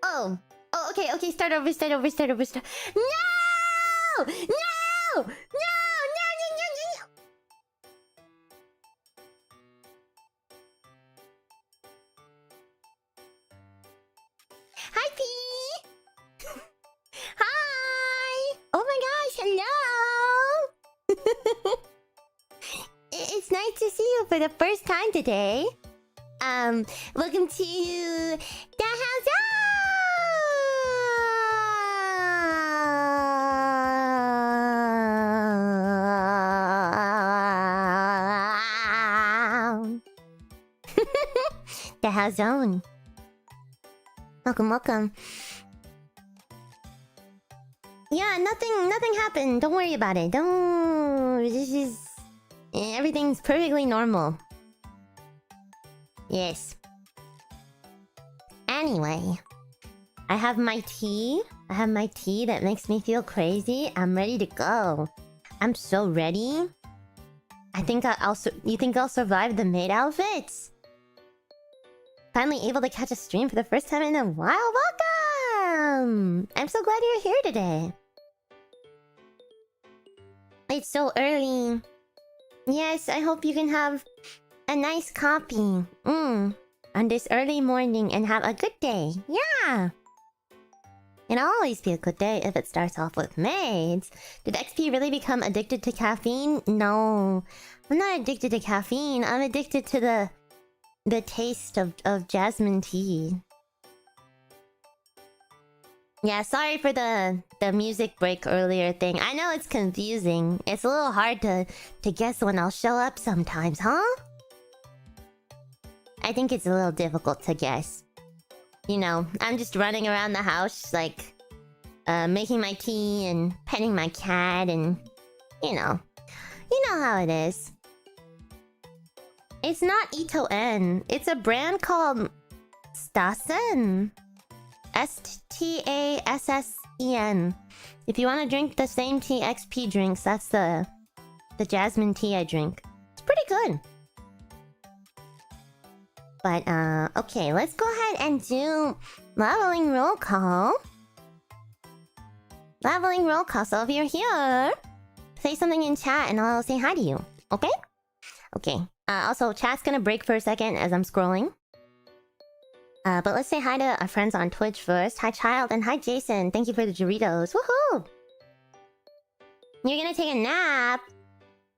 Oh. Oh, okay, okay, start over. No! No! No! No! Hi, P! Hi! Oh my gosh, hello! It's nice to see you for the first time today. Welcome to the house. The house zone. Welcome. Yeah, nothing happened. Don't worry about it. Everything's perfectly normal. Yes. Anyway, I have my tea. That makes me feel crazy. I'm ready to go. I'm so ready. You think I'll survive the maid outfits? Finally able to catch a stream for the first time in a while. Welcome! I'm so glad you're here today. It's so early. Yes, I hope you can have a nice coffee. On this early morning and have a good day. Yeah! It'll always be a good day if it starts off with maids. Did XP really become addicted to caffeine? No. I'm not addicted to caffeine. I'm addicted to the taste of jasmine tea. Yeah, sorry for the music break earlier thing. I know it's confusing. It's a little hard to guess when I'll show up sometimes, huh? I think it's a little difficult to guess. You know, I'm just running around the house, like, making my tea and petting my cat and, you know how it is. It's not Itoen. It's a brand called Stassen. Stassen. If you want to drink the same tea XP drinks, that's the jasmine tea I drink. It's pretty good. But, okay, let's go ahead and do leveling roll call. So if you're here, say something in chat and I'll say hi to you. Okay? Okay. Also, chat's gonna break for a second as I'm scrolling. But let's say hi to our friends on Twitch first. Hi, Child, and hi, Jason. Thank you for the Doritos. Woohoo! You're gonna take a nap?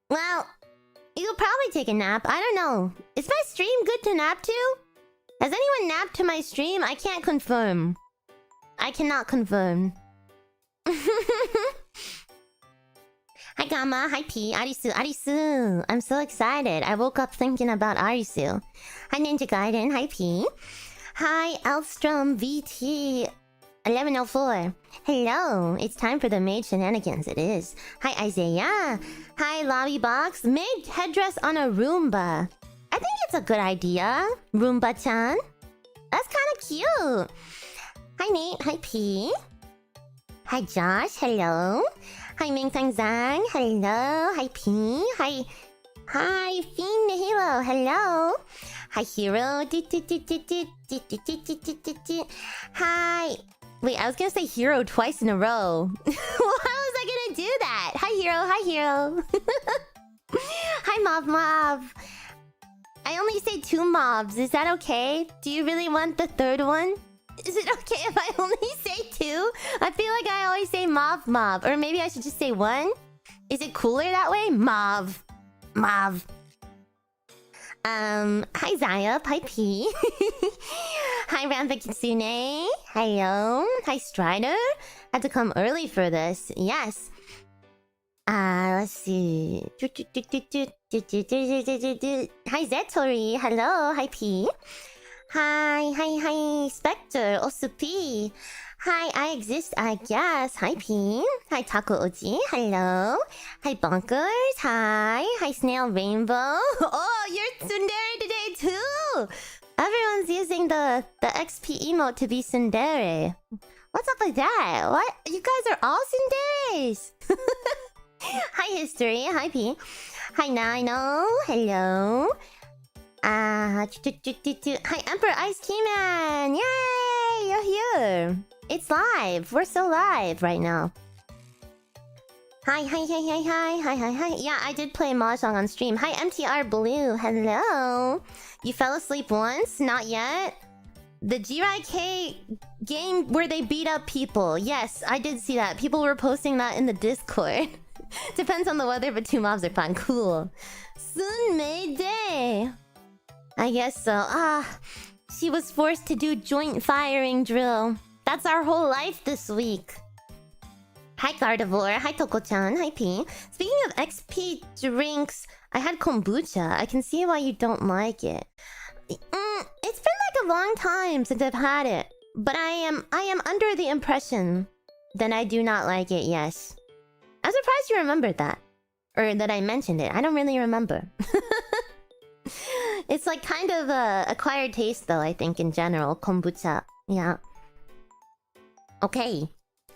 Well, you could probably take a nap. I don't know. Is my stream good to nap to? Has anyone napped to my stream? I can't confirm. I cannot confirm. Hi, Gamma. Hi, P. Arisu. I'm so excited. I woke up thinking about Arisu. Hi, Ninja Gaiden. Hi, P. Hi, Elstrom VT 1104. Hello. It's time for the maid shenanigans. It is. Hi, Isaiah. Hi, Lobby Box. Maid headdress on a Roomba. I think it's a good idea. Roomba-chan. That's kind of cute. Hi, Nate. Hi, P. Hi, Josh. Hello. Hi, Ming Tang Zhang. Hello. Hi, P. Hi, Fiend Hero. Hello. Hi, Hero. Hi. Wait, I was gonna say Hero twice in a row. How was I gonna do that? Hi, Hero. Hi, Mob. I only say 2 mobs. Is that okay? Do you really want the 3rd one? Is it okay if I only say 2? I feel like I always say Mob. Or maybe I should just say 1? Is it cooler that way? Mob. Hi, Zayup. Hi, P. Hi, Rampant Kitsune. Hello. Hi, Strider. Had to come early for this. Yes. Let's see. Hi, Zetori. Hello. Hi, P. Hi, Spectre. Osupi. Hi, I exist, I guess. Hi, P. Hi, Taco Oji. Hello. Hi, Bonkers. Hi, Snail Rainbow. Oh, you're tsundere today, too. Everyone's using the XP emote to be tsundere. What's up with that? What? You guys are all tsunderes. Hi, History. Hi, P. Hi, Nino. Hello. Hi, Emperor Ice Tea Man. Yay! You're sure. It's live. We're still live right now. Hi. Yeah, I did play Mahjong on stream. Hi, MTR Blue. Hello. You fell asleep once? Not yet. The 𝙚k game where they beat up people. Yes, I did see that. People were posting that in the Discord. Depends on the weather, but 2 mobs are fine. Cool. Soon May Day. I guess so. She was forced to do joint firing drill. That's our whole life this week. Hi, Gardevoir. Hi, Toko-chan. Hi, P. Speaking of XP drinks, I had kombucha. I can see why you don't like it. It's been like a long time since I've had it. But I am under the impression that I do not like it, yes. I'm surprised you remembered that. Or that I mentioned it. I don't really remember. It's like kind of a acquired taste though, I think, in general. Kombucha. Yeah. Okay.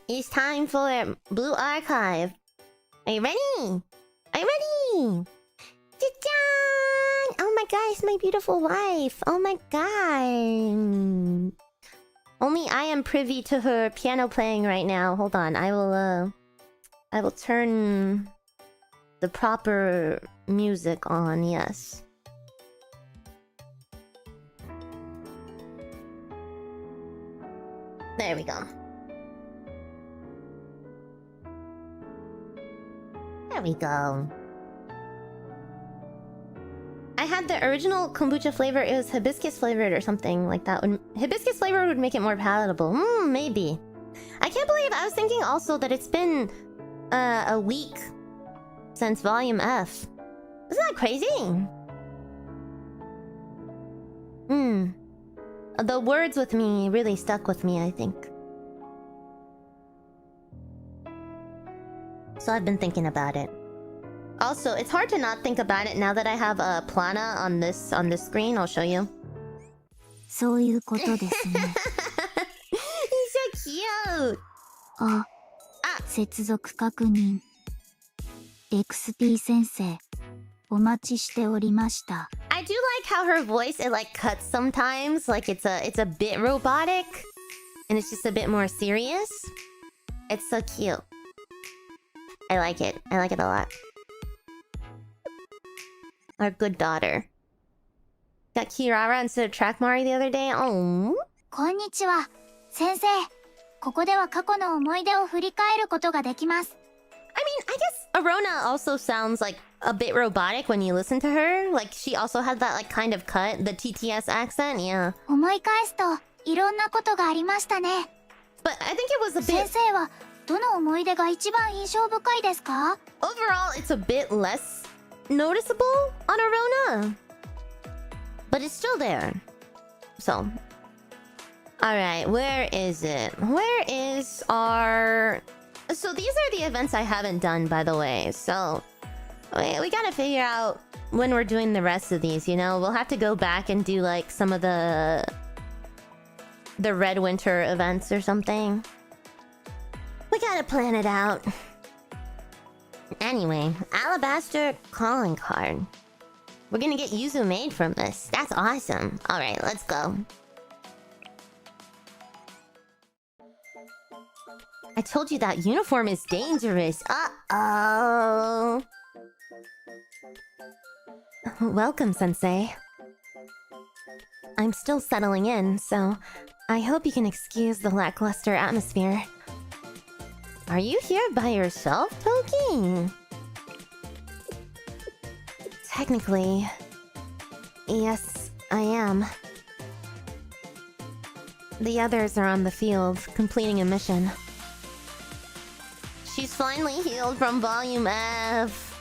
It's time for Blue Archive. Are you ready? Are you ready? Cha-chan! Oh my gosh, my beautiful wife. Oh my god. Only I am privy to her piano playing right now. Hold on, I will turn the proper music on, yes. There we go. There we go. I had the original kombucha flavor. It was hibiscus flavored or something like that. Hibiscus flavor would make it more palatable. Maybe. I can't believe I was thinking also that it's been a week since Volume F. Isn't that crazy? The words with me really stuck with me, I think. So I've been thinking about it. Also, it's hard to not think about it now that I have a Plana on this screen. I'll show you. そういうことですね。He's so cute. 接続確認。XP 先生、お待ちしておりました。I do like how her voice, it like cuts sometimes. Like it's a bit robotic. And it's just a bit more serious. It's so cute. I like it. I like it a lot. Our good daughter. Got Kirara instead of Trackmari the other day. Oh. こんにちは。先生、ここでは過去の思い出を振り返ることができます。I mean, I guess Arona also sounds like a bit robotic when you listen to her. Like she also has that like kind of cut, the TTS accent, yeah. 思い返すと、いろんなことがありましたね。But I think it was a bit... 先生は、どの思い出が一番印象深いですか？ Overall, it's a bit less noticeable on Arona. But it's still there. So... Alright, where is it? Where is our... So these are the events I haven't done, by the way. So we gotta figure out when we're doing the rest of these, you know? We'll have to go back and do like some of the Red Winter events or something. We gotta plan it out. Anyway, Alabaster calling card. We're gonna get Yuzu Maid from this. That's awesome. Alright, let's go. I told you that uniform is dangerous. Uh-oh. Welcome, Sensei. I'm still settling in, so I hope you can excuse the lackluster atmosphere. Are you here by yourself, Toki? Technically, yes, I am. The others are on the field, completing a mission. She's finally healed from Volume F.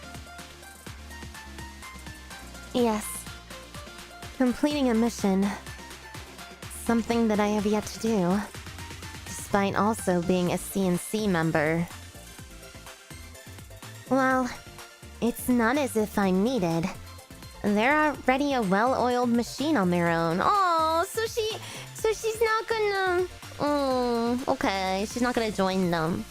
Yes. Completing a mission. Something that I have yet to do. Despite also being a CNC member. Well, it's not as if I'm needed. They're already a well-oiled machine on their own. Oh, so she's not gonna... Oh, okay. She's not gonna join them.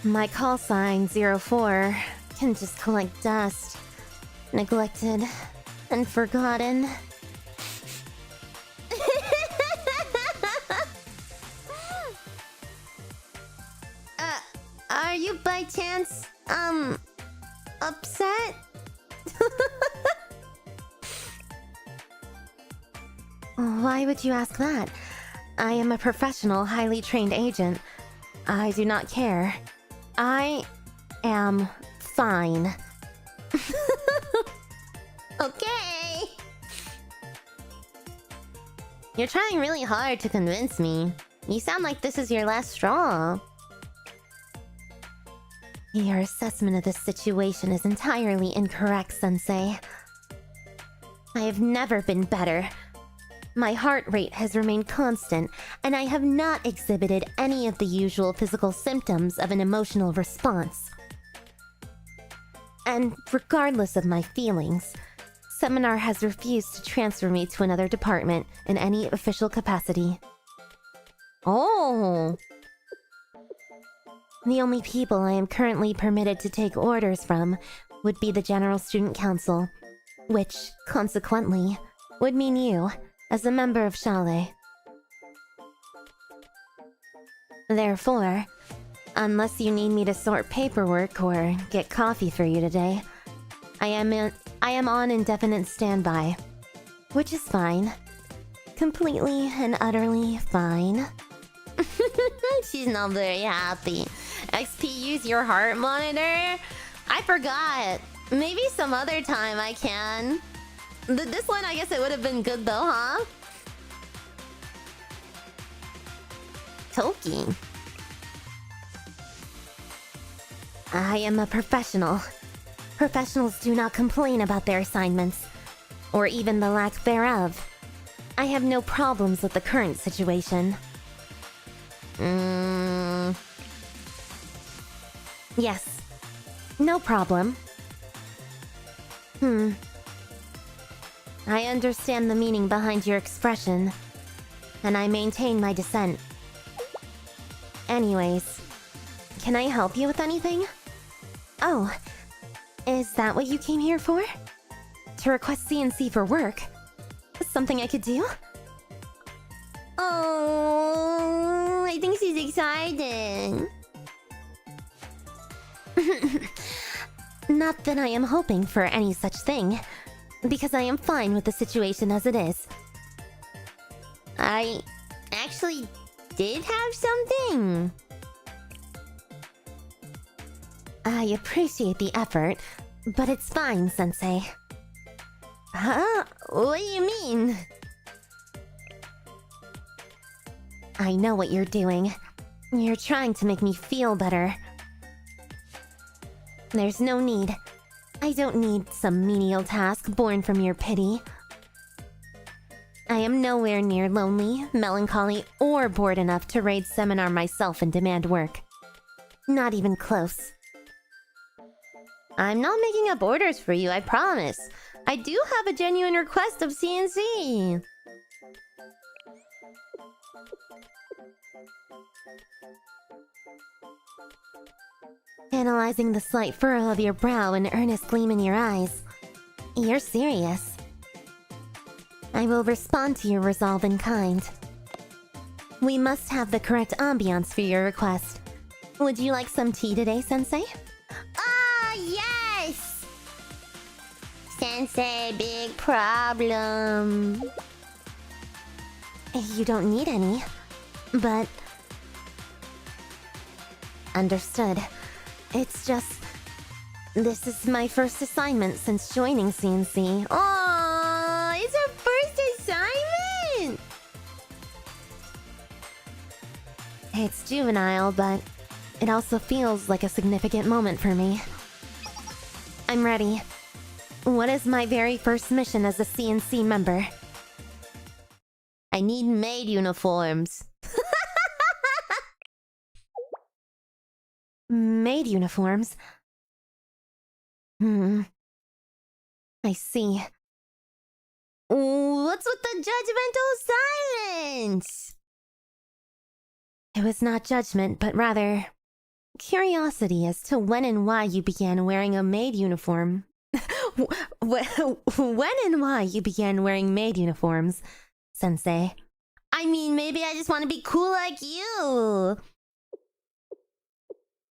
My call sign, 04, can just collect dust. Neglected and forgotten. chance, upset? Why would you ask that? I am a professional, highly trained agent. I do not care. I am fine. Okay. You're trying really hard to convince me. You sound like this is your last straw. Your assessment of this situation is entirely incorrect, Sensei. I have never been better. My heart rate has remained constant, and I have not exhibited any of the usual physical symptoms of an emotional response. And regardless of my feelings, 𝙚 has refused to transfer me to another department in any official capacity. Oh! The only people I am currently permitted to take orders from would be the General Student Council, which, consequently, would mean you, as a member of 𝙚le. Therefore, unless you need me to sort paperwork or get coffee for you today, I am on indefinite standby, which is fine. Completely and utterly fine. She's not very happy. XP, use your heart monitor? I forgot. Maybe some other time I can. This one, I guess it would have been good though, huh? Toki. I am a professional. Professionals do not complain about their assignments, or even the lack thereof. I have no problems with the current situation. Yes. No problem. I understand the meaning behind your expression, and I maintain my dissent. Anyways, can I help you with anything? Oh, is that what you came here for? To request CNC for work? Something I could do? Oh, I think she's excited. Not that I am hoping for any such thing, because I am fine with the situation as it is. I actually did have something. I appreciate the effort, but it's fine, Sensei. Huh? What do you mean? I know what you're doing. You're trying to make me feel better. There's no need. I don't need some menial task born from your pity. I am nowhere near lonely, melancholy, or bored enough to raid seminar myself and demand work. Not even close. I'm not making up orders for you, I promise. I do have a genuine request of CNC. Analyzing the slight furrow of your brow and earnest gleam in your eyes. You're serious. I will respond to your resolve in kind. We must have the correct ambiance for your request. Would you like some tea today, Sensei? Ah, yes! Sensei, big problem. You don't need any, but... Understood. It's just... This is my first assignment since joining CNC. Oh, it's our first assignment! It's juvenile, but it also feels like a significant moment for me. I'm ready. What is my very first mission as a CNC member? I need maid uniforms. Maid uniforms? I see. What's with the judgmental silence? It was not judgment, but rather curiosity as to when and why you began wearing a maid uniform. When and why you began wearing maid uniforms, Sensei. I mean, maybe I just want to be cool like you.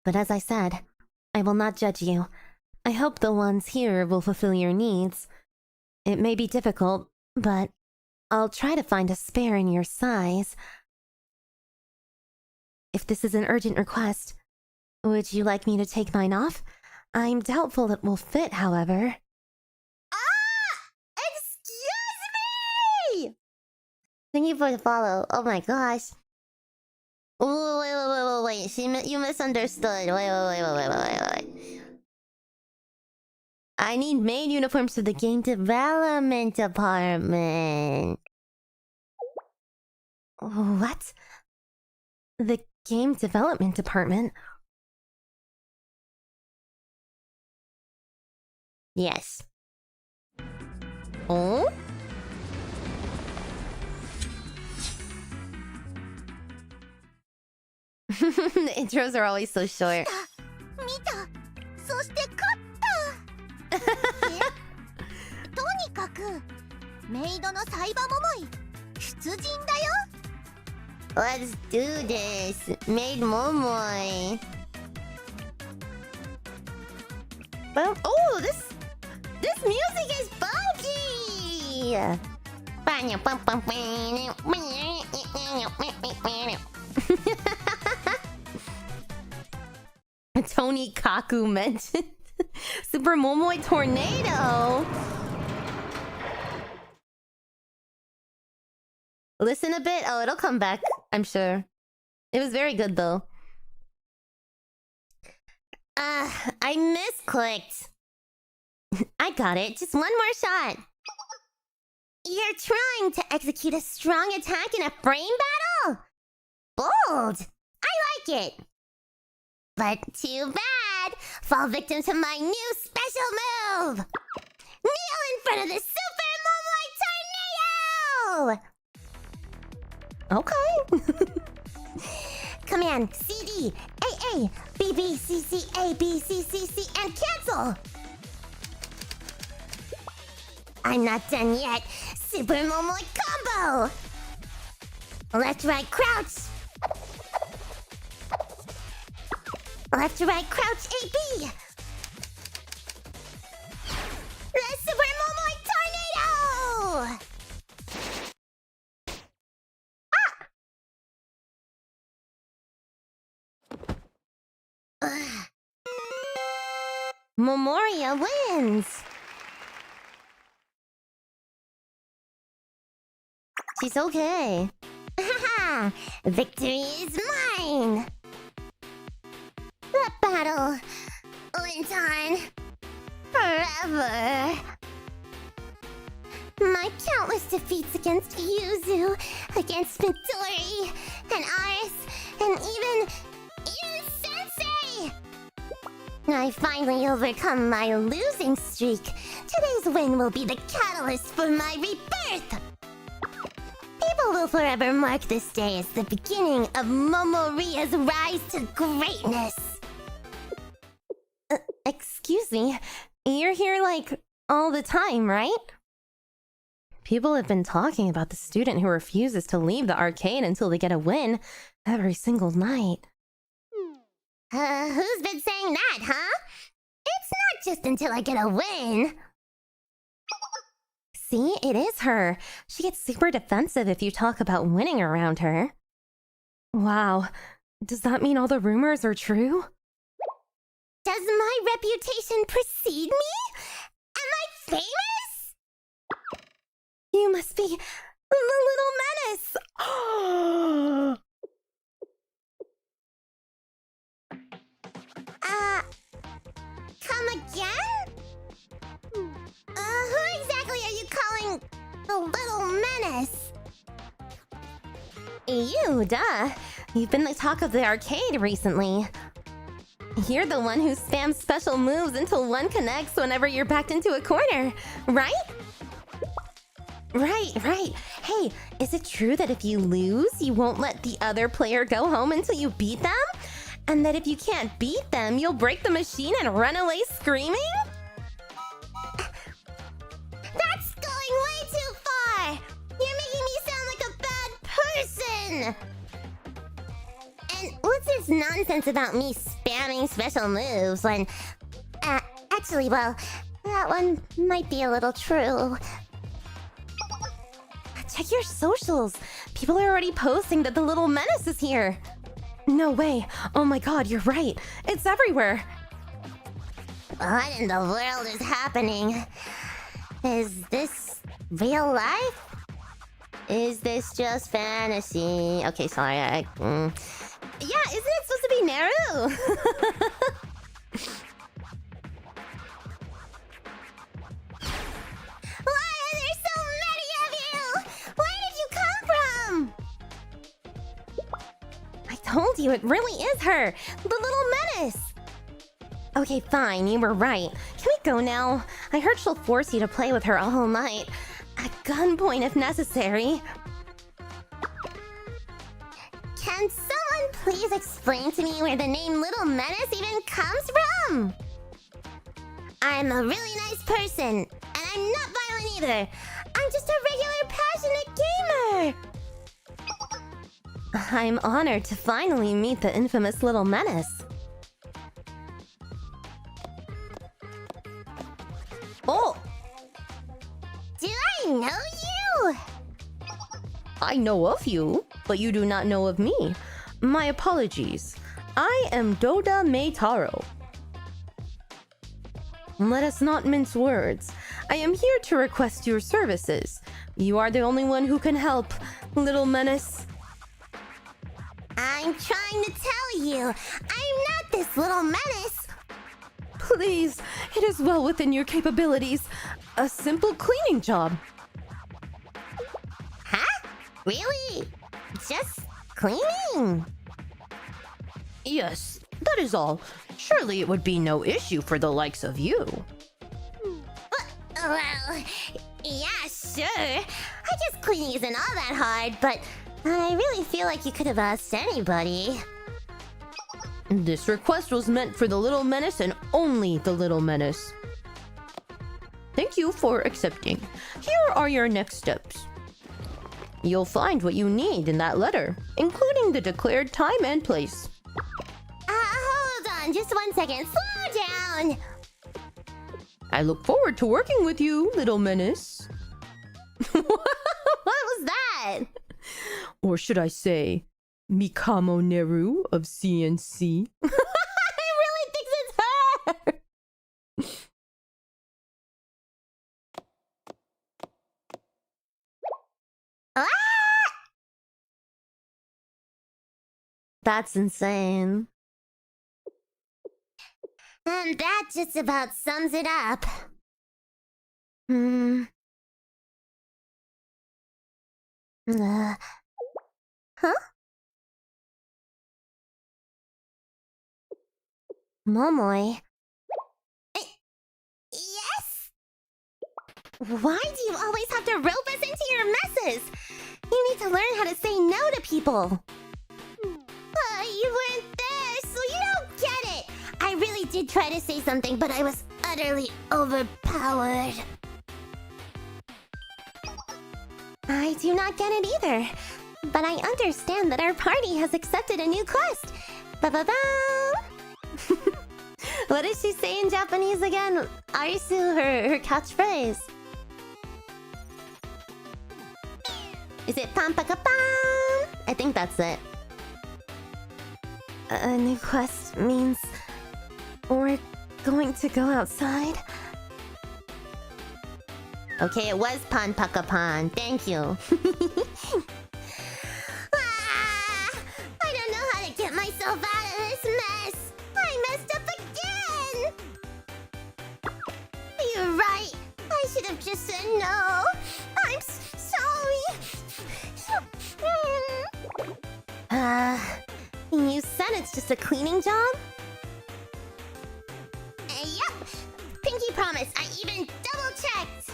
But as I said, I will not judge you. I hope the ones here will fulfill your needs. It may be difficult, but I'll try to find a spare in your size. If this is an urgent request, would you like me to take mine off? I'm doubtful it will fit, however. Excuse me! Thank you for the follow. Oh my gosh. Wait. You misunderstood. Wait. I need maid uniforms for the game development department. What? The game development department? Yes. Oh? The intros are always so short. 見た。そして勝った。とにかくメイドのサイバモモイ出陣だよ。Let's do this. Maid Momoy. Well, oh, this music is funky. Tony Kaku mentioned Super Momoy Tornado. Listen a bit. Oh, it'll come back, I'm sure. It was very good, though. I misclicked. I got it. Just one more shot. You're trying to execute a strong attack in a frame battle? Bold. I like it. But too bad. Fall victim to my new special move. Kneel in front of the Super Momoy Tornado! Okay. Command CD, AA, BB, CC, AB, CCC, and cancel! I'm not done yet. Super Momoy combo! Left, right, crouch! Left, right, crouch, AB! The Super Momoy Tornado! Memoria wins! She's okay. Haha! Victory is mine! The battle went on forever. My countless defeats against Yuzu, against Midori, and Aris, and even Sensei! I finally overcome my losing streak. Today's win will be the catalyst for my rebirth! People will forever mark this day as the beginning of Momoria's rise to greatness! Excuse me, you're here like all the time, right? People have been talking about the student who refuses to leave the arcade until they get a win every single night. Who's been saying that, huh? It's not just until I get a win. See, it is her. She gets super defensive if you talk about winning around her. Wow, does that mean all the rumors are true? Does my reputation precede me? Am I famous? You must be the little menace! Come again? Who exactly are you calling the little menace? You, duh. You've been the talk of the arcade recently. You're the one who spams special moves until one connects whenever you're backed into a corner, right? Right. Hey, is it true that if you lose, you won't let the other player go home until you beat them? And that if you can't beat them, you'll break the machine and run away screaming? That's going way too far! You're making me sound like a bad person! And what's this nonsense about me spamming spamming special moves when... actually, well, that one might be a little true. Check your socials. People are already posting that the little menace is here. No way. Oh my god, you're right. It's everywhere. What in the world is happening? Is this real life? Is this just fantasy? Okay, sorry. Yeah, isn't it supposed to be Naru? Why are there so many of you? Where did you come from? I told you, it really is her. The little menace. Okay, fine, you were right. Can we go now? I heard she'll force you to play with her all night. At gunpoint if necessary. Can someone please explain to me where the name Little Menace even comes from? I'm a really nice person, and I'm not violent either. I'm just a regular passionate gamer. I'm honored to finally meet the infamous Little Menace. Oh! Do I know you? I know of you, but you do not know of me. My apologies. I am Doda Meitaro. Let us not mince words. I am here to request your services. You are the only one who can help, Little Menace. I'm trying to tell you, I'm not this Little Menace. Please, it is well within your capabilities. A simple cleaning job. Huh? Really? Just cleaning? Yes, that is all. Surely it would be no issue for the likes of you. Well, yeah, sure. I guess cleaning isn't all that hard, but I really feel like you could have asked anybody. This request was meant for the Little Menace and only the Little Menace. Thank you for accepting. Here are your next steps. You'll find what you need in that letter, including the declared time and place. Hold on, just 1 second. Slow down! I look forward to working with you, Little Menace. What was that? Or should I say, Mikamo Neru of CNC? I really think it's her! Ah! That's insane. And that just about sums it up. Huh? Momoy? Yes? Why do you always have to rope us into your messes? You need to learn how to say no to people. You weren't there, so you don't get it. I really did try to say something, but I was utterly overpowered. I do not get it either. But I understand that our party has accepted a new quest. Ba-ba-ba! What does she say in Japanese again? Arisu, her catchphrase. Is it pam-pa-ka-pam? I think that's it. A new quest means we're going to go outside. Okay, it was pan-pa-ka-pan. Thank you. I don't know how to get myself out of this mess. I messed up again. You're right. I should have just said no. I'm sorry. You said it's just a cleaning job? Yep. Pinky promise. I even double-checked.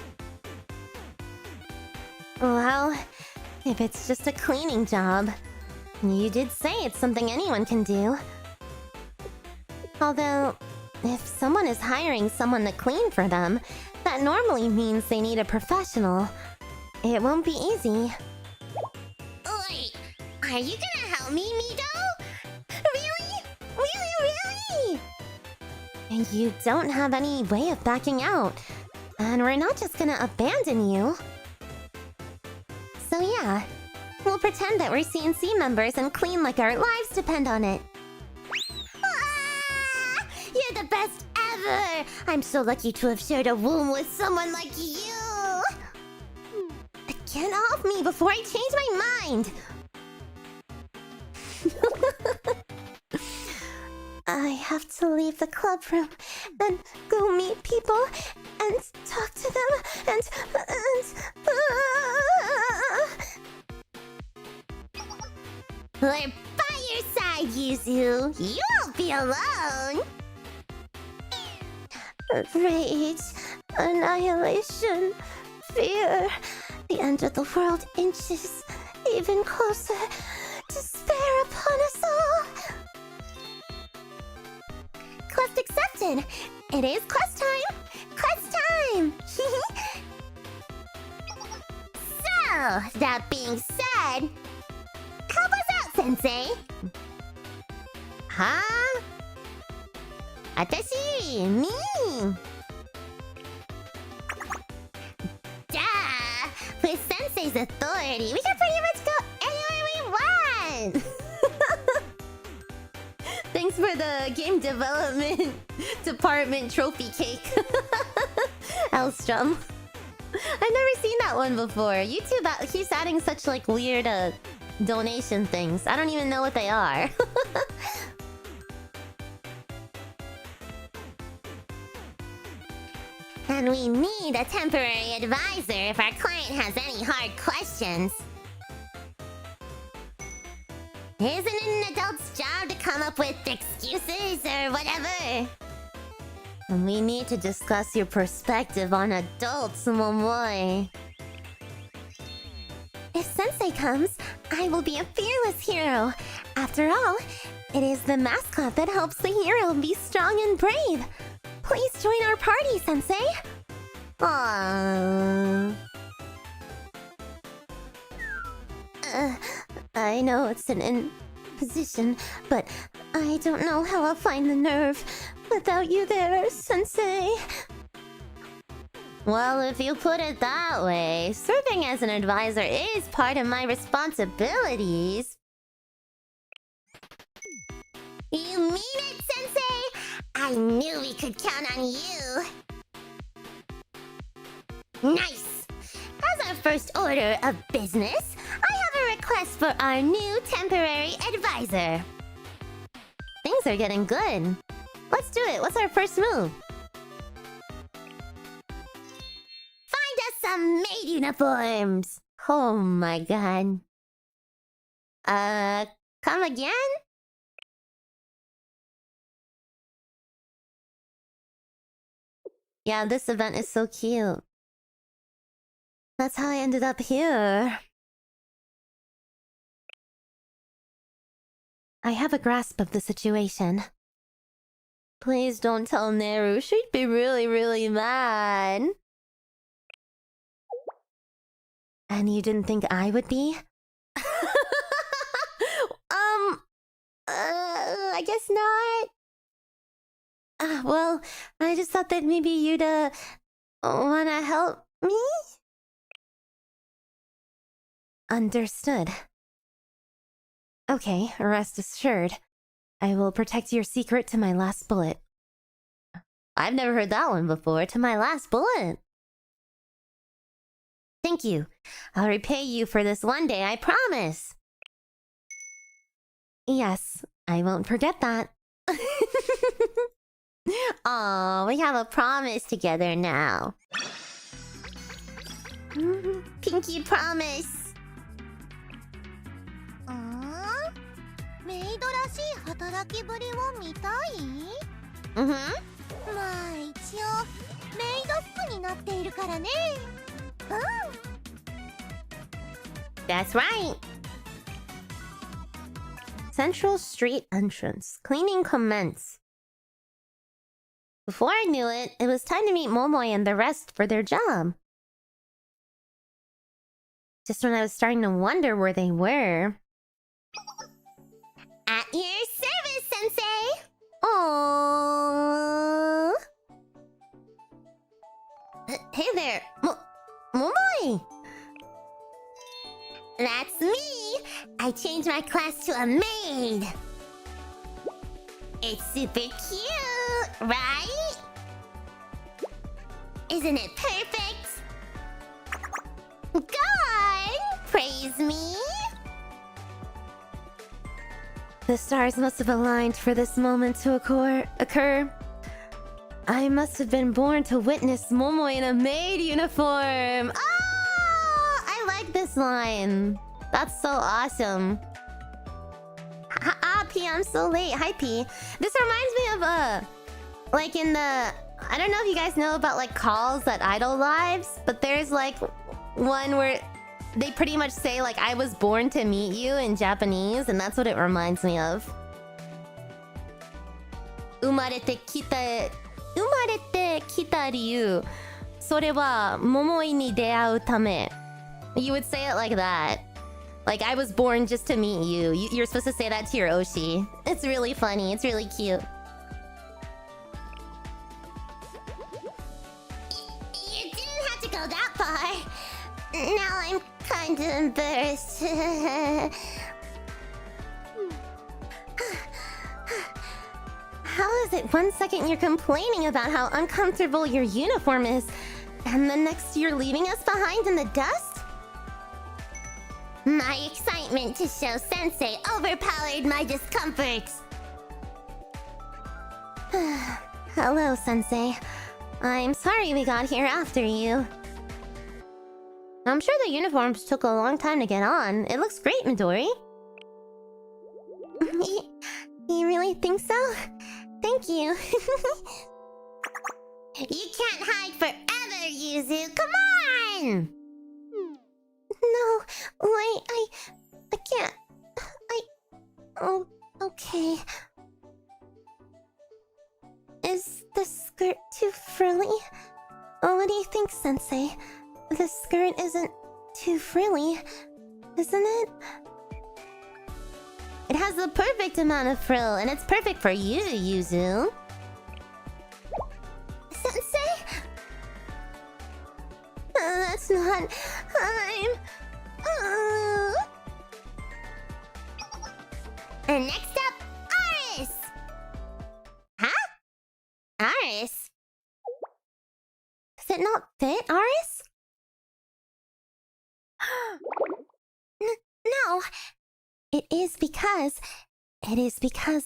Well, if it's just a cleaning job, you did say it's something anyone can do. Although, if someone is hiring someone to clean for them, that normally means they need a professional. It won't be easy. Wait, are you gonna help me, Mido? Really? Really, really? And you don't have any way of backing out. And we're not just gonna abandon you. So yeah, we'll pretend that we're CNC members and clean like our lives depend on it. Ah! You're the best ever! I'm so lucky to have shared a womb with someone like you! Get off me before I change my mind! I have to leave the club room and go meet people and talk to them and We're by your side, Yuzu. You won't be alone. Rage, annihilation, fear. The end of the world inches even closer. Despair upon us all. Quest accepted. It is quest time. Quest time. So, that being said, help us out, Sensei. Huh? Atashi, me. Duh! With Sensei's authority, we can pretty much go anywhere we want! Thanks for the game development department trophy cake. Elstrom. I've never seen that one before. YouTube keeps adding such like weird donation things. I don't even know what they are. And we need a temporary advisor if our client has any hard questions. Isn't it an adult's job to come up with excuses or whatever? And we need to discuss your perspective on adults, Momoi. If Sensei comes, I will be a fearless hero. After all, it is the mascot that helps the hero be strong and brave. Please join our party, Sensei. Aww. I know it's an imposition, but I don't know how I'll find the nerve without you there, Sensei. Well, if you put it that way, serving as an advisor is part of my responsibilities. You mean it, Sensei? I knew we could count on you. Nice! As our first order of business, I have a request for our new temporary advisor. Things are getting good. Let's do it. What's our first move? Find us some maid uniforms. Oh my god. Come again? Yeah, this event is so cute. That's how I ended up here. I have a grasp of the situation. Please don't tell Neru. She'd be really, really mad. And you didn't think I would be? I guess not. Well, I just thought that maybe you'd, wanna help me? Understood. Okay, rest assured. I will protect your secret to my last bullet. I've never heard that one before. To my last bullet. Thank you. I'll repay you for this one day, I promise. Yes, I won't forget that. Aw, we have a promise together now. Pinky promise. メイドらしい働きぶりを見たい？まあ一応メイド服になっているからね。That's right. Central Street entrance. Cleaning commence. Before I knew it, it was time to meet Momoi and the rest for their job. Just when I was starting to wonder where they were. At your service, Sensei! Aww. Hey there, Momoi. That's me. I changed my class to a maid. It's super cute, right? Isn't it perfect? God, praise me. The stars must have aligned for this moment to occur. I must have been born to witness Momo in a maid uniform. Oh, I like this line. That's so awesome. P, I'm so late. Hi, P. This reminds me of like in the, I don't know if you guys know about like calls at Idol Lives, but there's like one where they pretty much say like I was born to meet you in Japanese, and that's what it reminds me of. Umarete kita ryu. それは桃井に出会うため. You would say it like that. Like, I was born just to meet you. You're supposed to say that to your Oshi. It's really funny. It's really cute. You didn't have to go that far. Now I'm kind of embarrassed. How is it 1 second you're complaining about how uncomfortable your uniform is, and the next you're leaving us behind in the dust? My excitement to show Sensei overpowered my discomfort. Hello, Sensei. I'm sorry we got here after you. I'm sure the uniforms took a long time to get on. It looks great, Midori. You really think so? Thank you. You can't hide forever, Yuzu. Come on! No, wait, I can't. Oh, okay. Is the skirt too frilly? Oh, what do you think, Sensei? The skirt isn't too frilly, isn't it? It has the perfect amount of frill, and it's perfect for you, Yuzu. Sensei? That's not... And next up, Aris! Huh? Aris? Does it not fit, Aris? No. It is because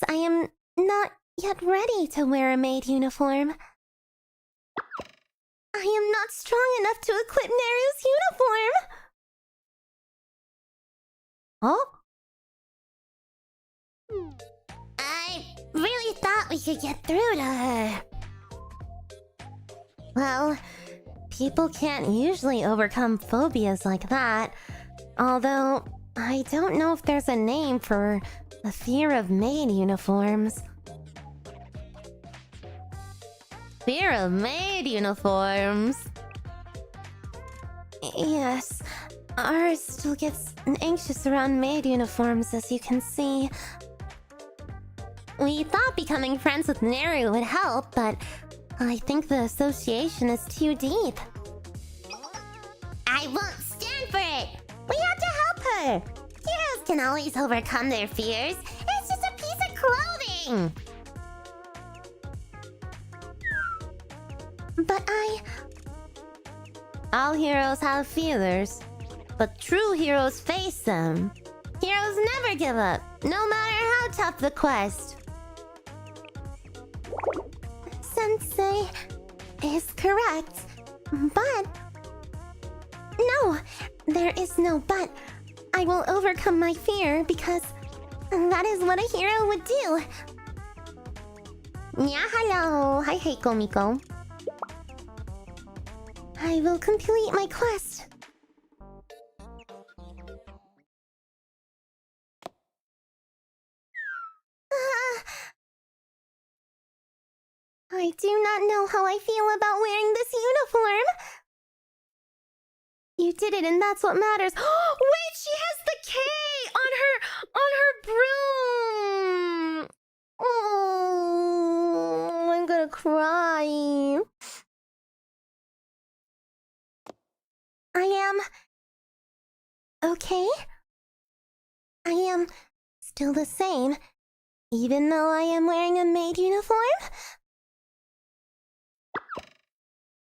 I am not yet ready to wear a maid uniform. I am not strong enough to equip Neru's uniform! Oh? I really thought we could get through to her. Well, people can't usually overcome phobias like that. Although, I don't know if there's a name for the fear of maid uniforms. Fear of maid uniforms? Yes. Ours still gets anxious around maid uniforms, as you can see. We thought becoming friends with Neru would help, but I think the association is too deep. I won't stand for it! We have to help her! Heroes can always overcome their fears. It's just a piece of clothing! But all heroes have feelers, but true heroes face them. Heroes never give up, no matter how tough the quest. Sensei is correct, but... No, there is no but. I will overcome my fear because that is what a hero would do. Yeah, hello. Hi, Heiko Miko. I will complete my quest. I do not know how I feel about wearing this uniform. You did it, and that's what matters. Wait, she has the K on her broom. Oh. crying. I am okay. I am still the same, even though I am wearing a maid uniform.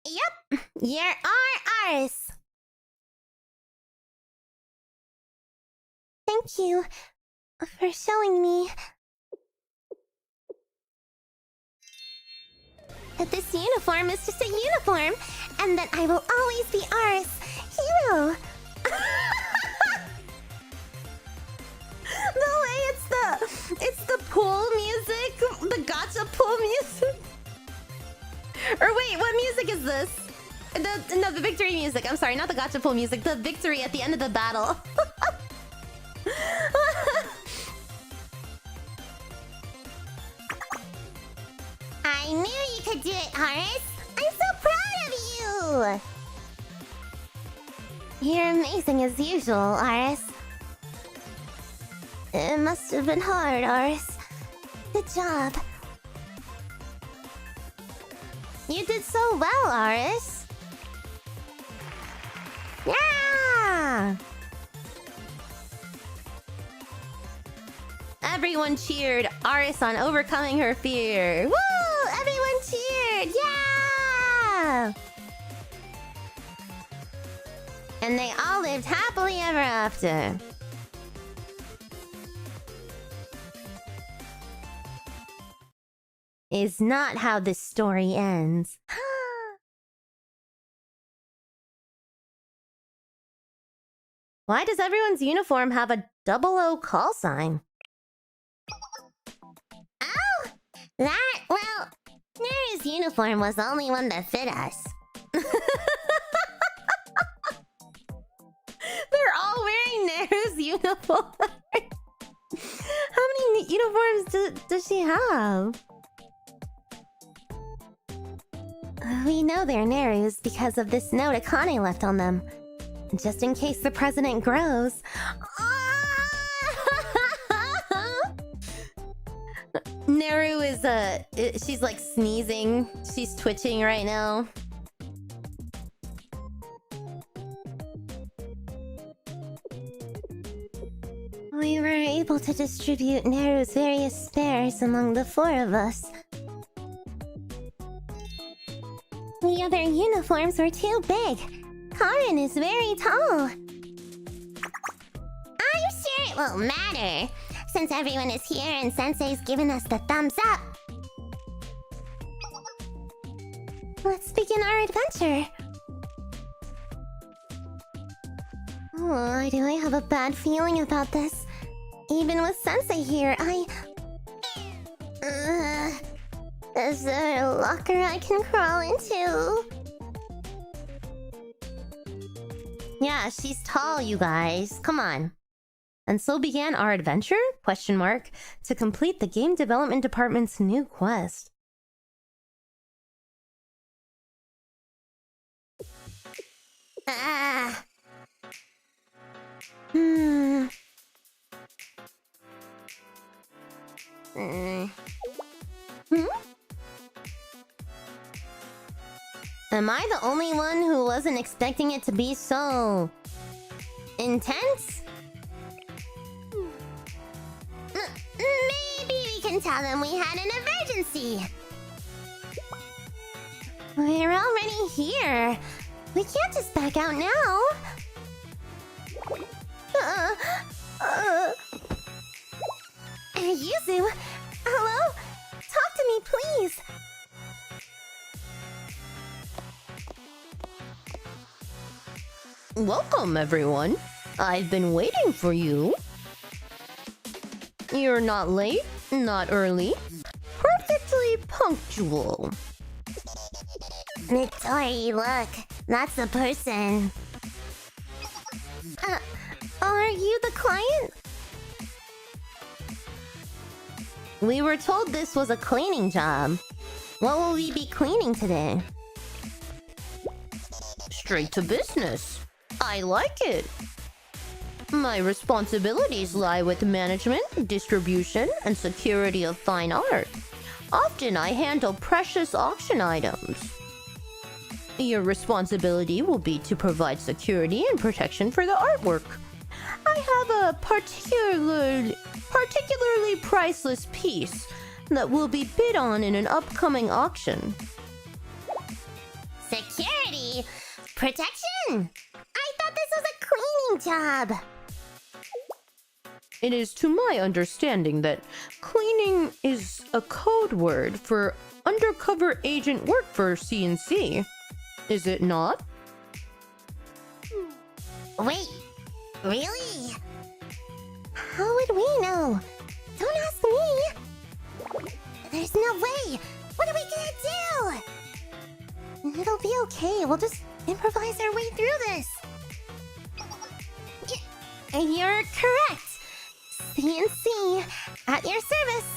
Yep, you're ours. Thank you for showing me that this uniform is just a uniform, and that I will always be ours hero. The way it's the pool music, the gacha pool music. Or wait, what music is this? The victory music. I'm sorry, not the gacha pool music. The victory at the end of the battle. I knew you could do it, Horace. I'm so proud of you. You're amazing as usual, Horace. It must have been hard, Horace. Good job. You did so well, Horace. Yeah! Everyone cheered Aris on overcoming her fear. Woo! Everyone cheered! Yeah! And they all lived happily ever after. Is not how this story ends. Why does everyone's uniform have a 00 call sign? Oh! That, well, Neru's uniform was the only one that fit us. They're all wearing Neru's uniform. How many uniforms does she have? We know they're Neru's because of this note Akane left on them. Just in case the president grows. Neru is, she's like sneezing. She's twitching right now. We were able to distribute Neru's various spares among the 4 of us. The other uniforms were too big. Karin is very tall. I'm sure it won't matter, since everyone is here and Sensei's given us the thumbs up. Let's begin our adventure. Why do I have a bad feeling about this? Even with Sensei here, is there a locker I can crawl into? Yeah, she's tall, you guys. Come on. And so began our adventure? Question mark. To complete the game development department's new quest. Am I the only one who wasn't expecting it to be so intense? Maybe we can tell them we had an emergency. We're already here. We can't just back out now. Yuzu, hello? Talk to me, please. Welcome, everyone. I've been waiting for you. You're not late, not early. Perfectly punctual. Midori, look. That's the person. Are you the client? We were told this was a cleaning job. What will we be cleaning today? Straight to business. I like it. My responsibilities lie with management, distribution, and security of fine art. Often I handle precious auction items. Your responsibility will be to provide security and protection for the artwork. I have a particularly priceless piece that will be bid on in an upcoming auction. Security? Protection? I thought this was a cleaning job. It is to my understanding that cleaning is a code word for undercover agent work for CNC. Is it not? Wait, really? How would we know? Don't ask me. There's no way. What are we gonna do? It'll be okay. We'll just improvise our way through this. You're correct. CNC at your service.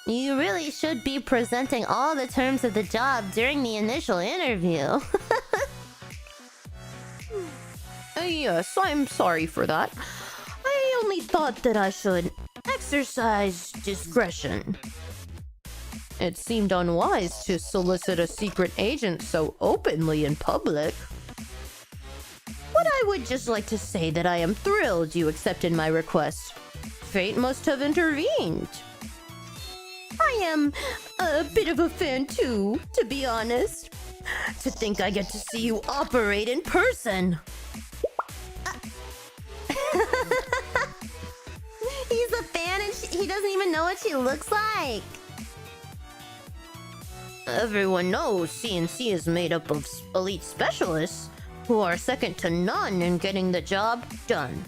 You really should be presenting all the terms of the job during the initial interview. Yes, I'm sorry for that. I only thought that I should exercise discretion. It seemed unwise to solicit a secret agent so openly in public. But I would just like to say that I am thrilled you accepted my request. Fate must have intervened. I am a bit of a fan too, to be honest. To think I get to see you operate in person. He's a fan and he doesn't even know what she looks like. Everyone knows CNC is made up of elite specialists who are second to none in getting the job done.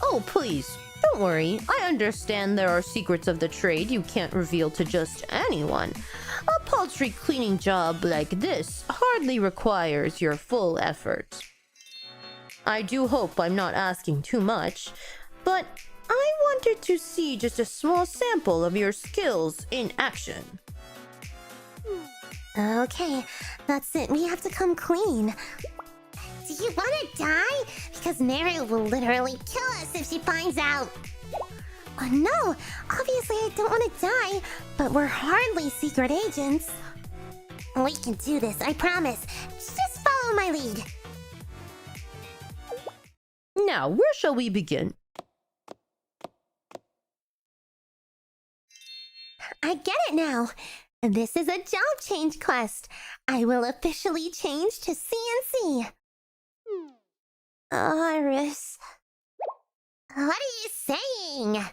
Oh, please, don't worry. I understand there are secrets of the trade you can't reveal to just anyone. A paltry cleaning job like this hardly requires your full effort. I do hope I'm not asking too much, but I wanted to see just a small sample of your skills in action. Okay, that's it. We have to come clean. Do you want to die? Because Mary will literally kill us if she finds out. Oh no, obviously I don't want to die, but we're hardly secret agents. We can do this, I promise. Just follow my lead. Now, where shall we begin? I get it now. This is a job change quest. I will officially change to CNC. Iris. What are you saying?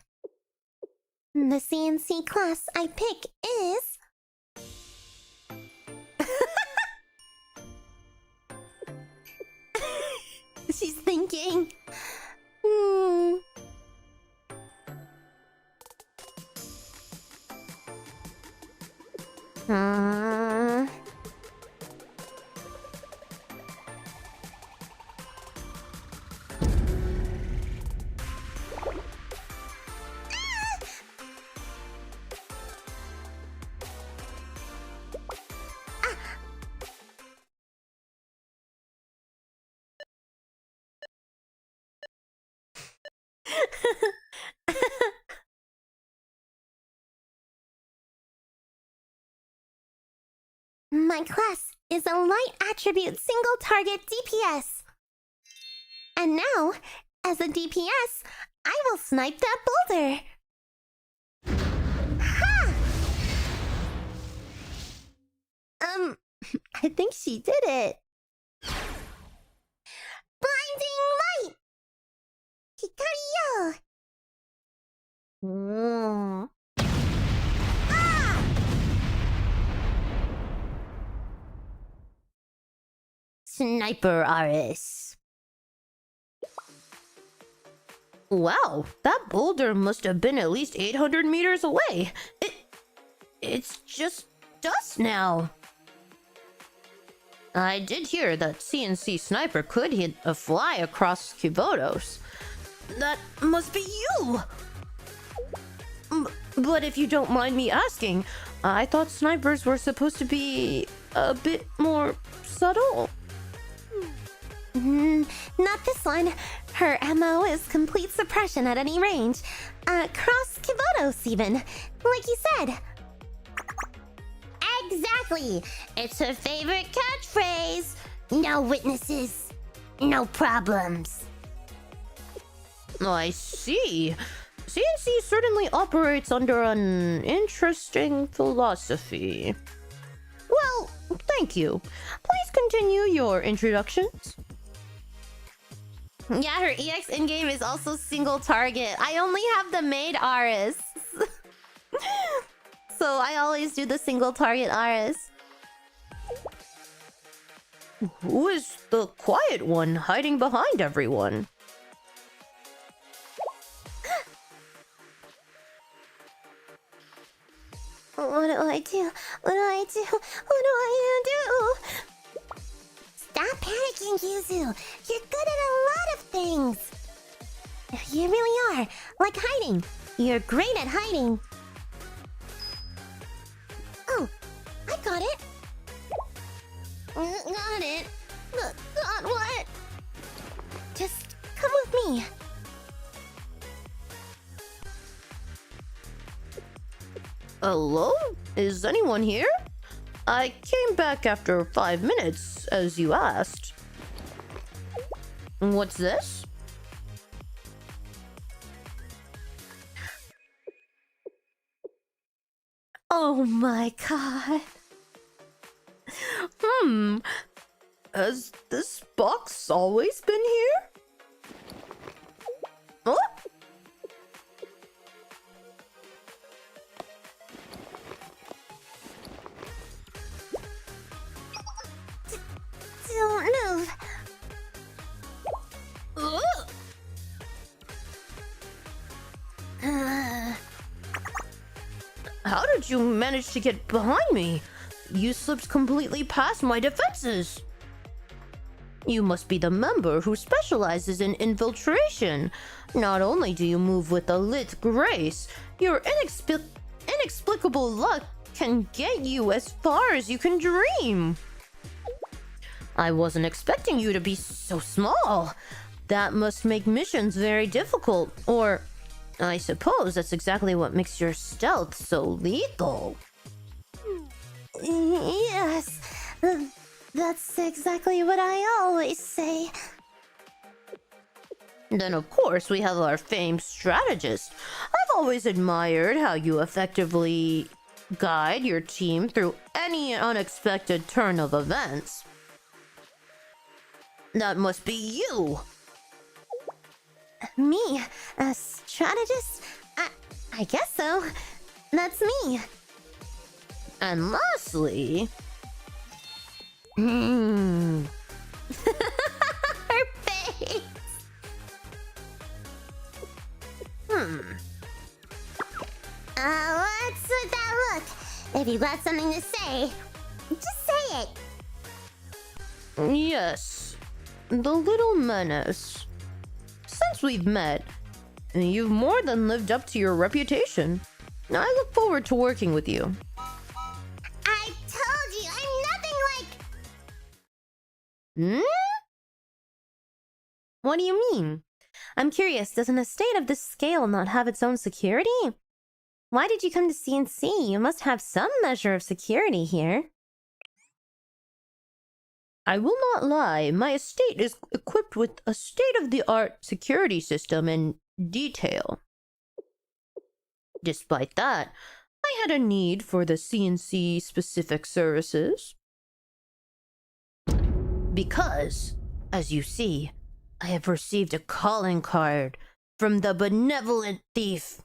The CNC class I pick is... She's thinking. My class is a light attribute single target DPS. And now, as a DPS, I will snipe that boulder. Ha! I think she did it. Blinding light! Hikari yo! Sniper Aris. Wow, that boulder must have been at least 800 meters away. It's just dust now. I did hear that CNC Sniper could hit a fly across Kibotos. That must be you! But if you don't mind me asking, I thought snipers were supposed to be a bit more subtle. Not this one. Her MO is complete suppression at any range. Cross Kivados even, like you said. Exactly! It's her favorite catchphrase! No witnesses, no problems. I see. CNC certainly operates under an interesting philosophy. Well, thank you. Please continue your introductions. Yeah, her EX in-game is also single target. I only have the Maid Aris. So I always do the single target Aris. Who is the quiet one hiding behind everyone? What do I do? What do I do? What do I do? Stop panicking, Yuzu. You're good at a lot of things. You really are. Like hiding. You're great at hiding. Oh, I got it. Got it. Got what? Just come with me. Hello? Is anyone here? I came back after 5 minutes, as you asked. What's this? Oh my god. Has this box always been here? Oh? Don't move. How did you manage to get behind me? You slipped completely past my defenses. You must be the member who specializes in infiltration. Not only do you move with a lit grace, your inexplicable luck can get you as far as you can dream. I wasn't expecting you to be so small. That must make missions very difficult. Or, I suppose that's exactly what makes your stealth so lethal. Yes, that's exactly what I always say. Then of course we have our famed strategist. I've always admired how you effectively guide your team through any unexpected turn of events. That must be you! Me? A strategist? I guess so. That's me. And lastly... Her face! What's with that look? If you got something to say, just say it. Yes, the little menace. Since we've met, you've more than lived up to your reputation. I look forward to working with you. I told you, I'm nothing like... What do you mean? I'm curious, does an estate of this scale not have its own security? Why did you come to CNC? You must have some measure of security here. I will not lie, my estate is equipped with a state-of-the-art security system in detail. Despite that, I had a need for the CNC-specific services. Because, as you see, I have received a calling card from the benevolent thief.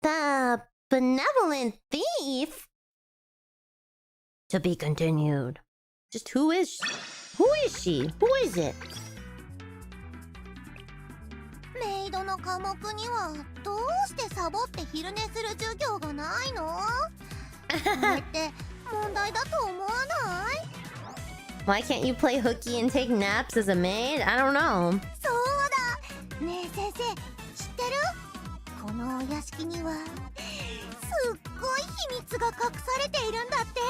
The benevolent thief? To be continued. Just who is she? Who is she? Who is it? メイドの科目にはどうしてサボって昼寝する授業がないの？それって問題だと思わない？ Why can't you play hooky and take naps as a maid? I don't know. そうだ。ねえ先生、知ってる？このお屋敷にはすっごい秘密が隠されているんだって。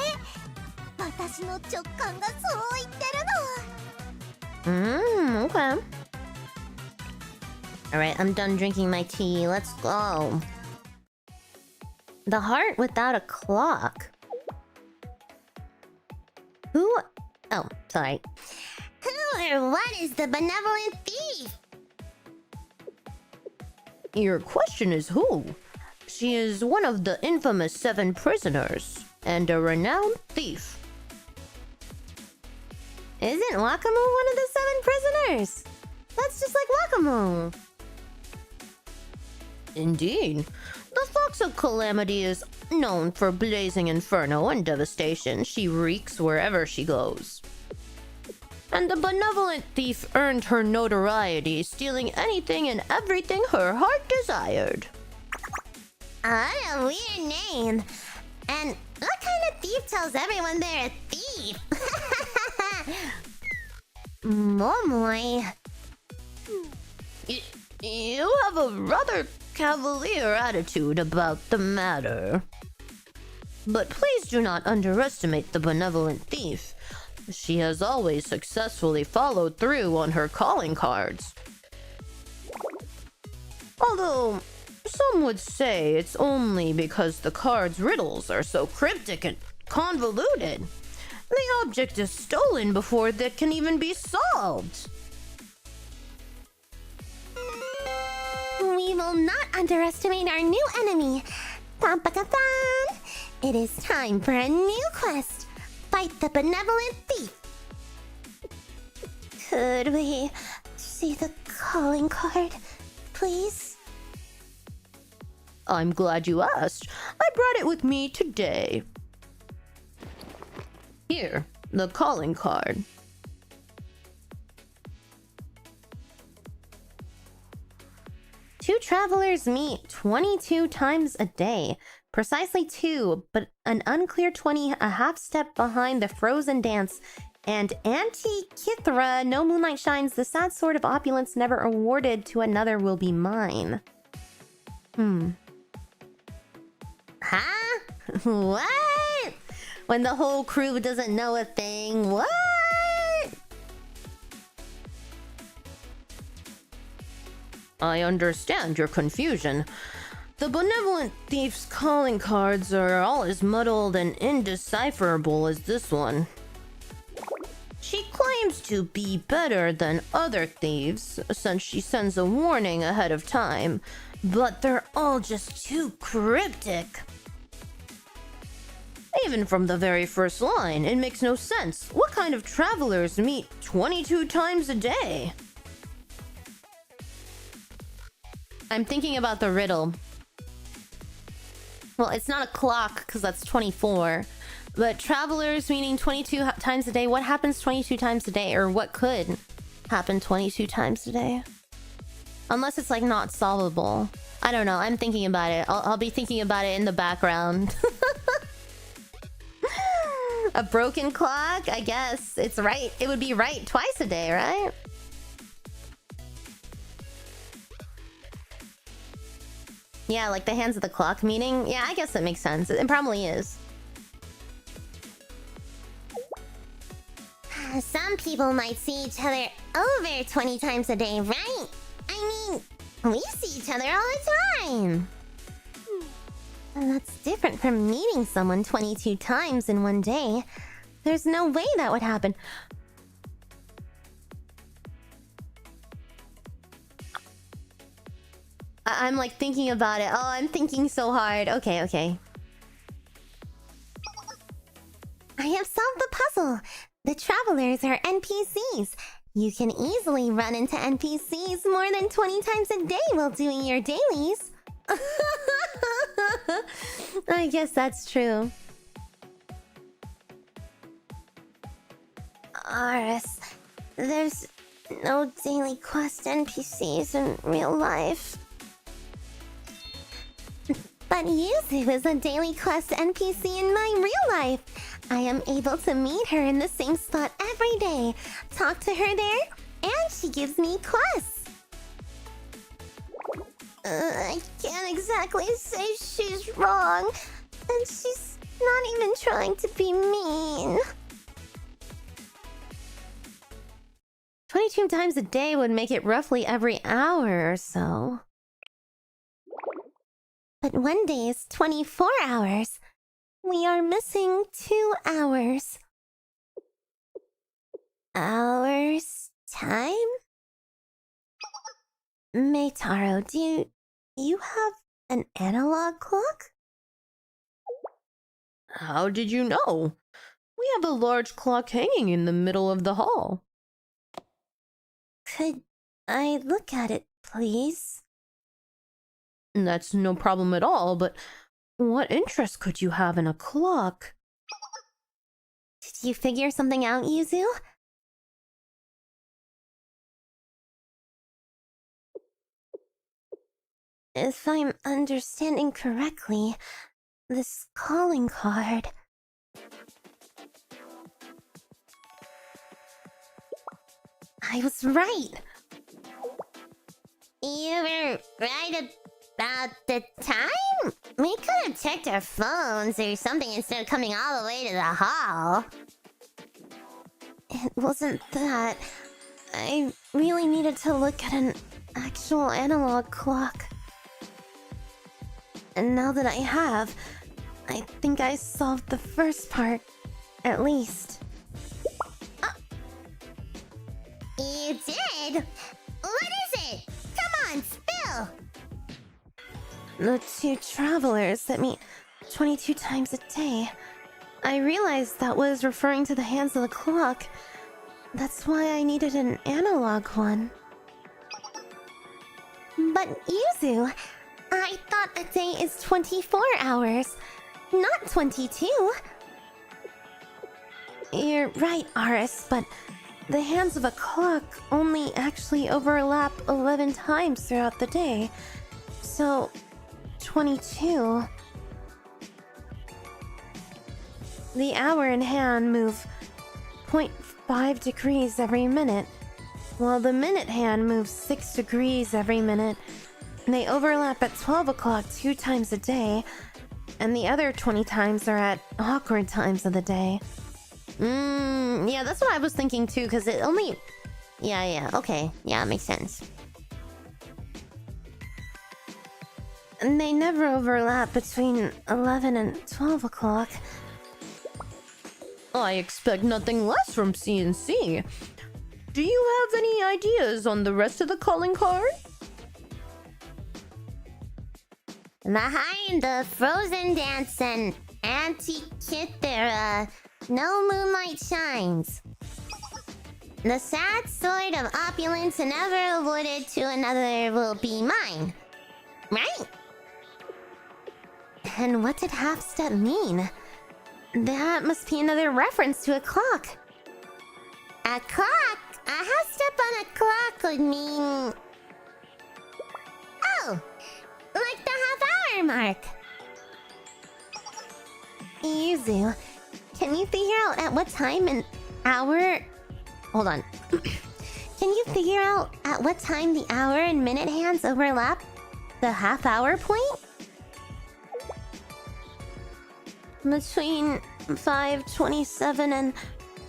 私の直感がそう言ってるの。Okay. Alright, I'm done drinking my tea. Let's go. The heart without a clock. Who? Oh, sorry. Who or what is the benevolent thief? Your question is who? She is one of the infamous 7 prisoners and a renowned thief. Isn't Wakamu one of the 7 prisoners? That's just like Wakamu. Indeed. The Fox of Calamity is known for blazing inferno and devastation she wreaks wherever she goes. And the benevolent thief earned her notoriety, stealing anything and everything her heart desired. What a weird name. And what kind of thief tells everyone they're a thief? Momoy. You have a rather cavalier attitude about the matter. But please do not underestimate the benevolent thief. She has always successfully followed through on her calling cards. Although, some would say it's only because the cards' riddles are so cryptic and convoluted. The object is stolen before they can even be solved. We will not underestimate our new enemy. Dun-ba-ga-dun. It is time for a new quest. Fight the benevolent thief. Could we see the calling card, please? I'm glad you asked. I brought it with me today. Here, the calling card. Two travelers meet 22 times a day. Precisely 2, but an unclear 20 a half step behind the frozen dance. And Anti-Kithra, no moonlight shines, the sad sort of opulence never awarded to another will be mine. Huh? What? When the whole crew doesn't know a thing, what? I understand your confusion. The benevolent thief's calling cards are all as muddled and indecipherable as this one. She claims to be better than other thieves, since she sends a warning ahead of time, but they're all just too cryptic. Even from the very first line, it makes no sense. What kind of travelers meet 22 times a day? I'm thinking about the riddle. Well, it's not a clock, because that's 24. But travelers meeting 22 times a day. What happens 22 times a day? Or what could happen 22 times a day? Unless it's, like, not solvable. I don't know. I'm thinking about it. I'll be thinking about it in the background. A broken clock? I guess. It's right. It would be right twice a day, right? Yeah, like the hands of the clock meaning. Yeah, I guess that makes sense. It probably is. Some people might see each other over 20 times a day, right? I mean, we see each other all the time. And that's different from meeting someone 22 times in one day. There's no way that would happen. I'm like thinking about it. Oh, I'm thinking so hard. Okay. I have solved the puzzle. The travelers are NPCs. You can easily run into NPCs more than 20 times a day while doing your dailies. I guess that's true. Aris, there's no daily quest NPCs in real life. But Yuzu is a daily quest NPC in my real life. I am able to meet her in the same spot every day, talk to her there, and she gives me quests. I can't exactly say she's wrong, and she's not even trying to be mean. 22 times a day would make it roughly every hour or so. But one day is 24 hours. We are missing 2 hours. Hours? Time? Meitaro, do you have an analog clock? How did you know? We have a large clock hanging in the middle of the hall. Could I look at it, please? That's no problem at all, but what interest could you have in a clock? Did you figure something out, Yuzu? If I'm understanding correctly, this calling card... I was right! You were right about the time? We could have checked our phones or something instead of coming all the way to the hall. It wasn't that. I really needed to look at an actual analog clock. And now that I have, I think I solved the first part, at least. You did? What is it? Come on, spill! The 2 travelers that meet 22 times a day. I realized that was referring to the hands of the clock. That's why I needed an analog one. But Yuzu, I thought a day is 24 hours, not 22. You're right, Aris, but the hands of a clock only actually overlap 11 times throughout the day. So, 22. The hour and hand move 0.5 degrees every minute, while the minute hand moves 6 degrees every minute. They overlap at 12 o'clock 2 times a day, and the other 20 times are at awkward times of the day. Yeah, that's what I was thinking too, because it only... Yeah, okay. Yeah, makes sense. And they never overlap between 11 and 12 o'clock. I expect nothing less from CNC. Do you have any ideas on the rest of the calling card? Behind the frozen dance and Antikythera, no moonlight shines. The sad sword of opulence never awarded to another will be mine. Right? And what did half-step mean? That must be another reference to a clock. A clock? A half-step on a clock would mean... Oh! Like the half-hour mark. Yuzu, can you figure out at what time an hour... Hold on. Can you figure out at what time the hour and minute hands overlap the half-hour point? Between 5:27 and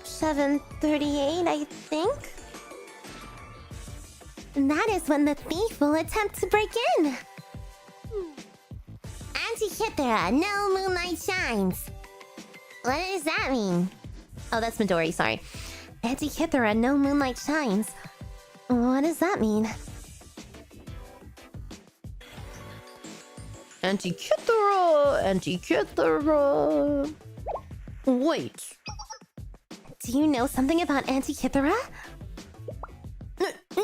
7:38, I think. And that is when the thief will attempt to break in. Antikythera, no moonlight shines. What does that mean? Oh, that's Midori, sorry. Antikythera, no moonlight shines. What does that mean? Antikythera. Wait. Do you know something about Antikythera?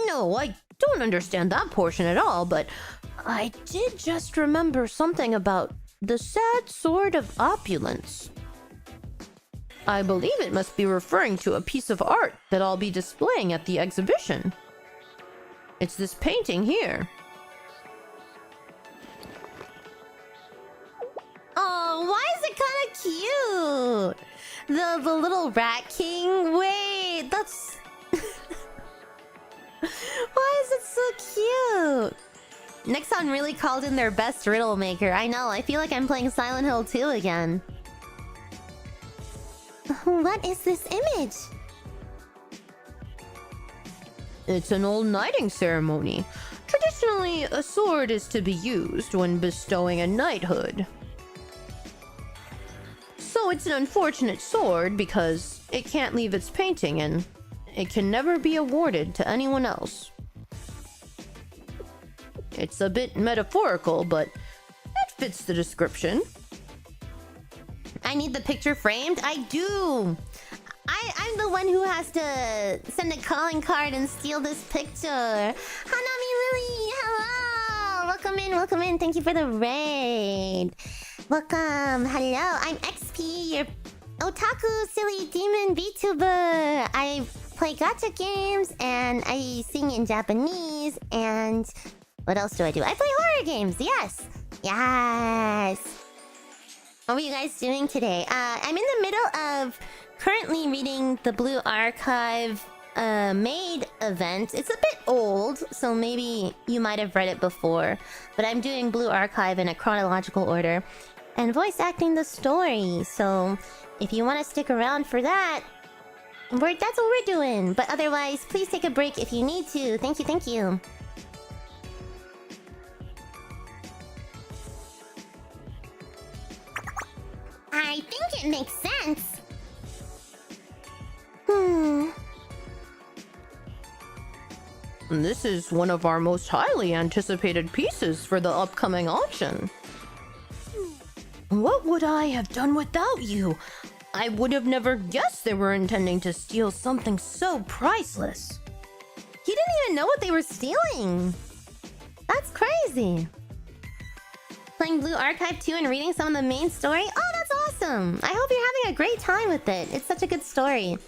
No, I don't understand that portion at all, but I did just remember something about the sad sword of opulence. I believe it must be referring to a piece of art that I'll be displaying at the exhibition. It's this painting here. Oh, why is it kind of cute? The little rat king? Wait, that's... Why is it so cute? Nexon really called in their best riddle maker. I know, I feel like I'm playing Silent Hill 2 again. What is this image? It's an old knighting ceremony. Traditionally, a sword is to be used when bestowing a knighthood. So it's an unfortunate sword because it can't leave its painting and it can never be awarded to anyone else. It's a bit metaphorical, but it fits the description. I need the picture framed? I do! I'm the one who has to send a calling card and steal this picture. Hanami Lily, hello! Welcome in. Thank you for the raid. Welcome. Hello, I'm XP, your otaku silly demon VTuber. I play gacha games and I sing in Japanese and what else do? I play horror games. Yes. What are you guys doing today? I'm in the middle of currently reading the Blue Archive Maid event. It's a bit old, so maybe you might have read it before. But I'm doing Blue Archive in a chronological order and voice acting the story. So if you want to stick around for that, that's what we're doing. But otherwise, please take a break if you need to. Thank you. I think it makes sense. This is one of our most highly anticipated pieces for the upcoming auction. What would I have done without you? I would have never guessed they were intending to steal something so priceless. You didn't even know what they were stealing. That's crazy. Playing Blue Archive 2 and reading some of the main story? Oh, that's awesome. I hope you're having a great time with it. It's such a good story.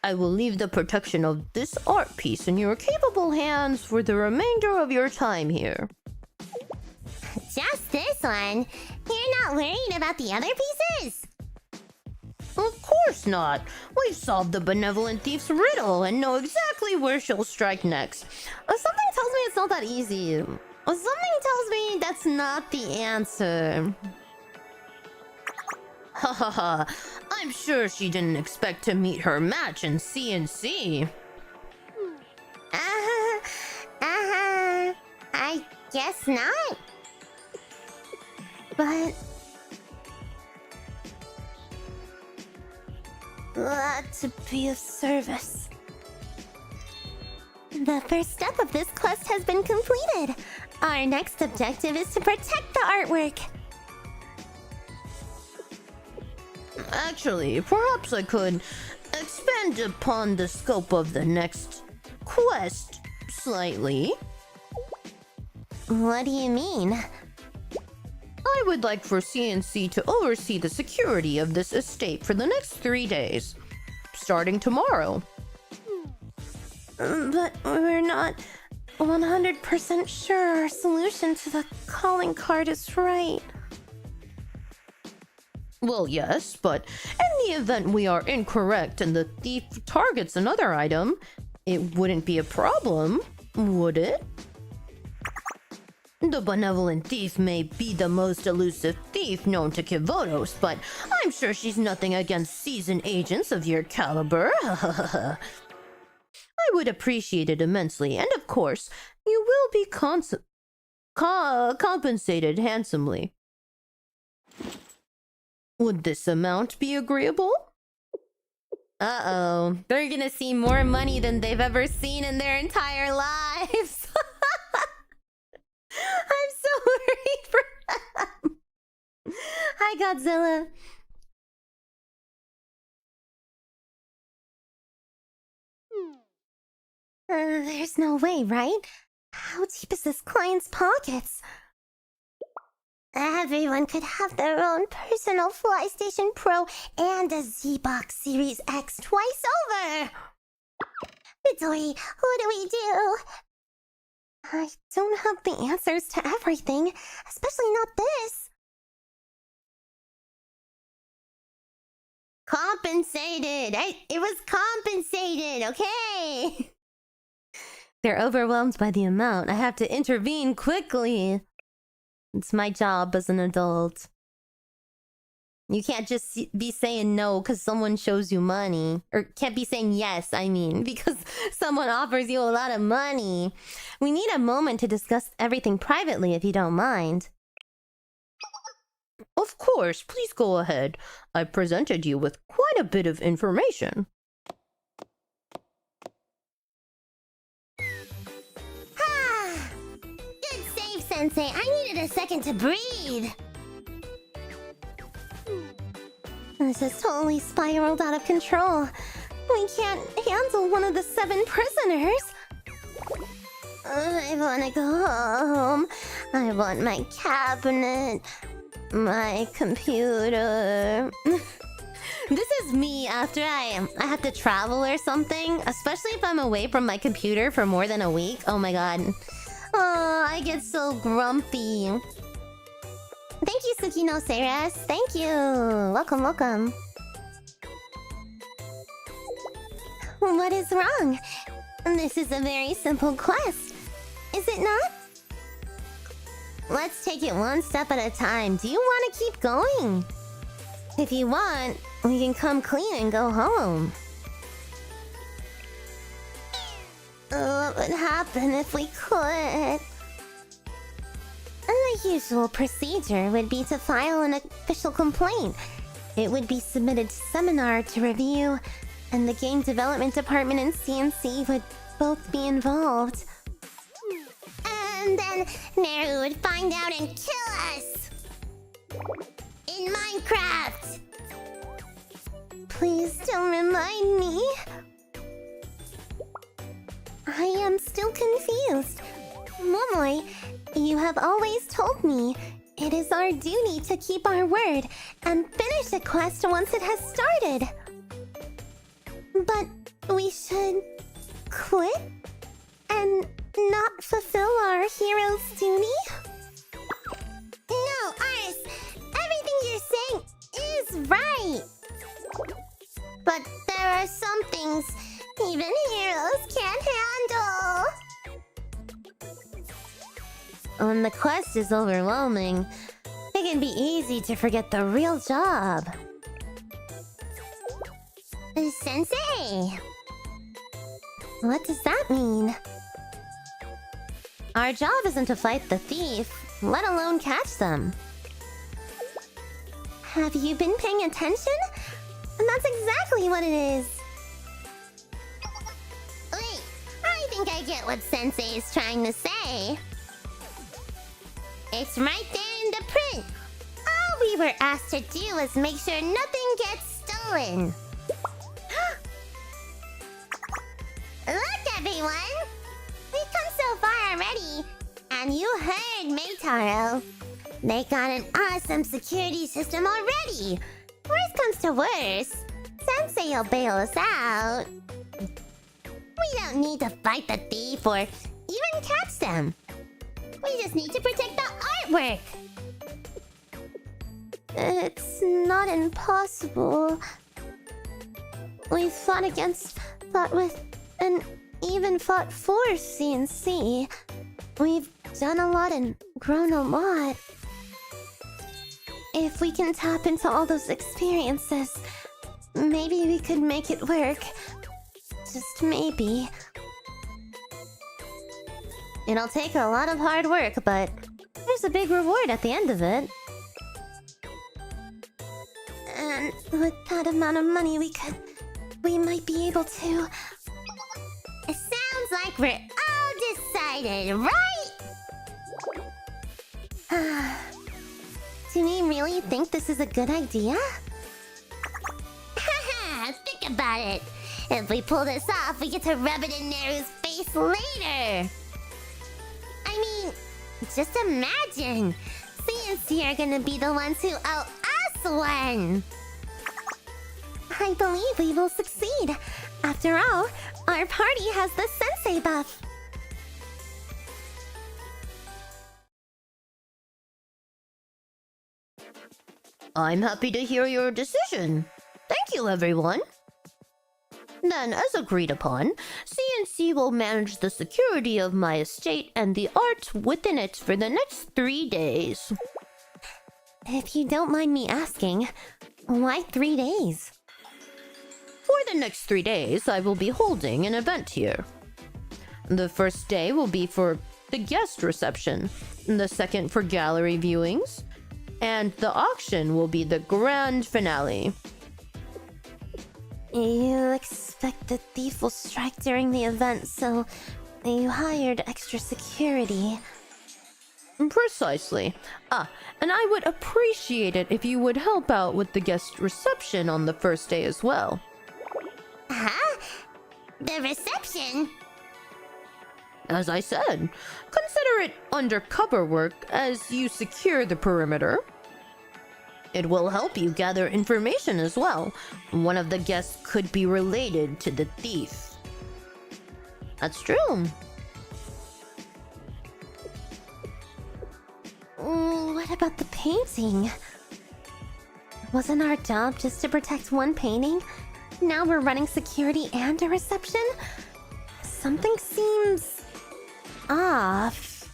I will leave the protection of this art piece in your capable hands for the remainder of your time here. Just this one? You're not worried about the other pieces? Of course not. We've solved the benevolent thief's riddle and know exactly where she'll strike next. Something tells me it's not that easy. Something tells me that's not the answer. Ha ha ha. I'm sure she didn't expect to meet her match in CNC. I guess not. But... to be of service. The first step of this quest has been completed. Our next objective is to protect the artwork. Actually, perhaps I could expand upon the scope of the next quest slightly. What do you mean? I would like for CNC to oversee the security of this estate for the next 3 days, starting tomorrow. But we're not 100% sure our solution to the calling card is right. Well, yes, but in the event we are incorrect and the thief targets another item, it wouldn't be a problem, would it? The benevolent thief may be the most elusive thief known to Kivotos, but I'm sure she's nothing against seasoned agents of your caliber. I would appreciate it immensely, and of course, you will be compensated handsomely. Would this amount be agreeable? Uh-oh. They're gonna see more money than they've ever seen in their entire lives. I'm so worried for them. Hi, Godzilla. There's no way, right? How deep is this client's pockets? Everyone could have their own personal FlyStation Pro and a Z-Box Series X twice over. Midori, what do we do? I don't have the answers to everything, especially not this. Compensated! It was compensated, okay? They're overwhelmed by the amount. I have to intervene quickly. It's my job as an adult. You can't just be saying no because someone shows you money. Or can't be saying yes, I mean, because someone offers you a lot of money. We need a moment to discuss everything privately if you don't mind. Of course, please go ahead. I presented you with quite a bit of information. Good save, Sensei. I needed a second to breathe. This has totally spiraled out of control. We can't handle one of the 7 prisoners. I want to go home. I want my cabinet, my computer. This is me after I have to travel or something, especially if I'm away from my computer for more than a week. Oh my god. Oh, I get so grumpy. Thank you, Tsukino Seras. Thank you. Welcome, welcome. What is wrong? This is a very simple quest. Is it not? Let's take it one step at a time. Do you want to keep going? If you want, we can come clean and go home. What would happen if we quit? The usual procedure would be to file an official complaint. It would be submitted to 𝚚logo to review, and the game development department and CNC would both be involved. And then Naru would find out and kill us! In Minecraft! Please don't remind me. I am still confused. Momoy, you have always told me it is our duty to keep our word and finish a quest once it has started. But we should quit and not fulfill our hero's duty? No, Aris! Everything you're saying is right! But there are some things even heroes can't handle! When the quest is overwhelming, it can be easy to forget the real job. Sensei! What does that mean? Our job isn't to fight the thief, let alone catch them. Have you been paying attention? That's exactly what it is. Wait, I think I get what Sensei is trying to say. It's right there in the print. All we were asked to do was make sure nothing gets stolen. Look, everyone! We've come so far already. And you heard Meitaro. They got an awesome security system already. Worst comes to worst, Sensei will bail us out. We don't need to fight the thief or even catch them. We just need to protect the artwork. It's not impossible. We fought with, and even fought for CNC. We've done a lot and grown a lot. If we can tap into all those experiences, maybe we could make it work. Just maybe. It'll take a lot of hard work, but there's a big reward at the end of it. And with that amount of money, we might be able to... It sounds like we're all decided, right? Do we really think this is a good idea? Haha, think about it. If we pull this off, we get to rub it in Naru's face later. I mean, just imagine. CNC are gonna be the ones who owe us one. I believe we will succeed. After all, our party has the sensei buff. I'm happy to hear your decision. Thank you, everyone. Then, as agreed upon, CNC will manage the security of my estate and the art within it for the next 3 days. If you don't mind me asking, why 3 days? For the next 3 days, I will be holding an event here. The first day will be for the guest reception, the second for gallery viewings, and the auction will be the grand finale. You expect the thief will strike during the event, so you hired extra security. Precisely. And I would appreciate it if you would help out with the guest reception on the first day as well. Huh? The reception? As I said, consider it undercover work as you secure the perimeter. It will help you gather information as well. One of the guests could be related to the thief. That's true. What about the painting? Wasn't our job just to protect one painting? Now we're running security and a reception? Something seems off.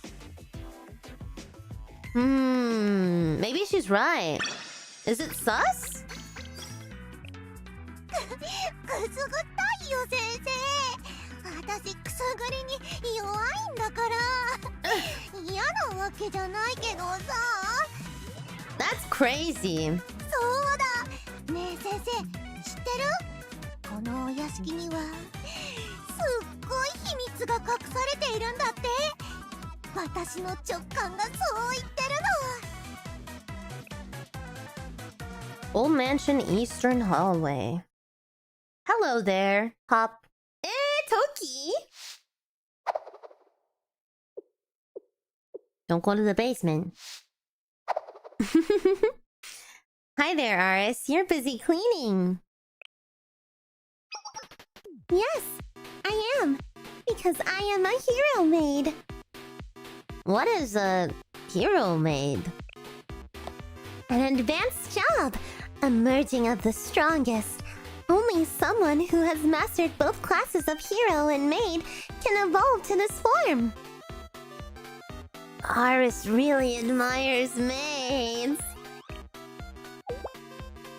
Maybe she's right. Is it sus? くすぐったいよ先生。私くすぐりに弱いんだから。嫌なわけじゃないけどさ。That's crazy. そうだ。ねえ先生、知ってる？このお屋敷にはすっごい秘密が隠されているんだって。私の直感がそう言ってるの。Old Mansion Eastern Hallway. Hello there, Hop. Toki! Don't go to the basement. Hi there, Aris. You're busy cleaning. Yes, I am. Because I am a hero maid. What is a hero maid? An advanced job. A merging of the strongest. Only someone who has mastered both classes of hero and maid can evolve to this form. Aris really admires maids.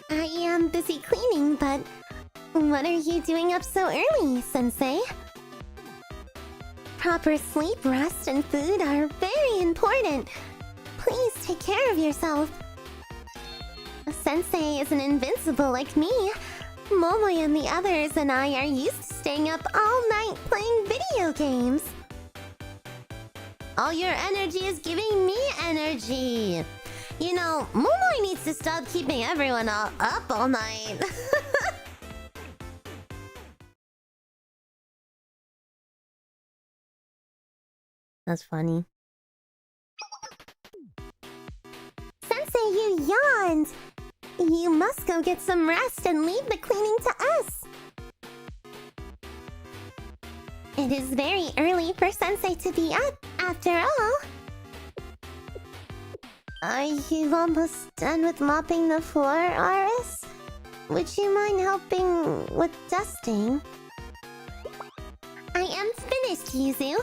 I am busy cleaning, but what are you doing up so early, Sensei? Proper sleep, rest, and food are very important. Please take care of yourself. Sensei isn't invincible like me. Momoy and the others and I are used to staying up all night playing video games. All your energy is giving me energy. You know, Momoy needs to stop keeping everyone up all night. That's funny. Sensei, you yawned. You must go get some rest and leave the cleaning to us. It is very early for Sensei to be up, after all. Are you almost done with mopping the floor, Aris? Would you mind helping with dusting? I am finished, Yuzu.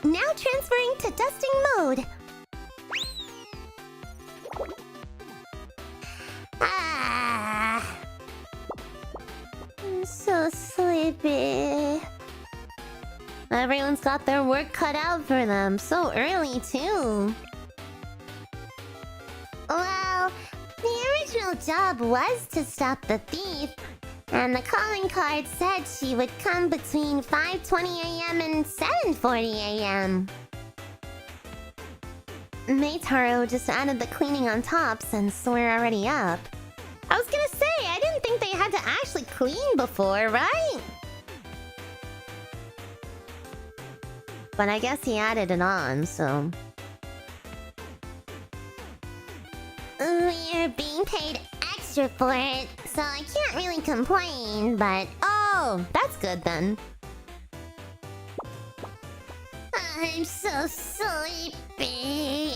Now transferring to dusting mode. I'm so sleepy. Everyone's got their work cut out for them. So early, too. Well, the original job was to stop the thief. And the calling card said she would come between 5:20 a.m. and 7:40 a.m. Maytaro just added the cleaning on top since we're already up. I was gonna say, I didn't think they had to actually clean before, right? But I guess he added it on, so... We're being paid extra for it, so I can't really complain, but... Oh, that's good then. I'm so sleepy.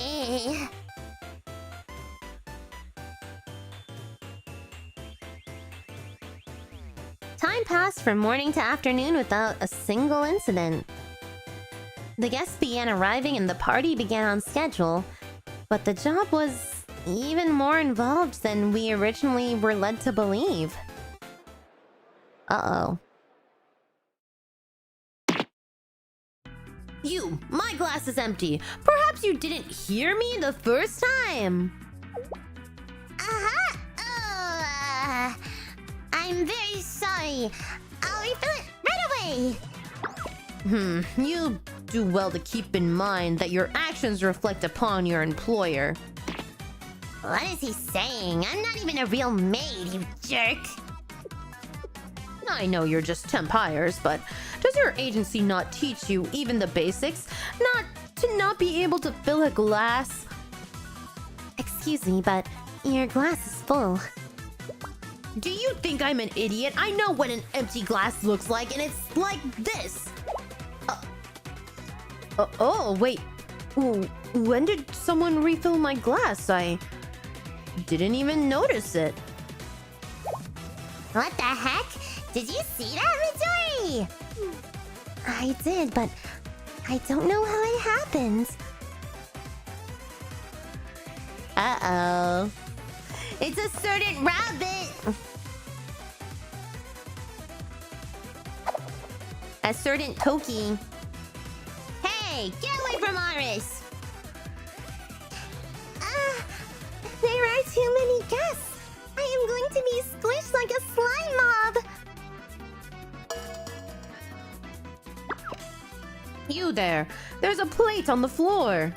Time passed from morning to afternoon without a single incident. The guests began arriving and the party began on schedule, but the job was even more involved than we originally were led to believe. Uh-oh. You, my glass is empty. Perhaps you didn't hear me the first time. Uh-huh. Oh, I'm very sorry. I'll refill it right away. You do well to keep in mind that your actions reflect upon your employer. What is he saying? I'm not even a real maid, you jerk. I know you're just temp hires, but does your agency not teach you even the basics? Not be able to fill a glass? Excuse me, but your glass is full. Do you think I'm an idiot? I know what an empty glass looks like, and it's like this. Oh, wait. When did someone refill my glass? I didn't even notice it. What the heck? Did you see that, Midori? I did, but I don't know how it happened. Uh-oh. It's a certain rabbit. A certain Toki. Hey, get away from Iris. There are too many guests. I am going to be squished like a slime mob. You there. There's a plate on the floor.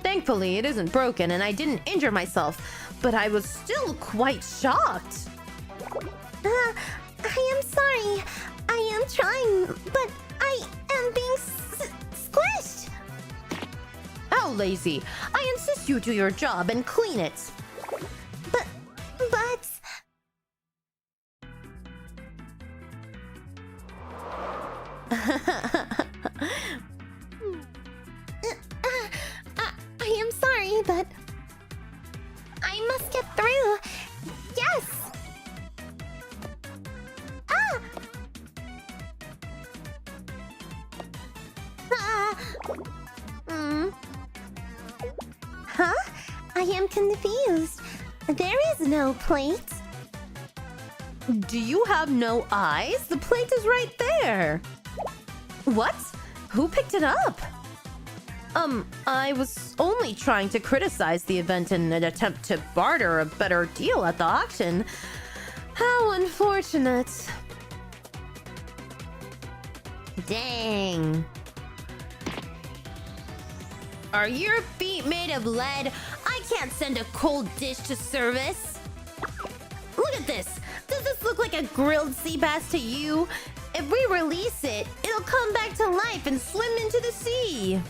Thankfully, it isn't broken and I didn't injure myself, but I was still quite shocked. I am sorry. I am trying, but I am being squished. How lazy. I insist you do your job and clean it. But... I am sorry, but I must get through. Yes. Huh? I am confused. There is no plate. Do you have no eyes? The plate is right there. What? Who picked it up? I was only trying to criticize the event in an attempt to barter a better deal at the auction. How unfortunate. Dang. Are your feet made of lead? I can't send a cold dish to service. Look at this. Does this look like a grilled sea bass to you? If we release it, it'll come back to life and swim into the sea.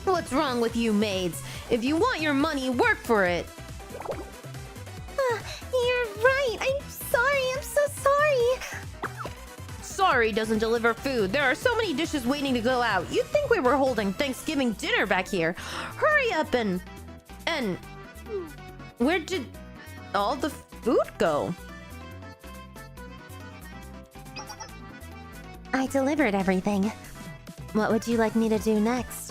What's wrong with you maids? If you want your money, work for it. You're right. I'm sorry. I'm so sorry. Sorry doesn't deliver food. There are so many dishes waiting to go out. You'd think we were holding Thanksgiving dinner back here. Hurry up and... Where did all the food go? I delivered everything. What would you like me to do next?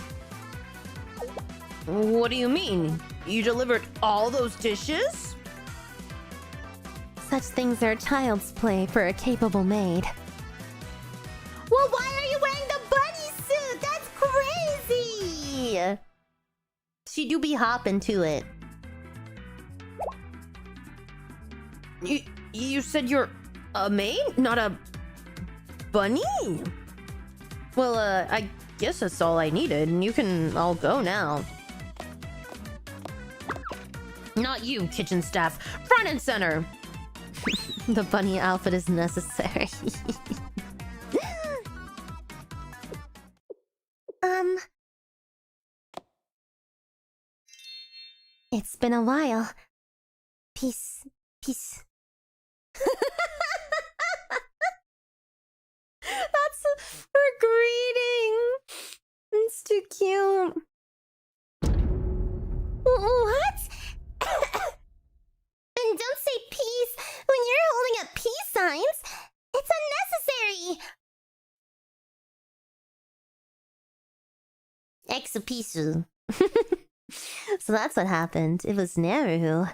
What do you mean? You delivered all those dishes? Such things are child's play for a capable maid. Well, why are you wearing the bunny suit? That's crazy! She do be hopping to it. You said you're a maid? Not a bunny? Well, I guess that's all I needed. You can all go now. Not you, kitchen staff. Front and center. The bunny outfit is necessary. It's been a while. Peace. That's her greeting. It's too cute. What? And don't say peace when you're holding up peace signs. It's unnecessary. Exxupii. So that's what happened. It was Naru.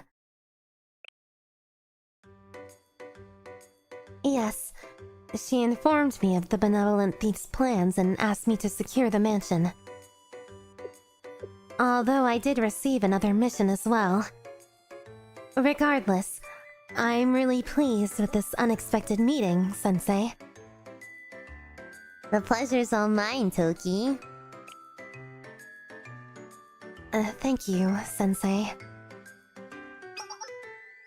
Yes. She informed me of the benevolent thief's plans and asked me to secure the mansion. Although I did receive another mission as well. Regardless, I'm really pleased with this unexpected meeting, Sensei. The pleasure's all mine, Toki. Thank you, Sensei.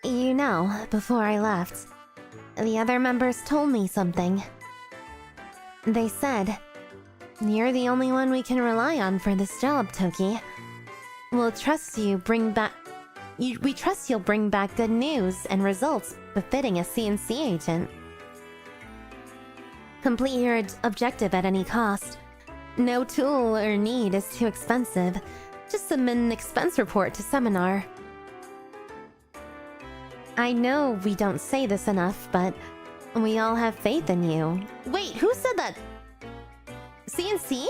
You know, before I left, the other members told me something. They said, "You're the only one we can rely on for this job, Toki. We trust you'll bring back good news and results befitting a CNC agent. Complete your objective at any cost. No tool or need is too expensive. Just submit an expense report to seminar." I know we don't say this enough, but we all have faith in you. Wait, who said that? CNC?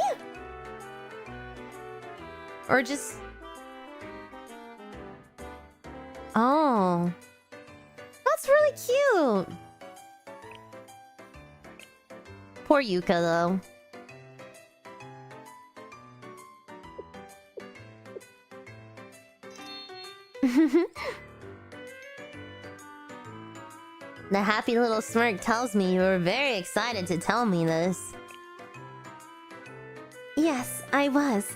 Or just... Oh. That's really cute. Poor Yuka, though. The happy little smirk tells me you were very excited to tell me this. Yes, I was.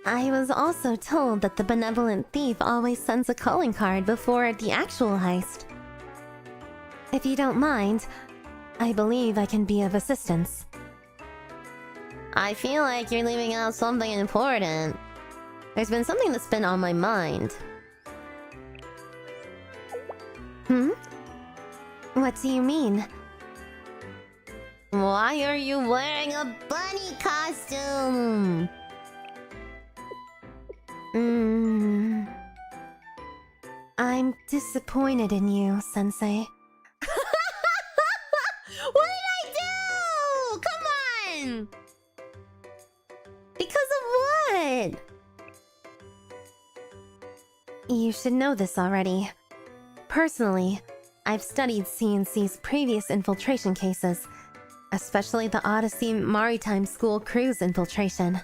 I was also told that the benevolent thief always sends a calling card before the actual heist. If you don't mind, I believe I can be of assistance. I feel like you're leaving out something important. There's been something that's been on my mind. What do you mean? Why are you wearing a bunny costume? I'm disappointed in you, Sensei. What did I do? Come on! Because of what? You should know this already. Personally, I've studied CNC's previous infiltration cases, especially the Odyssey Maritime School cruise infiltration.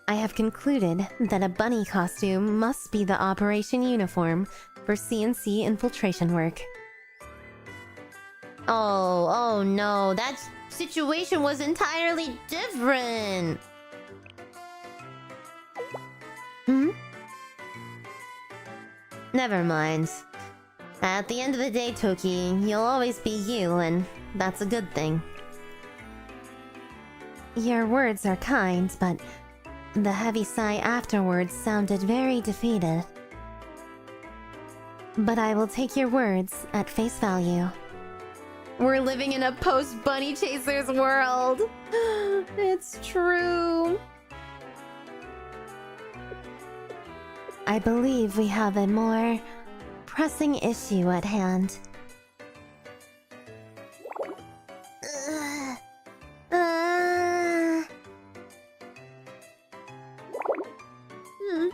I have concluded that a bunny costume must be the operation uniform for CNC infiltration work. Oh no, that situation was entirely different. Never mind. At the end of the day, Toki, you'll always be you, and that's a good thing. Your words are kind, but the heavy sigh afterwards sounded very defeated. But I will take your words at face value. We're living in a post-Bunny Chasers world. It's true. I believe we have a more pressing issue at hand.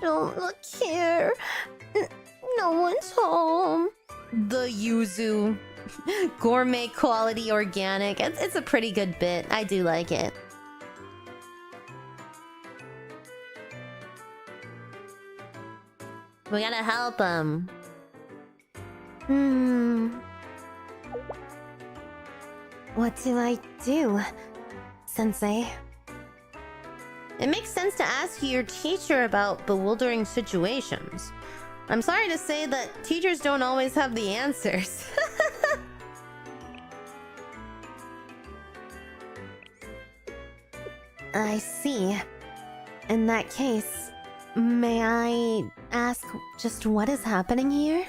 Don't look here. No one's home. The yuzu. Gourmet quality organic. It's a pretty good bit. I do like it. We gotta help him. What do I do, Sensei? It makes sense to ask your teacher about bewildering situations. I'm sorry to say that teachers don't always have the answers. I see. In that case, may I ask just what is happening here?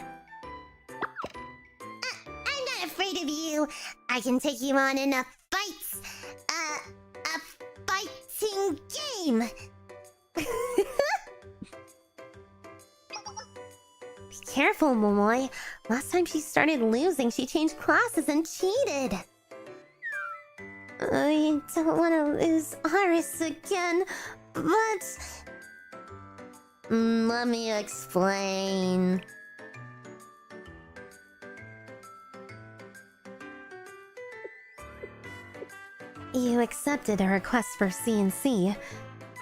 I'm not afraid of you. I can take you on in a fight. A fighting game. Be careful, Momoy. Last time she started losing, she changed classes and cheated. I don't want to lose Aris again, but... Let me explain. You accepted a request for C&C,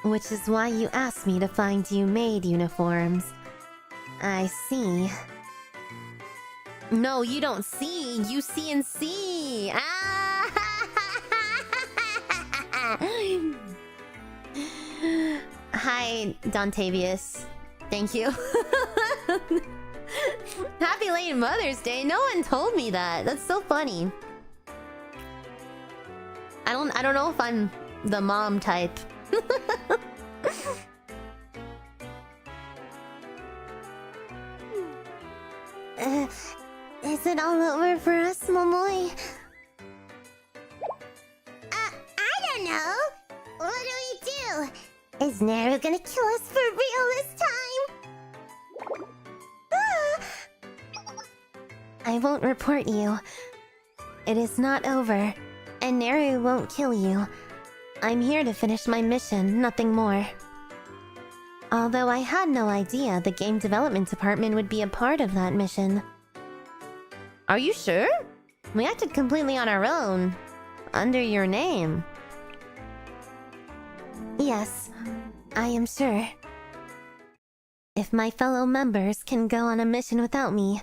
which is why you asked me to find you maid uniforms. I see. No, you don't see. You see and see. Ah! Hi, Dontavius. Thank you. Happy late Mother's Day. No one told me that. That's so funny. I don't know if I'm the mom type. Is it all over for us, Momoy? I don't know. What do we do? Is Naru gonna kill us for real this time? I won't report you. It is not over, and Naru won't kill you. I'm here to finish my mission, nothing more. Although I had no idea the game development department would be a part of that mission. Are you sure? We acted completely on our own. Under your name. Yes, I am sure. If my fellow members can go on a mission without me,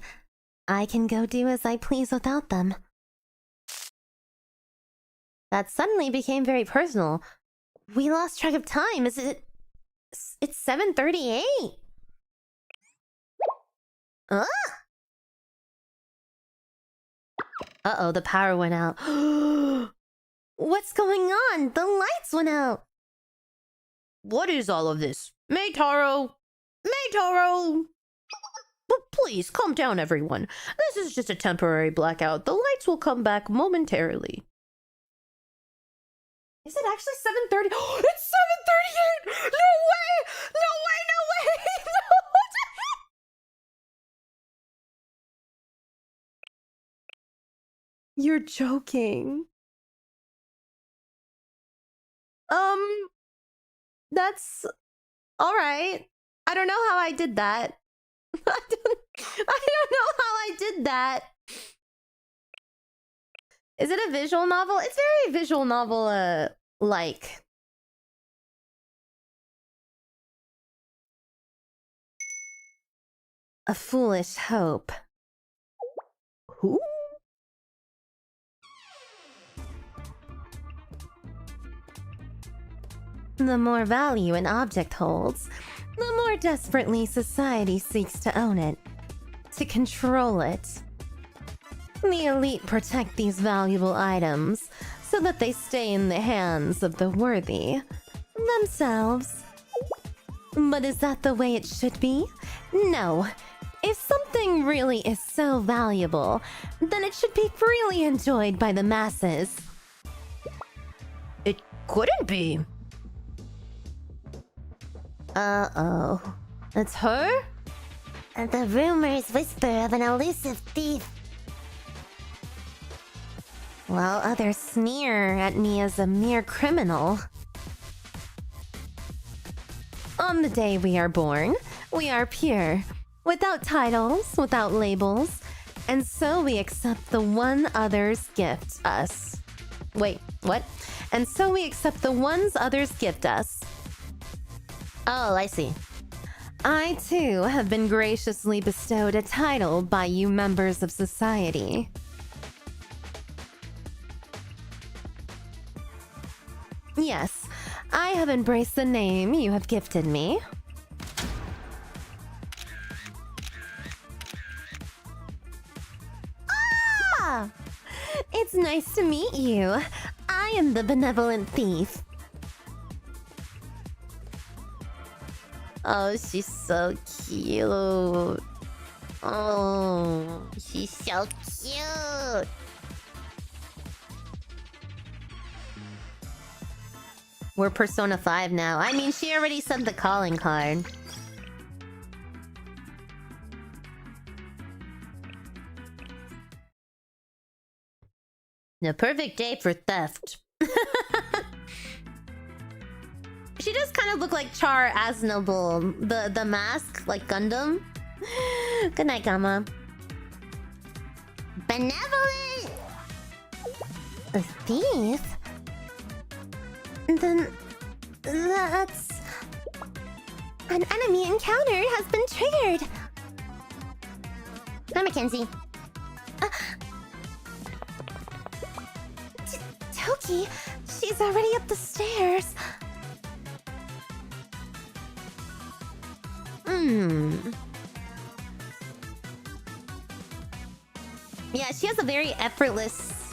I can go do as I please without them. That suddenly became very personal. We lost track of time. Is it... It's 7:38. Uh-oh, the power went out. What's going on? The lights went out. What is all of this? Maytaro! Maytaro! But please, calm down, everyone. This is just a temporary blackout. The lights will come back momentarily. Is it actually 7:30? It's 7:38! No way! No way, no way! No! You're joking. That's... Alright. I don't know how I did that. I don't know how I did that. Is it a visual novel? It's very visual novel, like. A foolish hope. Who? The more value an object holds, the more desperately society seeks to own it, to control it. The elite protect these valuable items so that they stay in the hands of the worthy themselves. But is that the way it should be? No. If something really is so valuable, then it should be freely enjoyed by the masses. It couldn't be. Uh-oh. It's her? And the rumors whisper of an elusive thief. While others sneer at me as a mere criminal. On the day we are born, we are pure, without titles, without labels, and so we accept the one others gift us. Wait, what? And so we accept the ones others gift us. Oh, I see. I, too, have been graciously bestowed a title by you members of society. Yes, I have embraced the name you have gifted me. Ah! It's nice to meet you. I am the benevolent thief. Oh, she's so cute. Oh, She's so cute. we're Persona 5 now. I mean, she already sent the calling card. The perfect day for theft. She does kind of look like Char Aznable, the mask, like Gundam. Good night, Gamma. Benevolent! A thief? Then... that's... an enemy encounter has been triggered! Hi, Mackenzie. Toki, she's already up the stairs. Yeah, she has a very effortless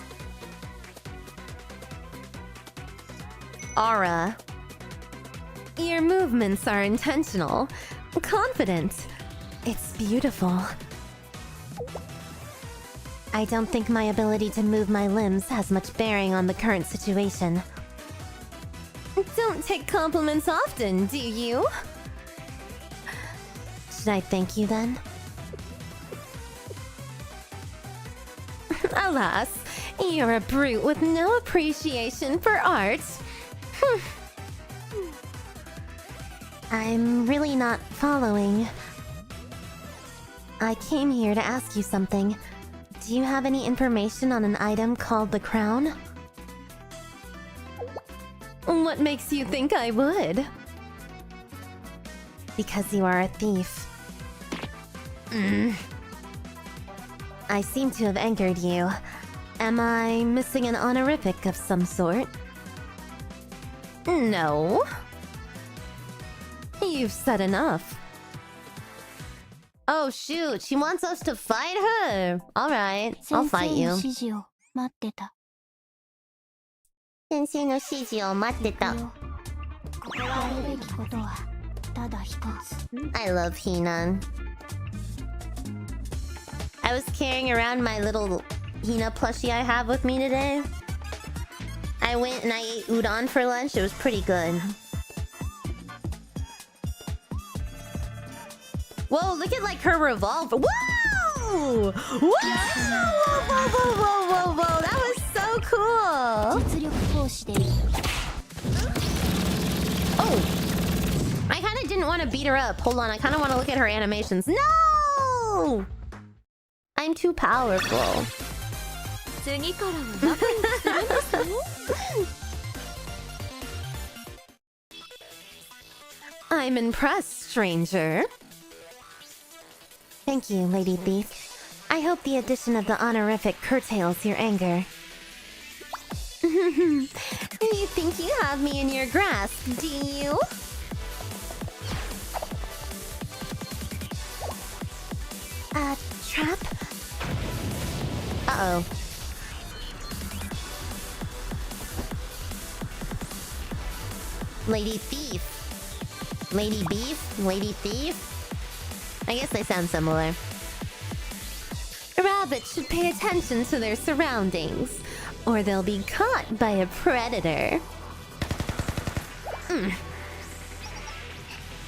aura. Your movements are intentional, confident. It's beautiful. I don't think my ability to move my limbs has much bearing on the current situation. Don't take compliments often, do you? Should I thank you then? Alas, you're a brute with no appreciation for art. I'm really not following. I came here to ask you something. Do you have any information on an item called the crown? What makes you think I would? Because you are a thief. I seem to have angered you. Am I missing an honorific of some sort? No. You've said enough. Oh shoot, she wants us to fight her. Alright, I'll fight you. 先生の指示を待ってた。 I love Hina. I was carrying around my little Hina plushie I have with me today. I went and I ate udon for lunch. It was pretty good. Whoa, look at like her revolver. Whoa! Whoa! Whoa! Whoa! Whoa! Whoa! Whoa! That was so cool. Oh! I kind of didn't want to beat her up. Hold on, I kind of want to look at her animations. No! I'm too powerful. I'm impressed, stranger. Thank you, Lady Thief. I hope the addition of the honorific curtails your anger. You think you have me in your grasp, do you? Trap? Uh-oh. Lady Thief. Lady Beef? Lady Thief? I guess they sound similar. Rabbits should pay attention to their surroundings, or they'll be caught by a predator. Did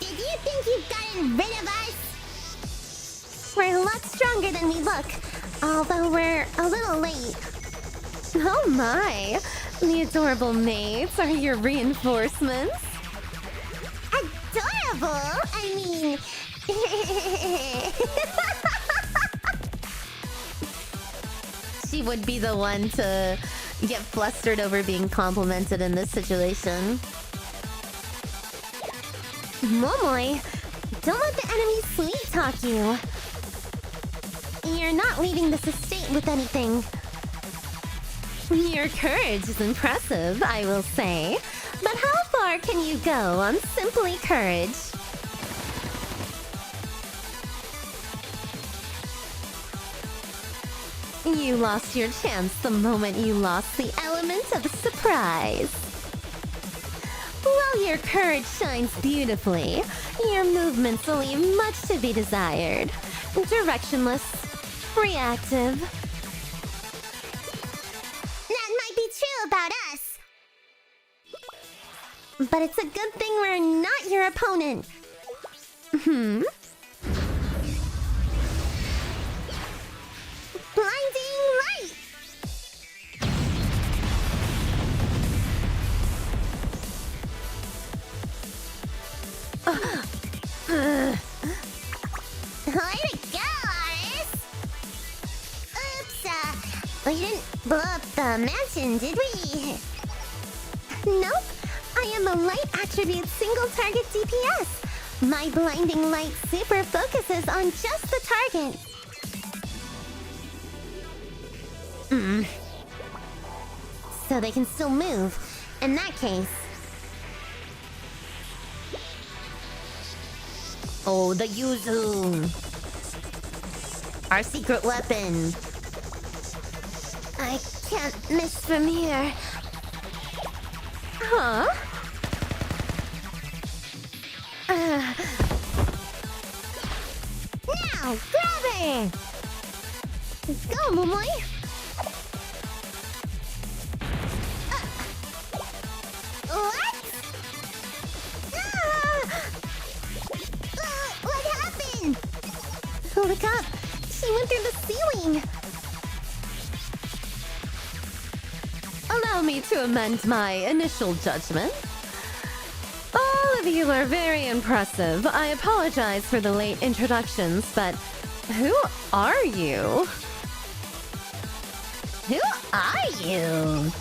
you think you've gotten rid of us? We're a lot stronger than we look, although we're a little late. Oh my! The adorable maids are your reinforcements? Adorable? I mean... She would be the one to get flustered over being complimented in this situation. Momoy, don't let the enemy sweet talk you. You're not leaving this estate with anything. Your courage is impressive, I will say. But how far can you go on simply courage? You lost your chance the moment you lost the element of surprise. While your courage shines beautifully, your movements will leave much to be desired. Directionless, reactive. That might be true about us. But it's a good thing we're not your opponent. Blinding light! We didn't blow up the mansion, did we? Nope. I am a light attribute single target DPS. My blinding light super focuses on just the target. So they can still move. In that case. Oh, the yuzu. Our secret weapon. I can't miss from here. Huh? Now, grab it! Go, Momoy. What? What happened? Look up. She went through the ceiling. Allow me to amend my initial judgment. All of you are very impressive. I apologize for the late introductions, but who are you? Who are you?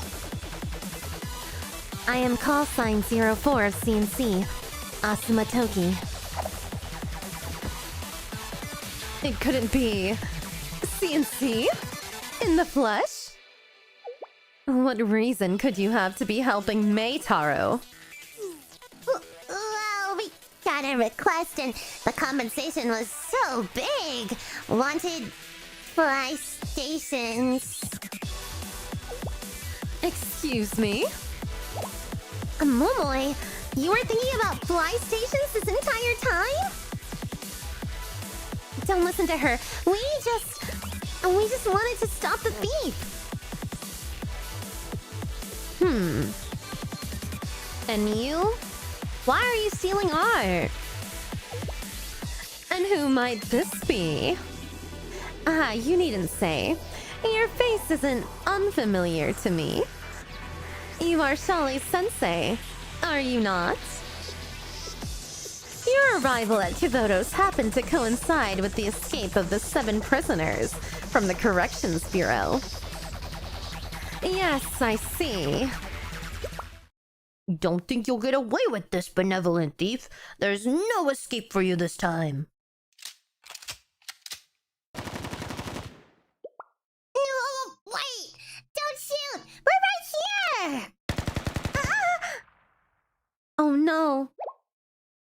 I am call sign 04 of CNC, Asuma Toki. It couldn't be CNC in the flesh? What reason could you have to be helping Meitaro? Well, we got a request and the compensation was so big. Wanted fly stations. Excuse me? Momoy, you were thinking about fly stations this entire time? Don't listen to her. We just wanted to stop the thief. And you? Why are you stealing art? And who might this be? Ah, you needn't say. Your face isn't unfamiliar to me. You are Shali's sensei, are you not? Your arrival at Kivotos happened to coincide with the escape of the 7 prisoners from the Corrections Bureau. Yes, I see. Don't think you'll get away with this, benevolent thief. There's no escape for you this time. No, wait! Don't shoot! We're right here! Oh no.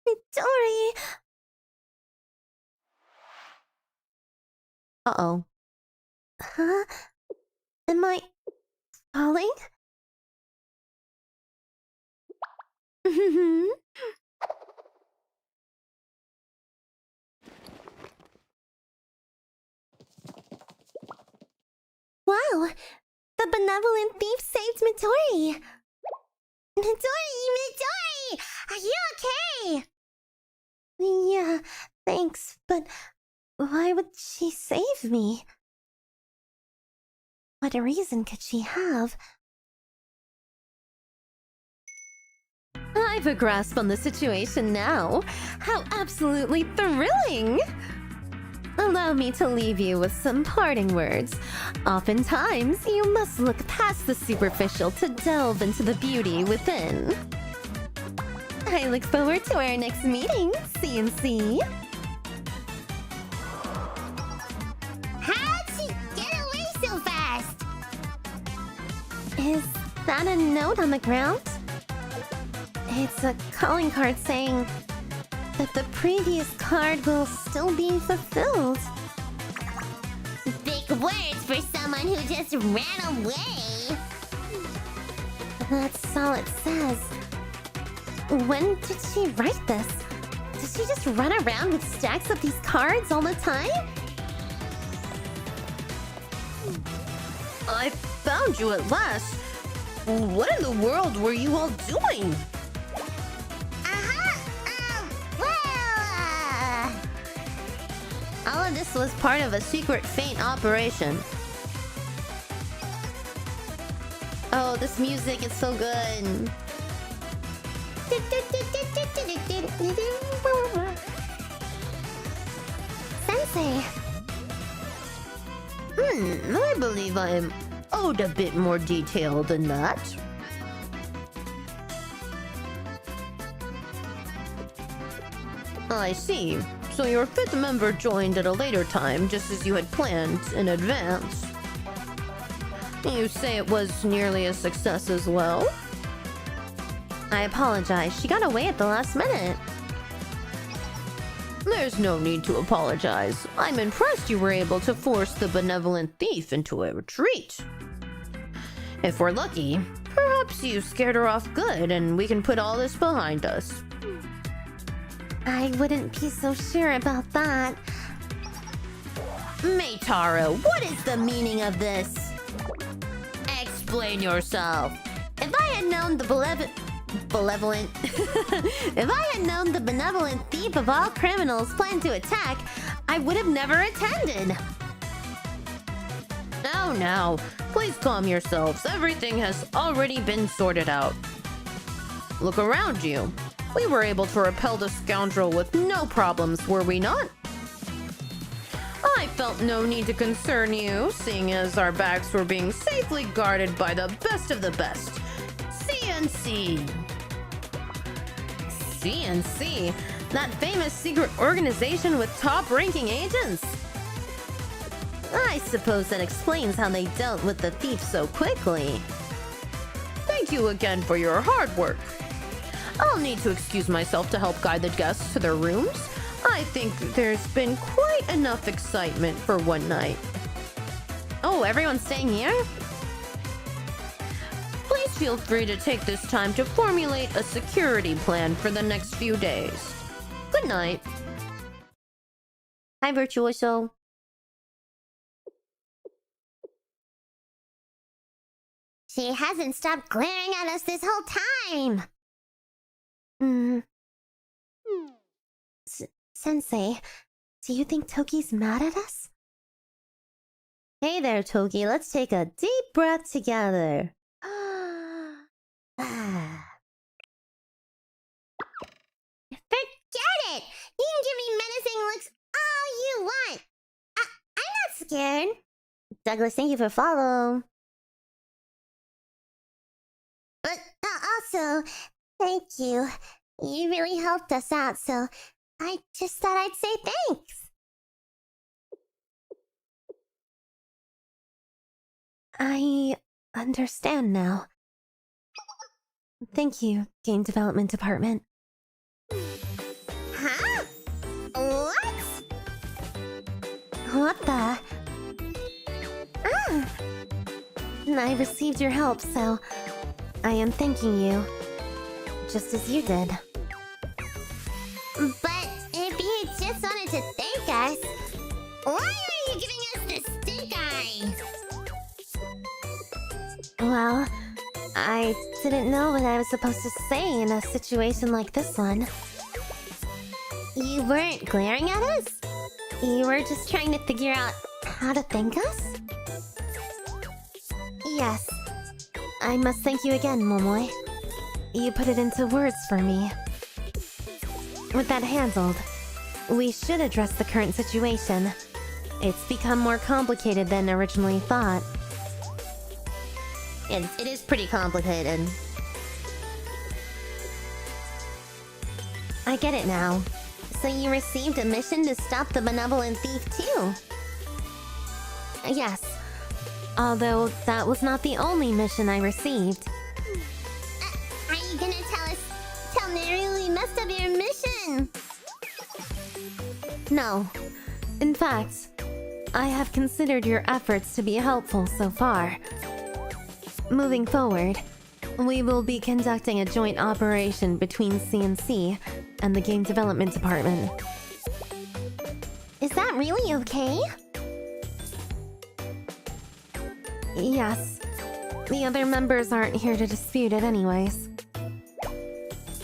Midori! Uh-oh. Huh? Am I falling? Wow! The benevolent thief saved Midori! Midori! Are you okay? Yeah, thanks, but why would she save me? What reason could she have? I've a grasp on the situation now. How absolutely thrilling! Allow me to leave you with some parting words. Oftentimes, you must look past the superficial to delve into the beauty within. I look forward to our next meeting, CNC. How'd she get away so fast? Is that a note on the ground? It's a calling card saying that the previous card will still be fulfilled. Big words for someone who just ran away. That's all it says. When did she write this? Does she just run around with stacks of these cards all the time? I found you at last. What in the world were you all doing? All of this was part of a secret feint operation. Oh, this music is so good. Sensei. I believe I am owed a bit more detail than that. I see. So your fifth member joined at a later time, just as you had planned in advance. You say it was nearly a success as well? I apologize. She got away at the last minute. There's no need to apologize. I'm impressed you were able to force the benevolent thief into a retreat. If we're lucky, perhaps you scared her off good and we can put all this behind us. I wouldn't be so sure about that. Maytaro, what is the meaning of this? Explain yourself. If I had known the benevolent if I had known the benevolent thief of all criminals planned to attack, I would have never attended. Now, please calm yourselves. Everything has already been sorted out. Look around you. We were able to repel the scoundrel with no problems, were we not? I felt no need to concern you, seeing as our backs were being safely guarded by the best of the best. CNC! CNC? That famous secret organization with top-ranking agents? I suppose that explains how they dealt with the thief so quickly. Thank you again for your hard work. I'll need to excuse myself to help guide the guests to their rooms. I think there's been quite enough excitement for one night. Oh, everyone's staying here? Please feel free to take this time to formulate a security plan for the next few days. Good night. Hi, Virtuoso. She hasn't stopped glaring at us this whole time. Sensei, do you think Toki's mad at us? Hey there, Toki. Let's take a deep breath together. Forget it! You can give me menacing looks all you want. I'm not scared. Douglas, thank you for follow. But also, thank you. You really helped us out, so I just thought I'd say thanks. I understand now. Thank you, Game Development Department. Huh? What? What the? I received your help, so I am thanking you. Just as you did. But if you just wanted to thank us, why are you giving us the stink eye? Well, I didn't know what I was supposed to say in a situation like this one. You weren't glaring at us? You were just trying to figure out how to thank us? Yes. I must thank you again, Momoe. You put it into words for me. With that handled, we should address the current situation. It's become more complicated than originally thought. It is pretty complicated. I get it now. So you received a mission to stop the benevolent thief too? Yes. Although that was not the only mission I received. Are you gonna tell Neru we messed up your mission? No. In fact, I have considered your efforts to be helpful so far. Moving forward, we will be conducting a joint operation between CNC and the Game Development Department. Is that really okay? Yes. The other members aren't here to dispute it anyways.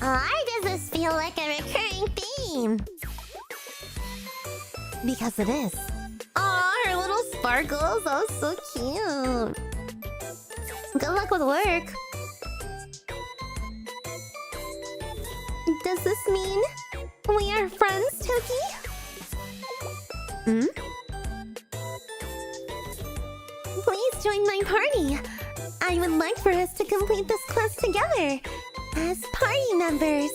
Why does this feel like a recurring theme? Because it is. Aw, her little sparkles, oh so cute. Good luck with work. Does this mean we are friends, Toki? Please join my party. I would like for us to complete this quest together as party members.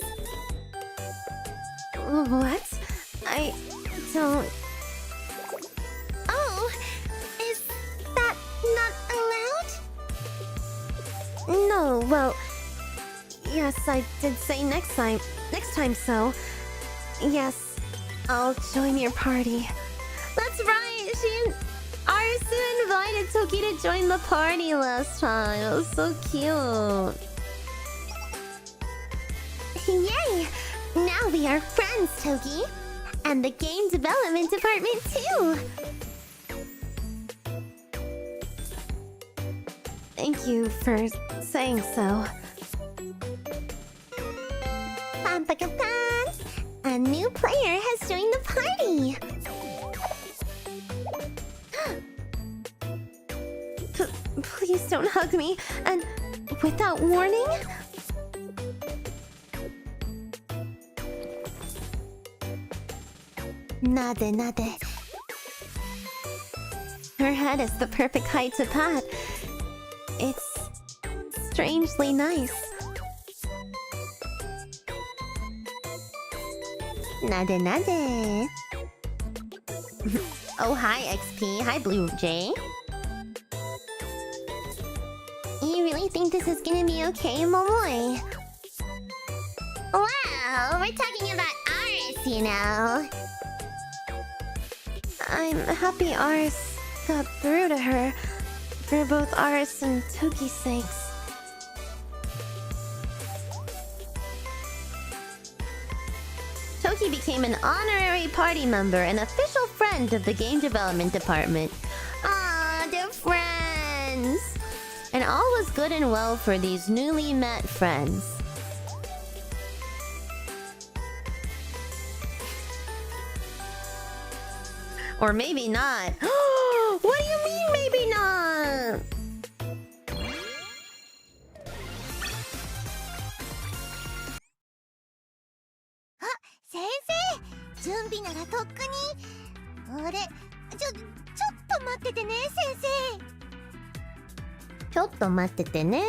What? I don't... Oh, is that not allowed? No, well... Yes, I did say next time so... Yes, I'll join your party. That's right, Arisu invited Toki to join the party last time. It was so cute. Yay! Now we are friends, Toki! And the game development department too! Thank you for saying so. Pampagapans! A new player has joined the party! Please don't hug me, and without warning? Nade. Her head is the perfect height to pat. It's strangely nice. Nade. Oh, hi, XP. Hi, Blue Jay. You really think this is gonna be okay, Momoi? Wow, we're talking about ours, you know. I'm happy Ars got through to her for both Ars and Toki's sakes. Toki became an honorary party member and official friend of the game development department. Aw, they're friends. And all was good and well for these newly met friends. Or maybe not. What do you mean, maybe not? Sensei! 準備ならとっくに。あれ、ちょっと待っててね、先生。ちょっと待っててね.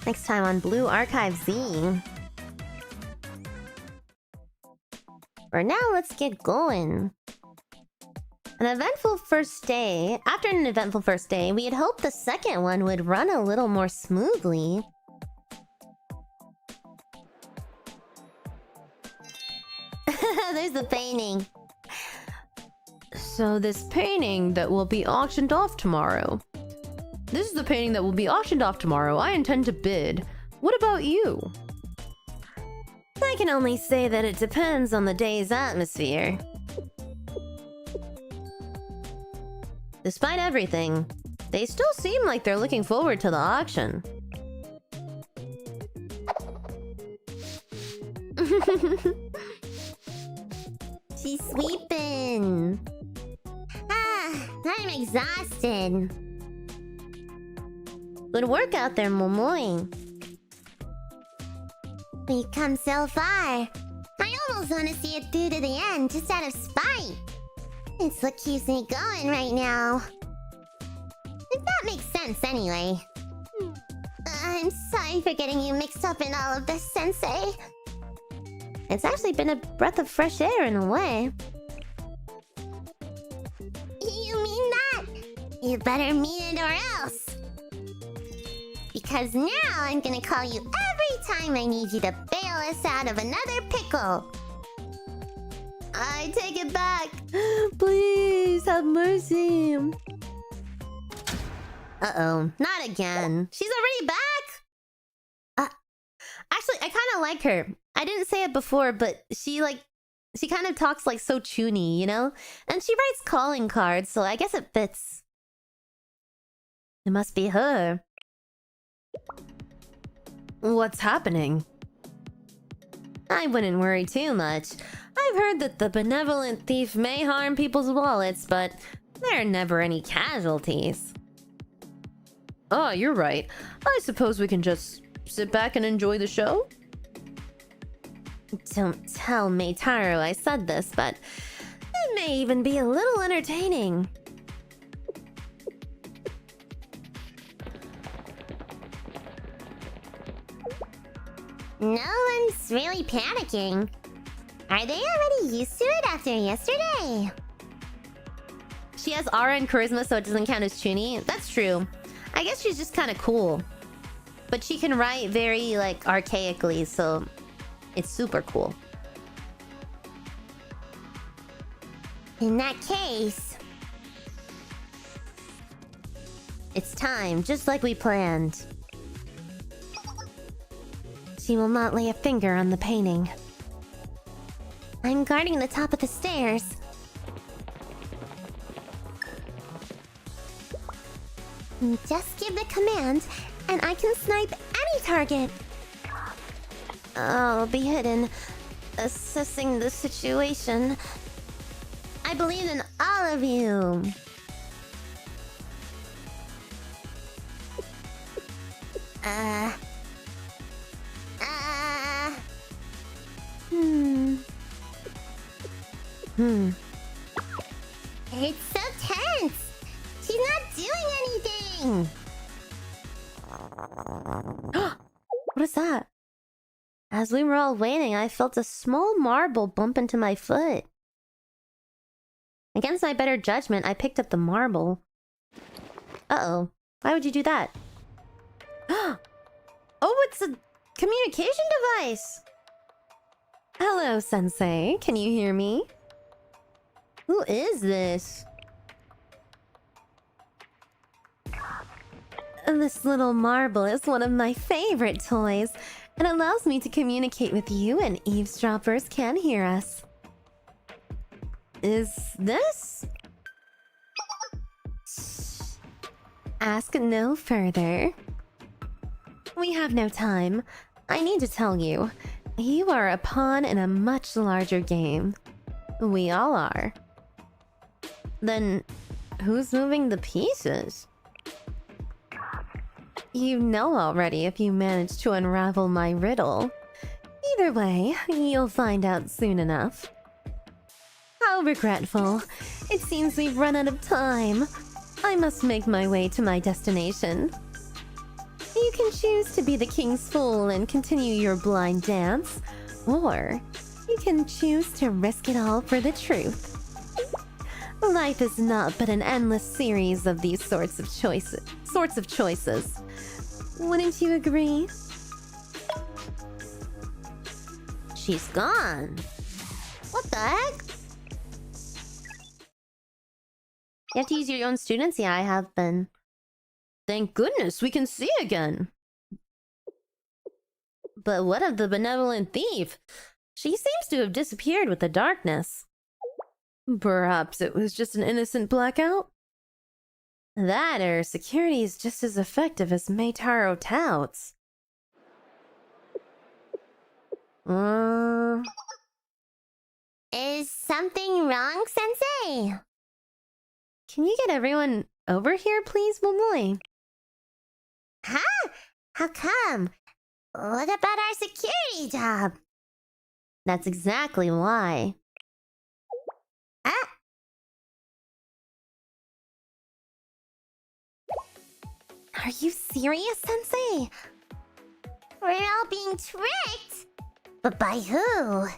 Next time on Blue Archive Z. For now, let's get going. After an eventful first day, we had hoped the second one would run a little more smoothly. There's the painting. So this painting that will be auctioned off tomorrow. This is the painting that will be auctioned off tomorrow. I intend to bid. What about you? I can only say that it depends on the day's atmosphere. Despite everything, they still seem like they're looking forward to the auction. She's sweeping. I'm exhausted. Good work out there, Momoi. We've come so far. I almost want to see it through to the end, just out of spite. It's what keeps me going right now. If that makes sense, anyway. I'm sorry for getting you mixed up in all of this, Sensei. It's actually been a breath of fresh air in a way. You mean that? You better mean it or else. Because now I'm gonna call you every time I need you to bail us out of another pickle. I take it back. Please have mercy. Uh-oh, not again. She's already back? Actually, I kind of like her. I didn't say it before, but she kind of talks like so chuny, you know? And she writes calling cards, so I guess it fits. It must be her. What's happening? I wouldn't worry too much. I've heard that the benevolent thief may harm people's wallets, but there are never any casualties. Oh, you're right. I suppose we can just sit back and enjoy the show? Don't tell Meitaro I said this, but it may even be a little entertaining. No one's really panicking. Are they already used to it after yesterday? She has aura and charisma, so it doesn't count as chuny. That's true. I guess she's just kind of cool. But she can write very, like, archaically, so it's super cool. In that case... It's time, just like we planned. She will not lay a finger on the painting. I'm guarding the top of the stairs. Just give the command, and I can snipe any target. I'll be hidden, assessing the situation. I believe in all of you. It's so tense. She's not doing anything. What is that? As we were all waiting, I felt a small marble bump into my foot. Against my better judgment, I picked up the marble. Uh-oh. Why would you do that? Oh, it's a communication device! Hello, Sensei. Can you hear me? Who is this? This little marble is one of my favorite toys. It allows me to communicate with you and eavesdroppers can hear us. Is this? Ask no further. We have no time. I need to tell you, you are a pawn in a much larger game. We all are. Then, who's moving the pieces? You know already if you manage to unravel my riddle. Either way, you'll find out soon enough. How regretful. It seems we've run out of time. I must make my way to my destination. You can choose to be the king's fool and continue your blind dance, or you can choose to risk it all for the truth. Life is not but an endless series of these sorts of choices. Wouldn't you agree? She's gone. What the heck? You have to use your own students? Yeah, I have been. Thank goodness we can see again. But what of the benevolent thief? She seems to have disappeared with the darkness. Perhaps it was just an innocent blackout? That or security is just as effective as 𝙚taro touts. Is something wrong, Sensei? Can you get everyone over here, please, Momoy? Huh? How come? What about our security job? That's exactly why. Are you serious, Sensei? We're all being tricked? But by who?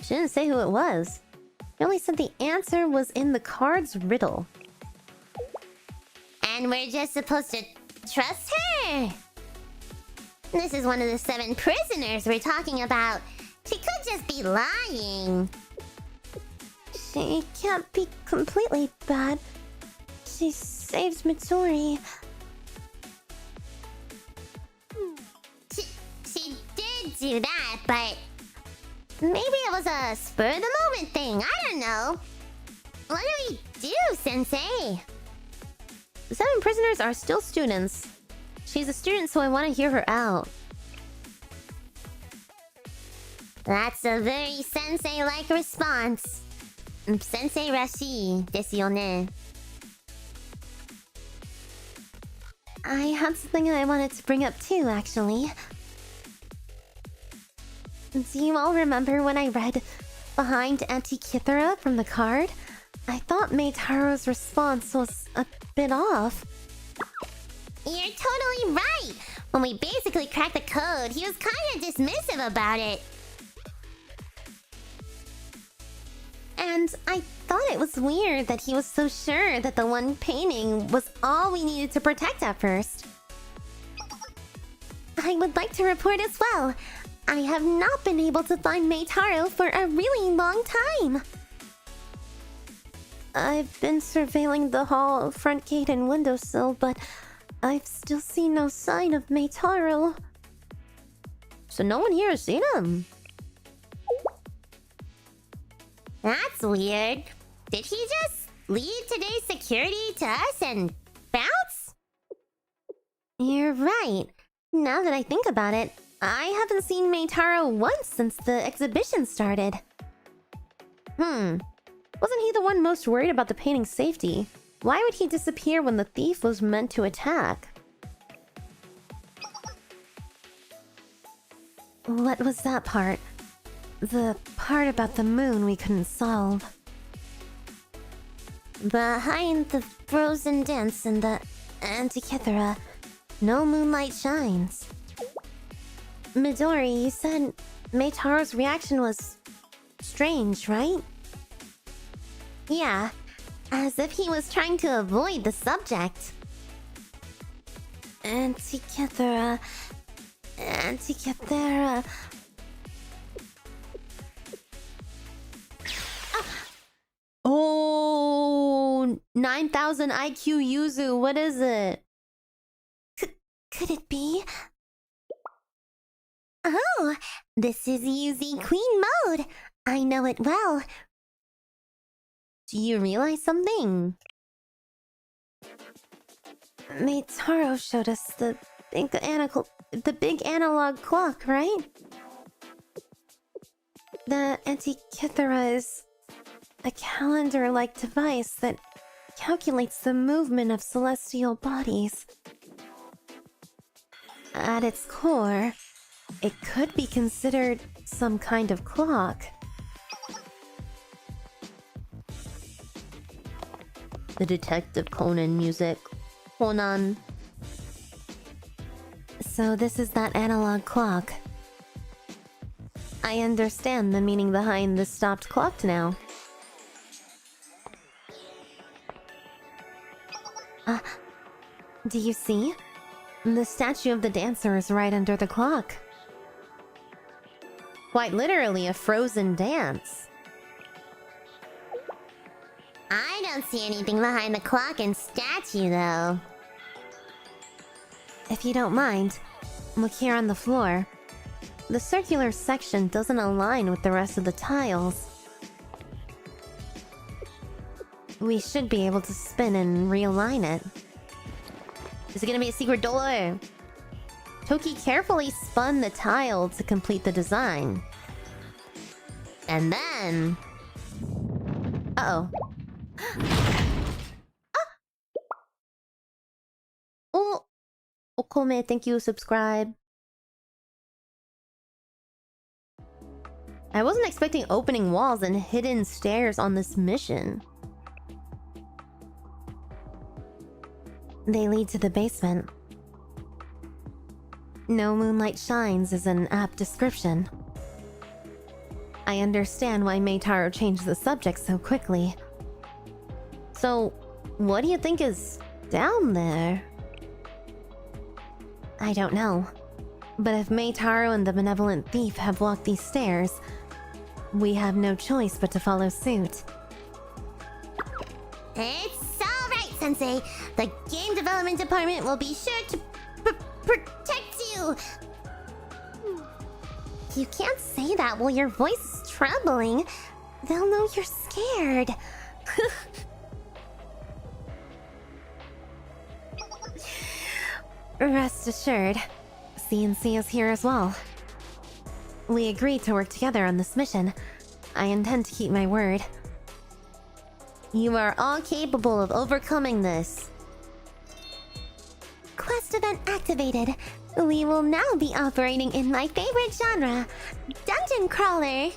She didn't say who it was. She only said the answer was in the card's riddle. And we're just supposed to trust her? This is one of the 7 prisoners we're talking about. She could just be lying. She can't be completely bad. She saved Midori. She did do that, but maybe it was a spur-of-the-moment thing. I don't know. What do we do, Sensei? The 7 prisoners are still students. She's a student, so I want to hear her out. That's a very Sensei-like response. Sensei rashi desu yo ne. I had something I wanted to bring up too, actually. Do you all remember when I read behind Antikythera from the card? I thought 𝙚taro's response was a bit off. You're totally right. When we basically cracked the code, he was kinda dismissive about it. And I thought it was weird that he was so sure that the one painting was all we needed to protect at first. I would like to report as well. I have not been able to find 𝙚taro for a really long time. I've been surveilling the hall, front gate, and windowsill, but I've still seen no sign of 𝙚taro. So no one here has seen him. That's weird. Did he just leave today's security to us and bounce? You're right. Now that I think about it, I haven't seen 𝙚taro once since the exhibition started. Wasn't he the one most worried about the painting's safety? Why would he disappear when the thief was meant to attack? What was that part? The part about the moon we couldn't solve. Behind the frozen dance in the Antikythera, no moonlight shines. Midori, you said 𝙚taro's reaction was strange, right? Yeah, as if he was trying to avoid the subject. Antikythera. Oh, 9,000 IQ Yuzu, what is it? Could it be? Oh, this is Yuzi Queen mode. I know it well. Do you realize something? 𝙚taro showed us the big analog clock, right? The Antikythera is a calendar-like device that calculates the movement of celestial bodies. At its core, it could be considered some kind of clock. The Detective Conan music. Conan. So this is that analog clock. I understand the meaning behind the stopped clock now. Do you see? The statue of the dancer is right under the clock. Quite literally a frozen dance. I don't see anything behind the clock and statue, though. If you don't mind, look here on the floor. The circular section doesn't align with the rest of the tiles. We should be able to spin and realign it. Is it gonna be a secret door? Toki carefully spun the tile to complete the design. And then... Uh-oh. Oh! Okome, thank you, subscribe. I wasn't expecting opening walls and hidden stairs on this mission. They lead to the basement. No moonlight shines is an apt description. I understand why 𝙚taro changed the subject so quickly. So, what do you think is down there? I don't know. But if 𝙚taro and the benevolent thief have walked these stairs, we have no choice but to follow suit. It's alright, Sensei. The game development department will be sure to protect you. You can't say that while your voice is trembling. They'll know you're scared. Rest assured, CNC is here as well. We agreed to work together on this mission. I intend to keep my word. You are all capable of overcoming this. Quest event activated. We will now be operating in my favorite genre, Dungeon Crawler.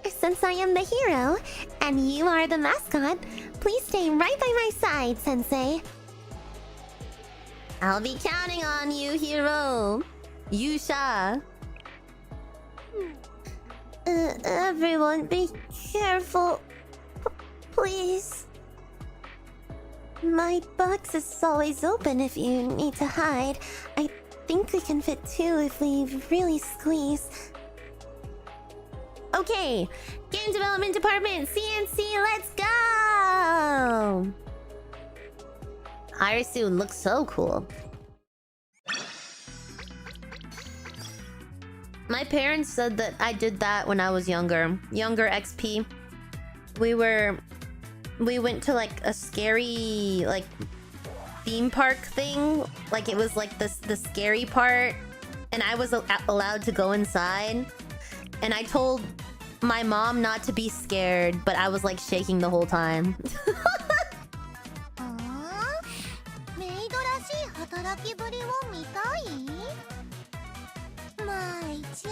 Since I am the hero, and you are the mascot, please stay right by my side, Sensei. I'll be counting on you, hero. Yusha. Everyone, be careful. Please. My box is always open if you need to hide. I think we can fit two if we really squeeze. Okay, game development department, CNC, let's go! Arisu looks so cool. My parents said that I did that when I was younger. Younger XP. We went to like a scary like theme park thing. Like it was like the scary part. And I was allowed to go inside. And I told my mom not to be scared, but I was like shaking the whole time. メイドらしい働きぶりを見たい？まあ一応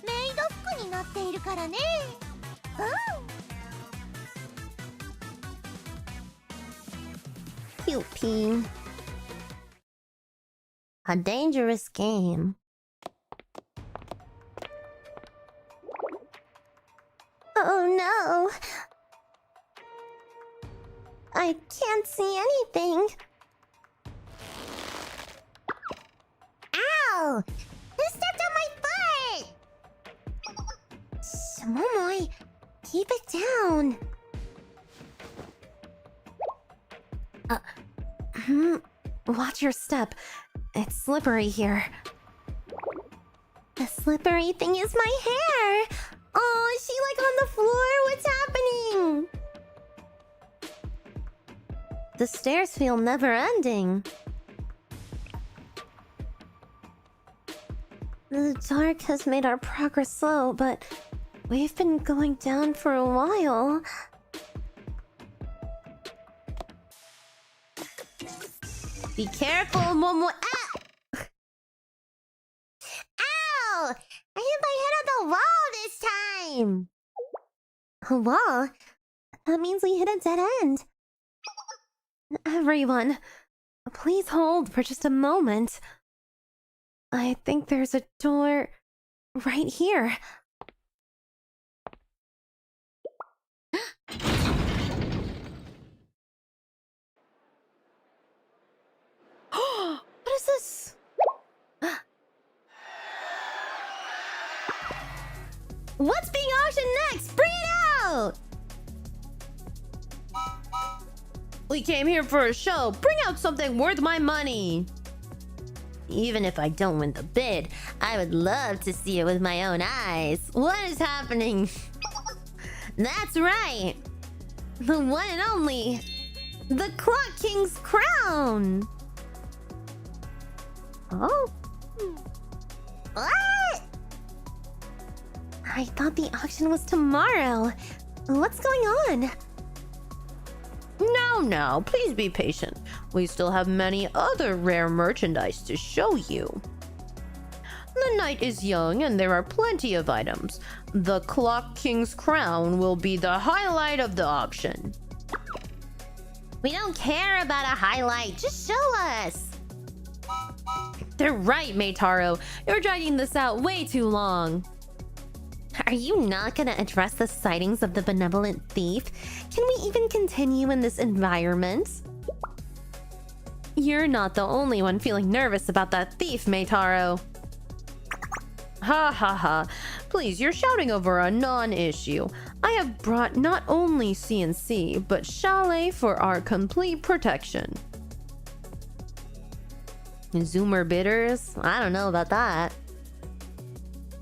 メイド服になっているからね。Cute pea. A dangerous game. Oh no! I can't see anything. Ow! Who stepped on my foot? Shmomoy, keep it down. Watch your step. It's slippery here. The slippery thing is my hair. Oh, is she like on the floor? What's happening? The stairs feel never-ending. The dark has made our progress slow, but we've been going down for a while. Be careful, Momo. Ah! Ow! I hit my head on the wall this time! A wall? That means we hit a dead end. Everyone, please hold for just a moment. I think there's a door right here. What is this? What's being auctioned next? Bring it out! We came here for a show. Bring out something worth my money. Even if I don't win the bid, I would love to see it with my own eyes. What is happening? That's right. The one and only. The Clock King's crown. Oh? What? I thought the auction was tomorrow. What's going on? No, please be patient. We still have many other rare merchandise to show you. The night is young and there are plenty of items. The Clock King's crown will be the highlight of the auction. We don't care about a highlight. Just show us. They're right, Maytaro. You're dragging this out way too long. Are you not gonna address the sightings of the benevolent thief? Can we even continue in this environment? You're not the only one feeling nervous about that thief, Maytaro. Ha ha ha. Please, you're shouting over a non-issue. I have brought not only CNC, but 𝙚lae for our complete protection. Zoomer bidders? I don't know about that.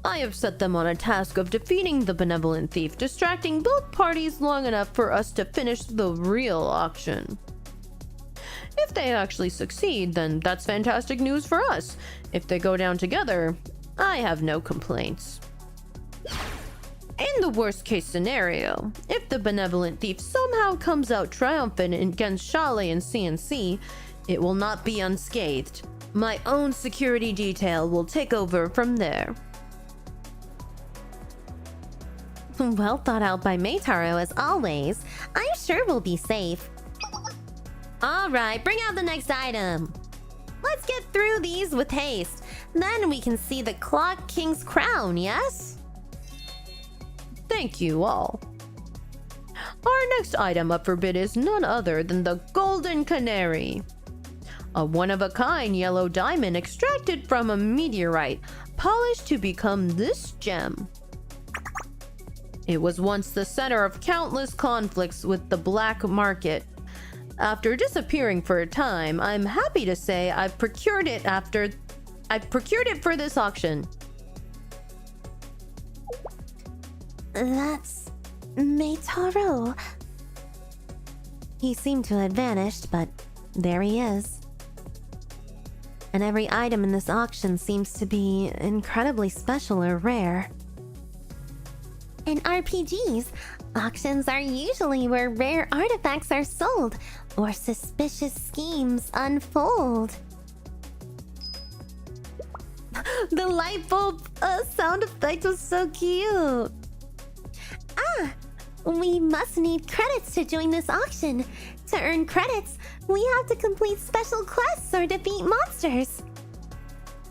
I have set them on a task of defeating the benevolent thief, distracting both parties long enough for us to finish the real auction. If they actually succeed, then that's fantastic news for us. If they go down together, I have no complaints. In the worst case scenario, if the benevolent thief somehow comes out triumphant against 𝙚lae and CNC, it will not be unscathed. My own security detail will take over from there. Well thought out by Maytaro as always. I'm sure we'll be safe. Alright, bring out the next item. Let's get through these with haste. Then we can see the Clock King's crown, yes? Thank you all. Our next item up for bid is none other than the Golden Canary. A one-of-a-kind yellow diamond extracted from a meteorite, polished to become this gem. It was once the center of countless conflicts with the black market. After disappearing for a time, I'm happy to say I've procured it for this auction. That's Meitaro. He seemed to have vanished, but there he is. And every item in this auction seems to be incredibly special or rare. In RPGs, auctions are usually where rare artifacts are sold or suspicious schemes unfold. The light bulb sound effect was so cute. We must need credits to join this auction. To earn credits, we have to complete special quests or defeat monsters.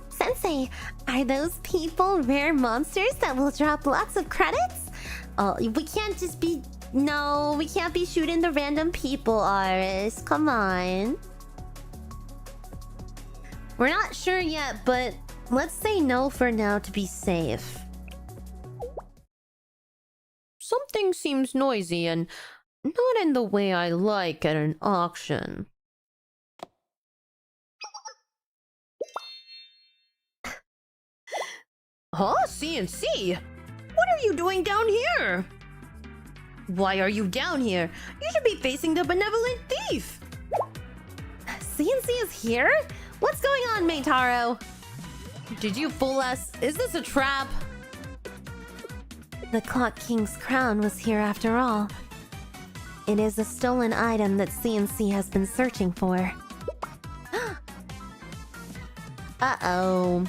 Sensei, are those people rare monsters that will drop lots of credits? Oh, we can't just be... No, we can't be shooting the random people, Aris. Come on. We're not sure yet, but let's say no for now to be safe. Something seems noisy and not in the way I like at an auction. Huh? CNC? What are you doing down here? Why are you down here? You should be facing the benevolent thief. CNC is here? What's going on, Meitaro? Did you fool us? Is this a trap? The Clock King's crown was here after all. It is a stolen item that CNC has been searching for. Uh-oh.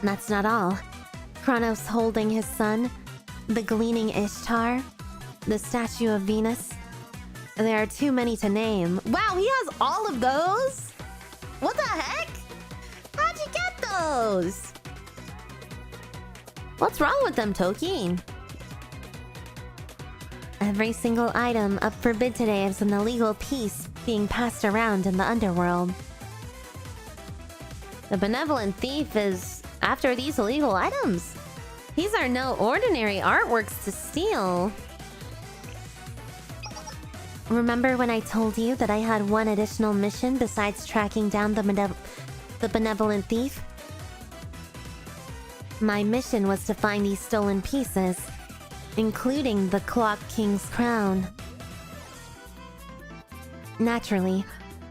That's not all. Kronos holding his son, the gleaning 𝙚tar, the statue of Venus. There are too many to name. Wow, he has all of those? What the heck? How'd you get those? What's wrong with them, Toki? Every single item up for bid today is an illegal piece being passed around in the underworld. The benevolent thief is after these illegal items. These are no ordinary artworks to steal. Remember when I told you that I had one additional mission besides tracking down the benevolent thief? My mission was to find these stolen pieces, including the Clock King's crown. Naturally,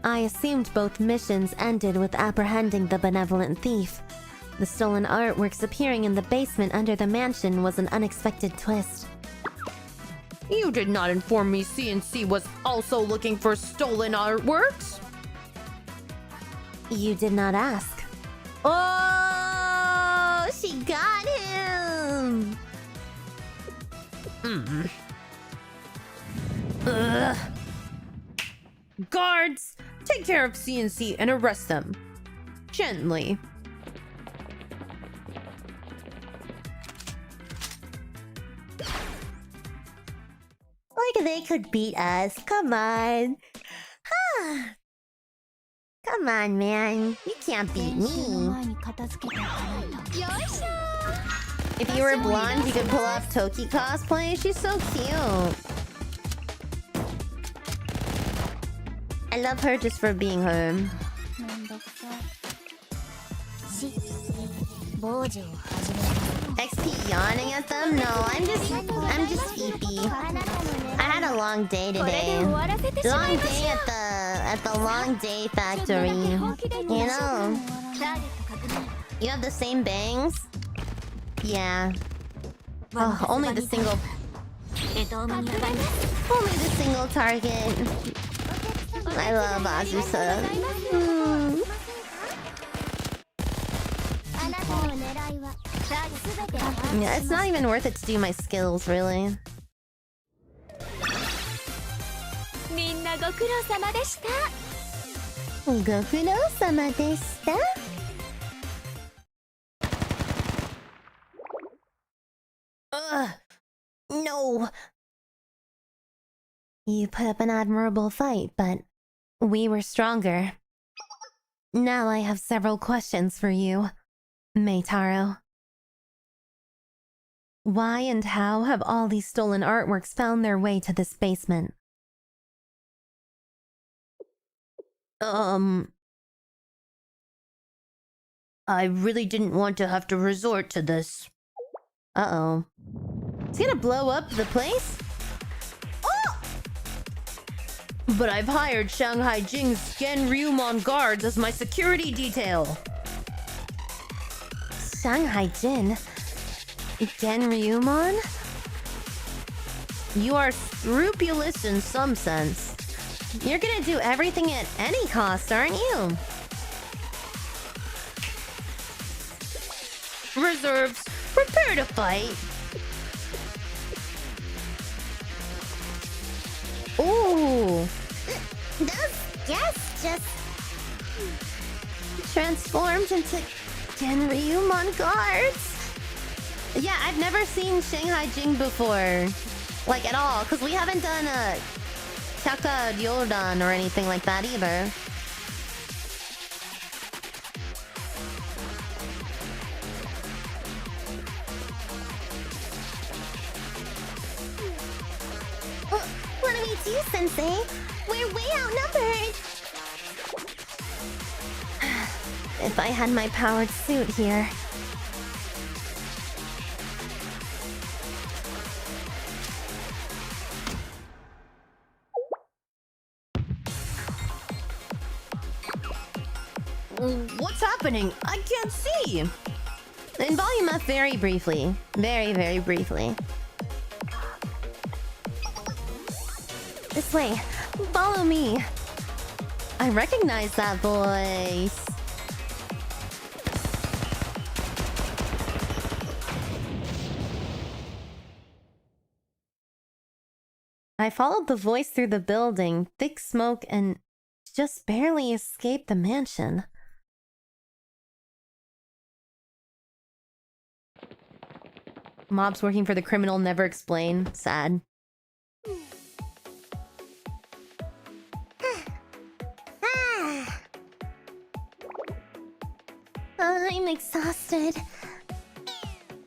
I assumed both missions ended with apprehending the benevolent thief. The stolen artworks appearing in the basement under the mansion was an unexpected twist. You did not inform me CNC was also looking for stolen artworks? You did not ask. Oh, she got him! Ugh. Guards, take care of CNC and arrest them. Gently. Like they could beat us. Come on. Come on, man. You can't beat me. If you were blonde, you could pull off Toki cosplay. She's so cute. I love her just for being her. XP yawning at them? No, I'm just sleepy. I had a long day today. Long day at the long day factory. You know? You have the same bangs? Yeah. Oh, only the single target. I love Azusa. Yeah, it's not even worth it to do my skills, really. ご苦労様でした。No. You put up an admirable fight, but we were stronger. Now I have several questions for you, Meitaro. Why and how have all these stolen artworks found their way to this basement? I really didn't want to have to resort to this. Uh-oh. It's gonna blow up the place? Oh! But I've hired Shanghai Jing's 𝙚ryumon guards as my security detail. Shanghai Jin? 𝙚ryumon? You are scrupulous in some sense. You're gonna do everything at any cost, aren't you? Reserves, prepare to fight. Ooh! Those guests just Transformed into 𝙚ryumon guards? Yeah, I've never seen Shanghai Jing before. Like, at all. Because we haven't done a Taka Ryodan or anything like that either. What do we do, Sensei? We're way outnumbered. If I had my powered suit here. What's happening? I can't see. In volume up very briefly. Very, very briefly. This way. Follow me. I recognize that voice. I followed the voice through the building, thick smoke, and just barely escaped the mansion. Mobs working for the criminal never explain. Sad. I'm exhausted.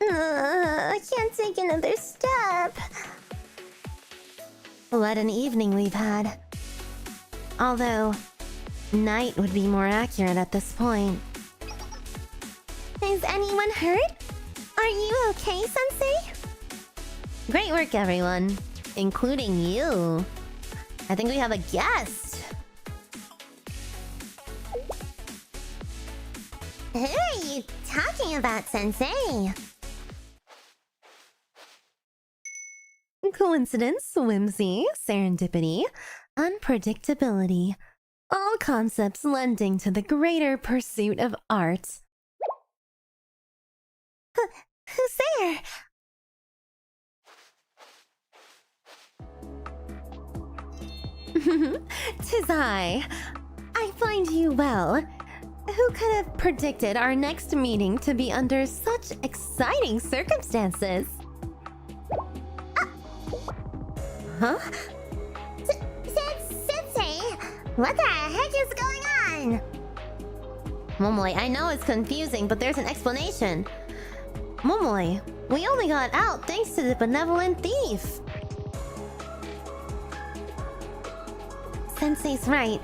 I can't take another step. What an evening we've had. Although, night would be more accurate at this point. Is anyone hurt? Are you okay, Sensei? Great work, everyone. Including you. I think we have a guest. Who are you talking about, Sensei? Coincidence, whimsy, serendipity, unpredictability. All concepts lending to the greater pursuit of art. Who's there? Tis I. I find you well. Who could have predicted our next meeting to be under such exciting circumstances? Huh? Sensei, what the heck is going on? Momoy, I know it's confusing, but there's an explanation. Momoy, we only got out thanks to the benevolent thief. Sensei's right.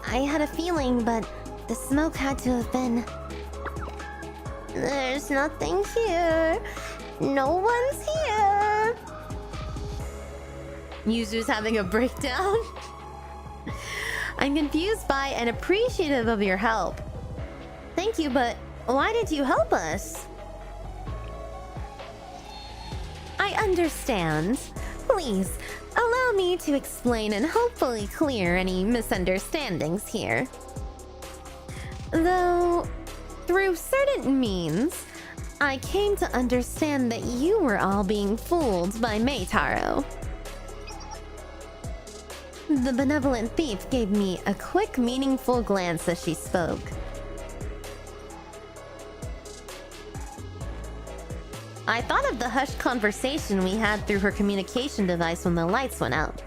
I had a feeling, but the smoke had to have been... There's nothing here. No one's here. Yuzu's having a breakdown. I'm confused by and appreciative of your help. Thank you, but why did you help us? I understand. Please, allow me to explain and hopefully clear any misunderstandings here. Though, through certain means, I came to understand that you were all being fooled by Meitaro. The benevolent thief gave me a quick, meaningful glance as she spoke. I thought of the hushed conversation we had through her communication device when the lights went out.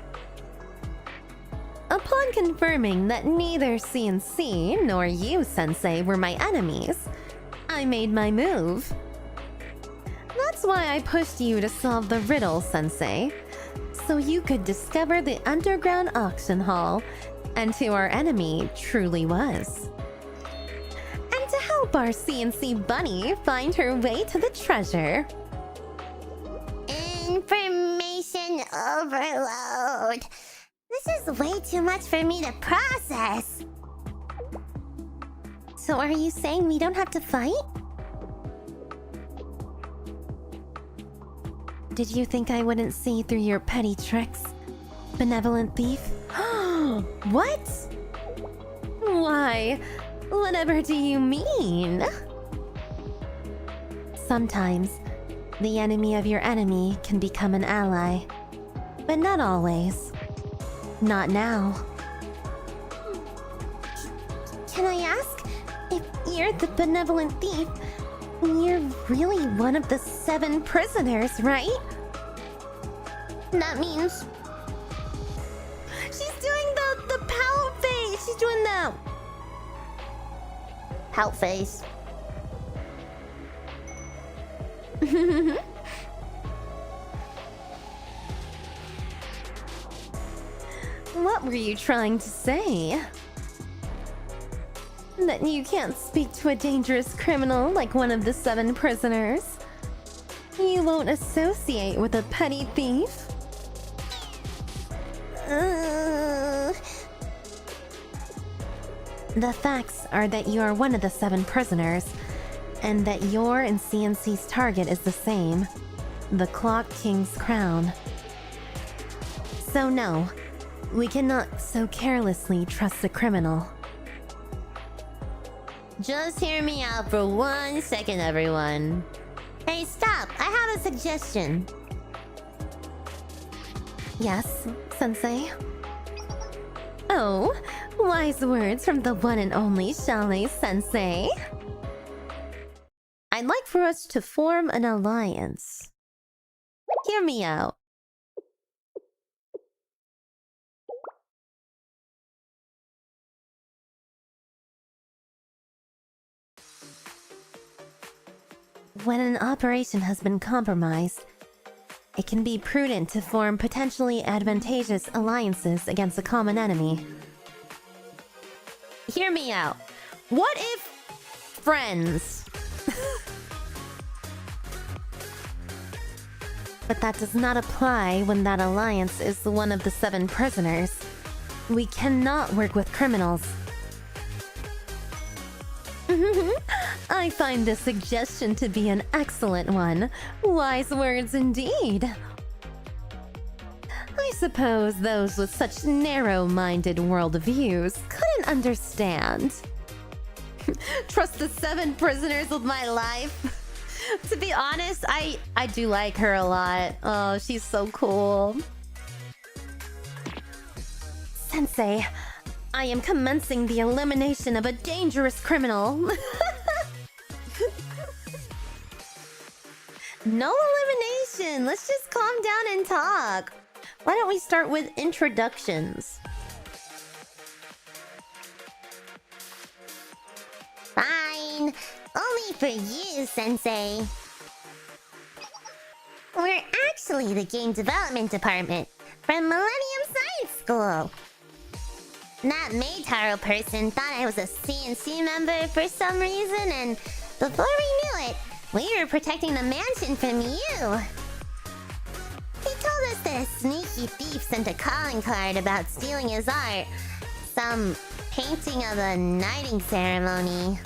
Upon confirming that neither CNC nor you, Sensei, were my enemies, I made my move. That's why I pushed you to solve the riddle, Sensei, so you could discover the underground auction hall and who our enemy truly was. And to help our CNC bunny find her way to the treasure. Information overload. This is way too much for me to process. So are you saying we don't have to fight? Did you think I wouldn't see through your petty tricks, benevolent thief? What? Why? Whatever do you mean? Sometimes, the enemy of your enemy can become an ally. But not always. Not now. Can I ask if you're the benevolent thief? You're really one of the 7 prisoners, right? That means She's doing the pout face! She's doing that! pout face. What were you trying to say? That you can't speak to a dangerous criminal like one of the 7 prisoners? You won't associate with a petty thief? The facts are that you are one of the 7 prisoners, and that your and CNC's target is the same, the Clock King's crown. So no, we cannot so carelessly trust a criminal. Just hear me out for 1 second, everyone. Hey, stop! I have a suggestion. Yes, Sensei? Oh, wise words from the one and only 𝙚le Sensei. I'd like for us to form an alliance. Hear me out. When an operation has been compromised, it can be prudent to form potentially advantageous alliances against a common enemy. Hear me out. What if friends? But that does not apply when that alliance is one of the 7 prisoners. We cannot work with criminals. I find this suggestion to be an excellent one. Wise words indeed. I suppose those with such narrow-minded worldviews couldn't understand. Trust the 7 prisoners with my life. To be honest, I do like her a lot. Oh, she's so cool. Sensei, I am commencing the elimination of a dangerous criminal. No elimination! Let's just calm down and talk. Why don't we start with introductions? Fine. Only for you, Sensei. We're actually the game development department from Millennium Science School. That Maid person thought I was a CNC member for some reason, and before we knew it, we were protecting the mansion from you. He told us that a sneaky thief sent a calling card about stealing his art. Some painting of a knighting ceremony.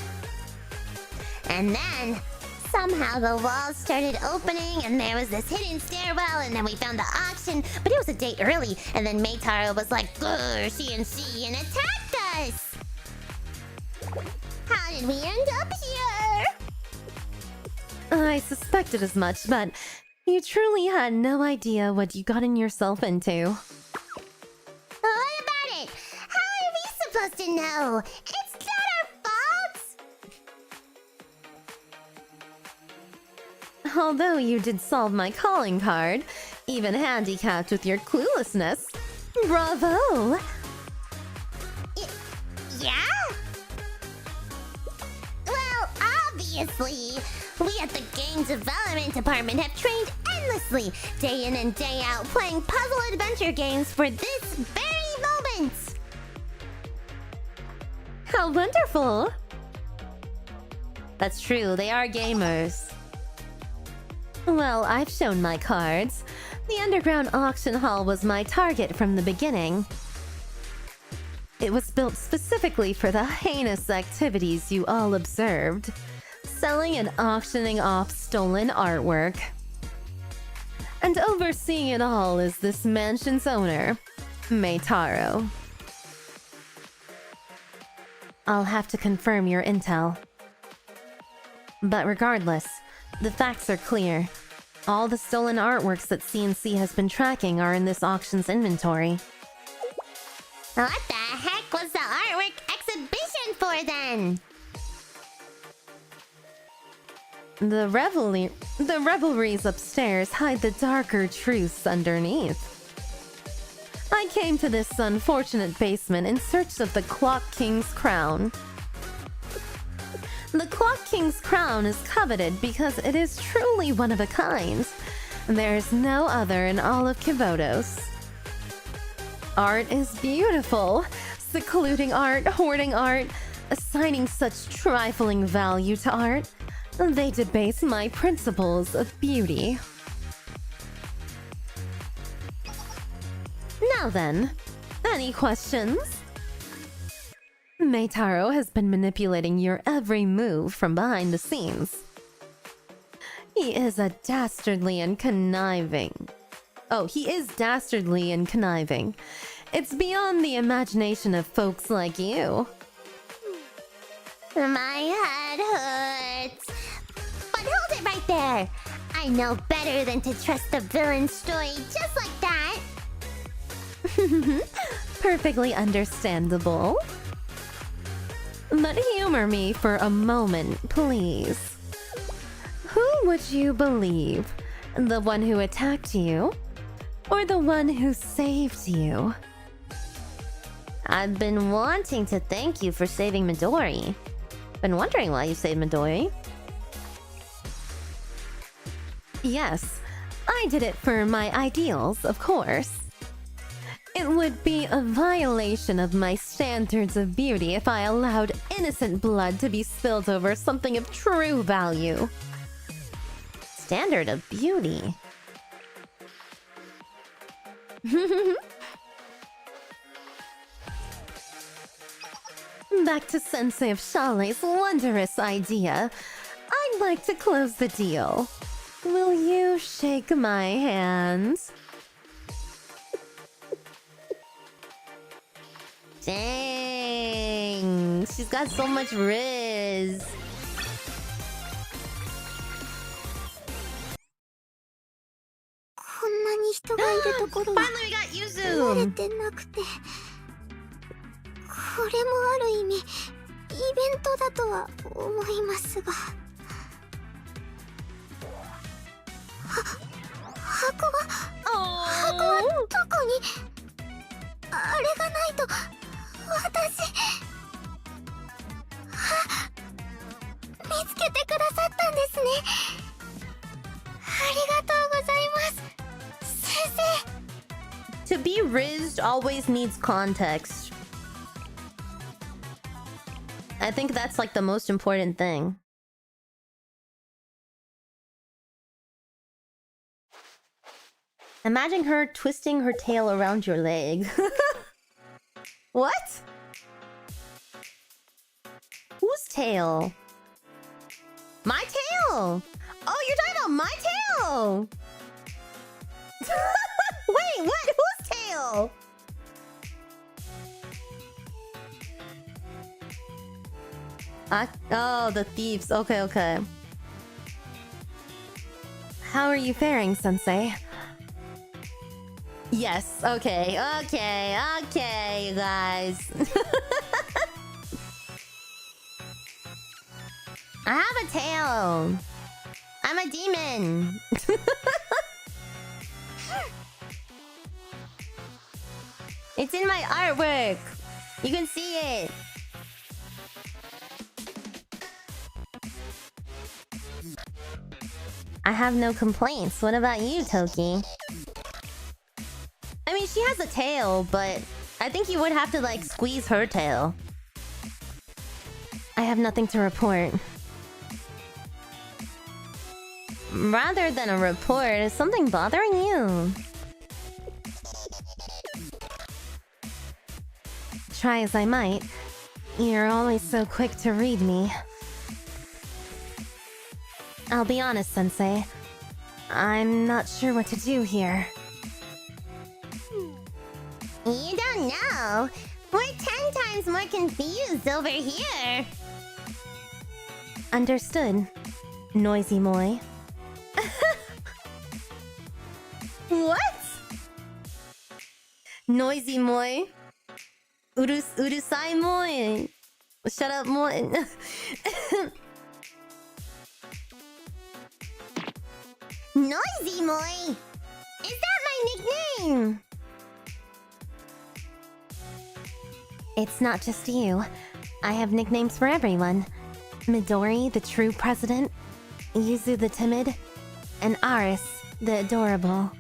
And then, somehow the walls started opening and there was this hidden stairwell, and then we found the auction, but it was a day early, and then Maytaro was like, "Grr, CNC," and attacked us! How did we end up here? I suspected as much, but you truly had no idea what you gotten yourself into. What supposed to know? It's not our fault! Although you did solve my calling card, even handicapped with your cluelessness. Bravo! Yeah? Well, obviously, we at the game development department have trained endlessly, day in and day out, playing puzzle adventure games for this very moment. How wonderful! That's true, they are gamers. Well, I've shown my cards. The underground auction hall was my target from the beginning. It was built specifically for the heinous activities you all observed. Selling and auctioning off stolen artwork. And overseeing it all is this mansion's owner, 𝙚taro. I'll have to confirm your intel. But regardless, the facts are clear. All the stolen artworks that CNC has been tracking are in this auction's inventory. What the heck was the artwork exhibition for then? The revelries upstairs hide the darker truths underneath. I came to this unfortunate basement in search of the Clock King's crown. The Clock King's crown is coveted because it is truly one of a kind. There's no other in all of 𝙚votos. Art is beautiful. Secluding art, hoarding art, assigning such trifling value to art. They debase my principles of beauty. Now then, any questions? 𝙚taro has been manipulating your every move from behind the scenes. He is dastardly and conniving. It's beyond the imagination of folks like you. My head hurts. But hold it right there. I know better than to trust the villain's story just like that. Perfectly understandable. But humor me for a moment, please. Who would you believe? The one who attacked you? Or the one who saved you? I've been wanting to thank you for saving Midori. Been wondering why you saved Midori. Yes, I did it for my ideals, of course. It would be a violation of my standards of beauty if I allowed innocent blood to be spilled over something of true value. Standard of beauty? Back to Sensei of Shale's wondrous idea. I'd like to close the deal. Will you shake my hand? Dang, she's got so much riz. Finally, we got Yuzu! これもある意味イベントだとは思いますが箱はどこにあれがないと私見つけてくださったんですねありがとうございます先生 To be rizzed always needs context. I think that's like the most important thing. Imagine her twisting her tail around your leg. What? Whose tail? My tail! Oh, you're talking about my tail! Wait, what? Whose tail? Oh, the thieves. Okay, okay. How are you faring, Sensei? Yes, okay, you guys. I have a tail. I'm a demon. It's in my artwork. You can see it. I have no complaints. What about you, Toki? I mean, she has a tail, but I think you would have to, like, squeeze her tail. I have nothing to report. Rather than a report, is something bothering you? Try as I might, you're always so quick to read me. I'll be honest, Sensei. I'm not sure what to do here. You don't know. We're 10 times more confused over here. Understood, Noisy Moi. What? Noisy Moi? Urusai Moi. Shut up, Moi. Noisy Moi! Is that my nickname? It's not just you. I have nicknames for everyone. Midori, the true president, Yuzu the timid, and Aris, the adorable.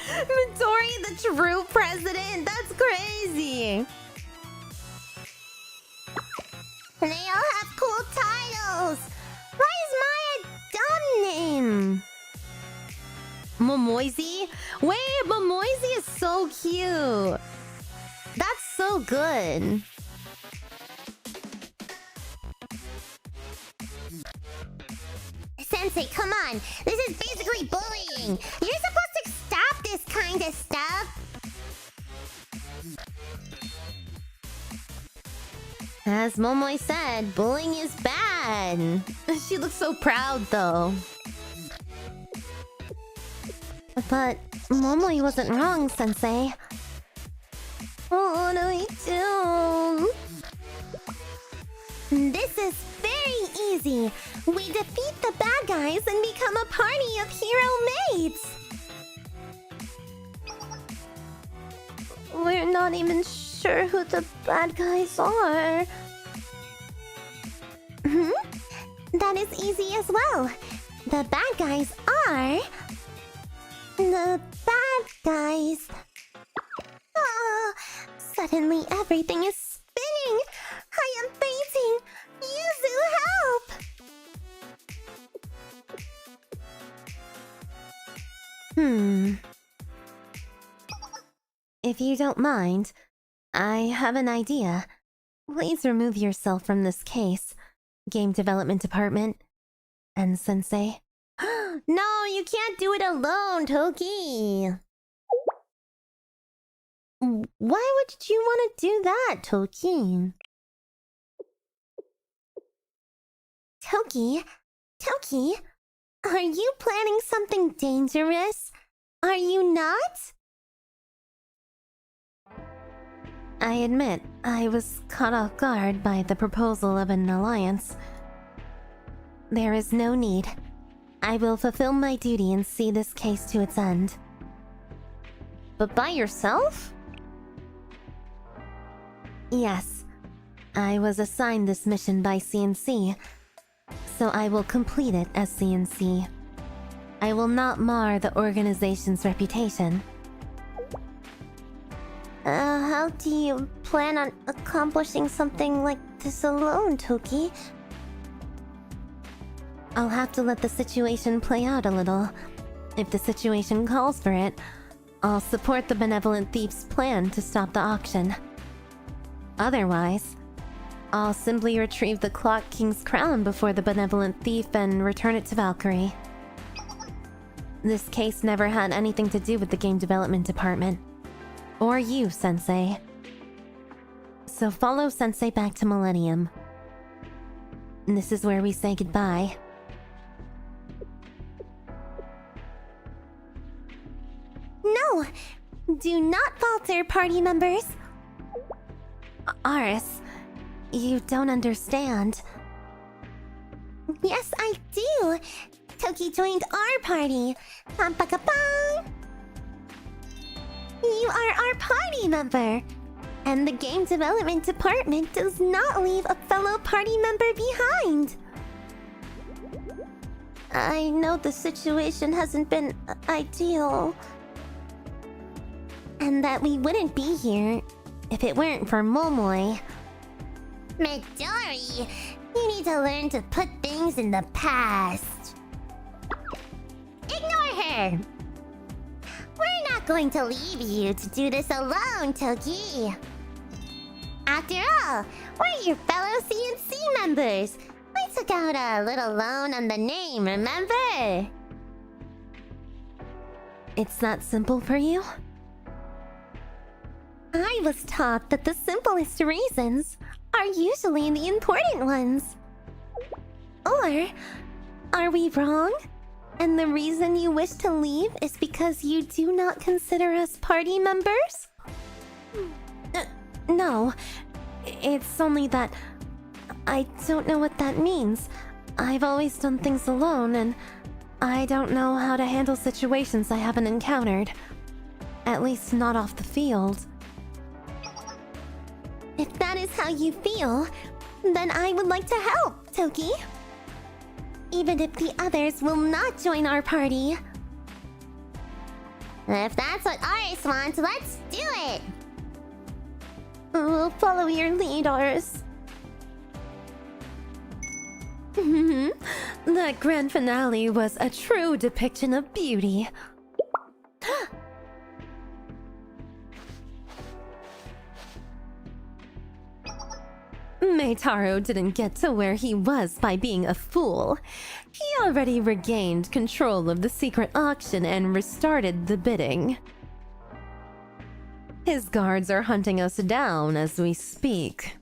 Midori, the true president? That's crazy! They all have cool titles. Why is mine a dumb name? Momoisey? Wait, Momoisey is so cute! That's so good. Sensei, come on. This is basically bullying. You're supposed to stop this kind of stuff. As Momoi said, bullying is bad. She looks so proud, though. But Momoi wasn't wrong, Sensei. What do we do? This is very easy. We defeat the bad guys and become a party of hero mates. We're not even sure who the bad guys are. That is easy as well. The bad guys are... the bad guys. Oh, suddenly everything is spinning. I am fainting. Yuzu, help! If you don't mind, I have an idea. Please remove yourself from this case, Game Development Department, and Sensei. No, you can't do it alone, Toki! Why would you want to do that, Toki? Toki, are you planning something dangerous? Are you not? I admit, I was caught off guard by the proposal of an alliance. There is no need. I will fulfill my duty and see this case to its end. But by yourself? Yes. I was assigned this mission by CNC, so I will complete it as CNC. I will not mar the organization's reputation. How do you plan on accomplishing something like this alone, Toki? I'll have to let the situation play out a little. If the situation calls for it, I'll support the benevolent thief's plan to stop the auction. Otherwise, I'll simply retrieve the Clock King's crown before the benevolent thief and return it to Valkyrie. This case never had anything to do with the Game Development Department. Or you, Sensei. So follow Sensei back to Millennium. This is where we say goodbye. No! Do not falter, party members! Aris, you don't understand. Yes, I do! Toki joined our party! Pam-pa-ka-pam! You are our party member! And the game development department does not leave a fellow party member behind! I know the situation hasn't been ideal. And that we wouldn't be here if it weren't for Momoy. Midori, you need to learn to put things in the past. Ignore her! We're not going to leave you to do this alone, Toki. After all, we're your fellow CNC members. We took out a little loan on the name, remember? It's that simple for you? I was taught that the simplest reasons are usually the important ones. Or, are we wrong? And the reason you wish to leave is because you do not consider us party members? No. It's only that I don't know what that means. I've always done things alone, and I don't know how to handle situations I haven't encountered. At least not off the field. If that is how you feel, then I would like to help, Toki. Even if the others will not join our party. If that's what Aris wants, let's do it! We'll follow your lead, Aris. That grand finale was a true depiction of beauty. 𝙚taro didn't get to where he was by being a fool. He already regained control of the secret auction and restarted the bidding. His guards are hunting us down as we speak.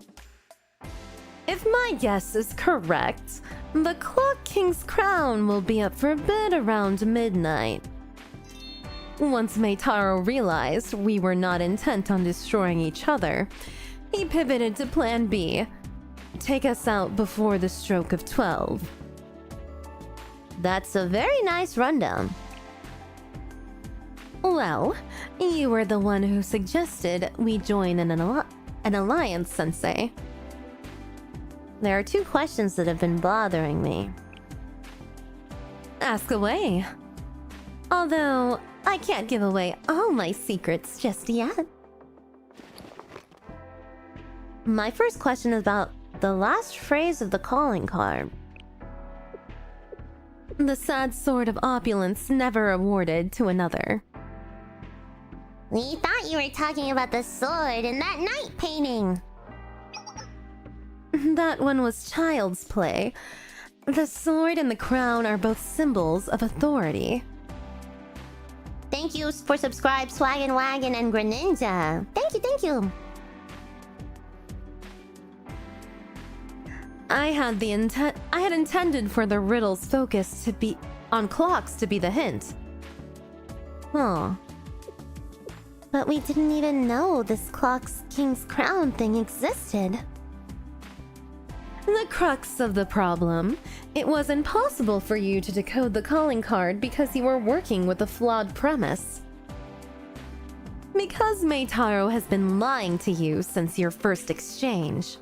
If my guess is correct, the Clock King's crown will be up for bid around midnight. Once 𝙚taro realized we were not intent on destroying each other, he pivoted to Plan B. Take us out before the stroke of 12. That's a very nice rundown. Well, you were the one who suggested we join an alliance, Sensei. There are 2 questions that have been bothering me. Ask away. Although, I can't give away all my secrets just yet. My first question is about the last phrase of the calling card. The sad sword of opulence never awarded to another. We thought you were talking about the sword in that night painting. That one was child's play. The sword and the crown are both symbols of authority. Thank you for subscribe, Swaggin' Wagon, and Greninja. Thank you, thank you. I had intended for the riddle's focus to be on clocks to be the hint. Huh. But we didn't even know this Clock's King's Crown thing existed. The crux of the problem, it was impossible for you to decode the calling card because you were working with a flawed premise. Because 𝙚taro has been lying to you since your first exchange.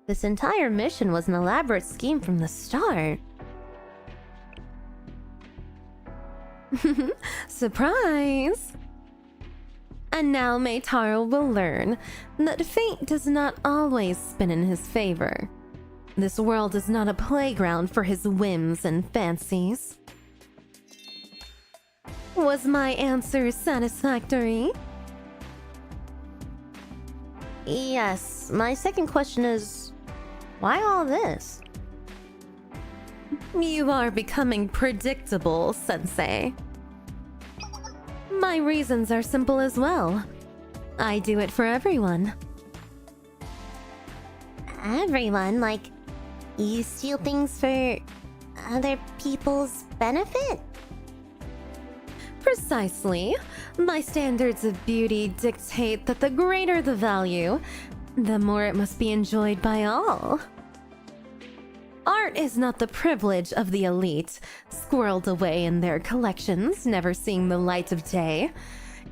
This entire mission was an elaborate scheme from the start. Surprise! And now 𝙚taro will learn that fate does not always spin in his favor. This world is not a playground for his whims and fancies. Was my answer satisfactory? Yes, my second question is, why all this? You are becoming predictable, Sensei. My reasons are simple as well. I do it for everyone. Everyone? Like, you steal things for other people's benefit? Precisely. My standards of beauty dictate that the greater the value, the more it must be enjoyed by all. Art is not the privilege of the elite, squirreled away in their collections, never seeing the light of day.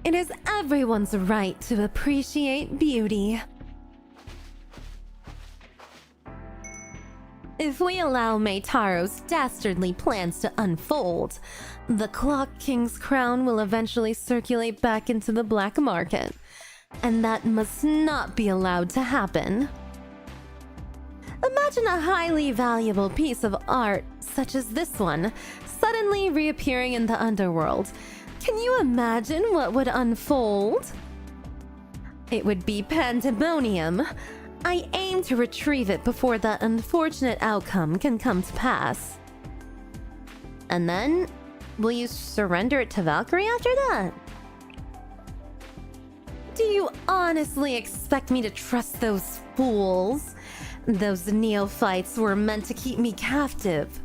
It is everyone's right to appreciate beauty. If we allow Meitaro's dastardly plans to unfold, the Clock King's crown will eventually circulate back into the black market, and that must not be allowed to happen. Imagine a highly valuable piece of art, such as this one, suddenly reappearing in the underworld. Can you imagine what would unfold? It would be pandemonium. I aim to retrieve it before that unfortunate outcome can come to pass. And then, will you surrender it to Valkyrie after that? Do you honestly expect me to trust those fools? Those neophytes were meant to keep me captive.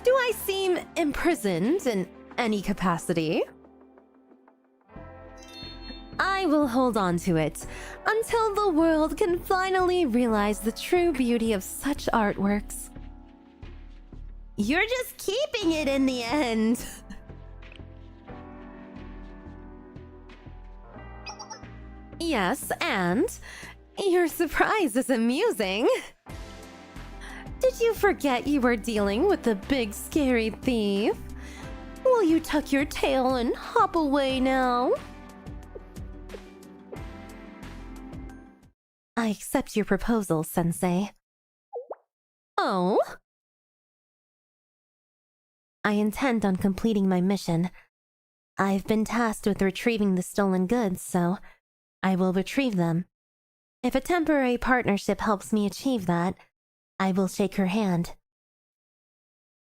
Do I seem imprisoned in any capacity? I will hold on to it until the world can finally realize the true beauty of such artworks. You're just keeping it in the end. Yes, and your surprise is amusing. Did you forget you were dealing with the big scary thief? Will you tuck your tail and hop away now? I accept your proposal, Sensei. Oh? I intend on completing my mission. I've been tasked with retrieving the stolen goods, so I will retrieve them. If a temporary partnership helps me achieve that, I will shake her hand.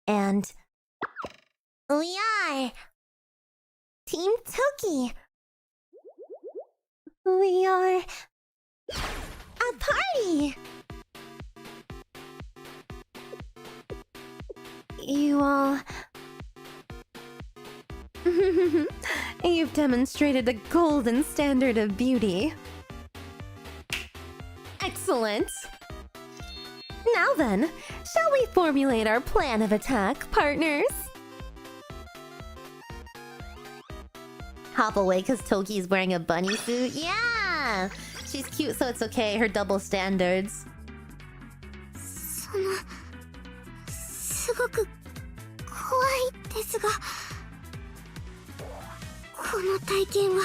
And We are Team Toki. We are a party. you all... You've demonstrated a golden standard of beauty. Excellent! Now then, shall we formulate our plan of attack, partners? Hop away because Toki's wearing a bunny suit. Yeah! She's cute, so it's okay. Her double standards. そのすごく怖いですが、この体験は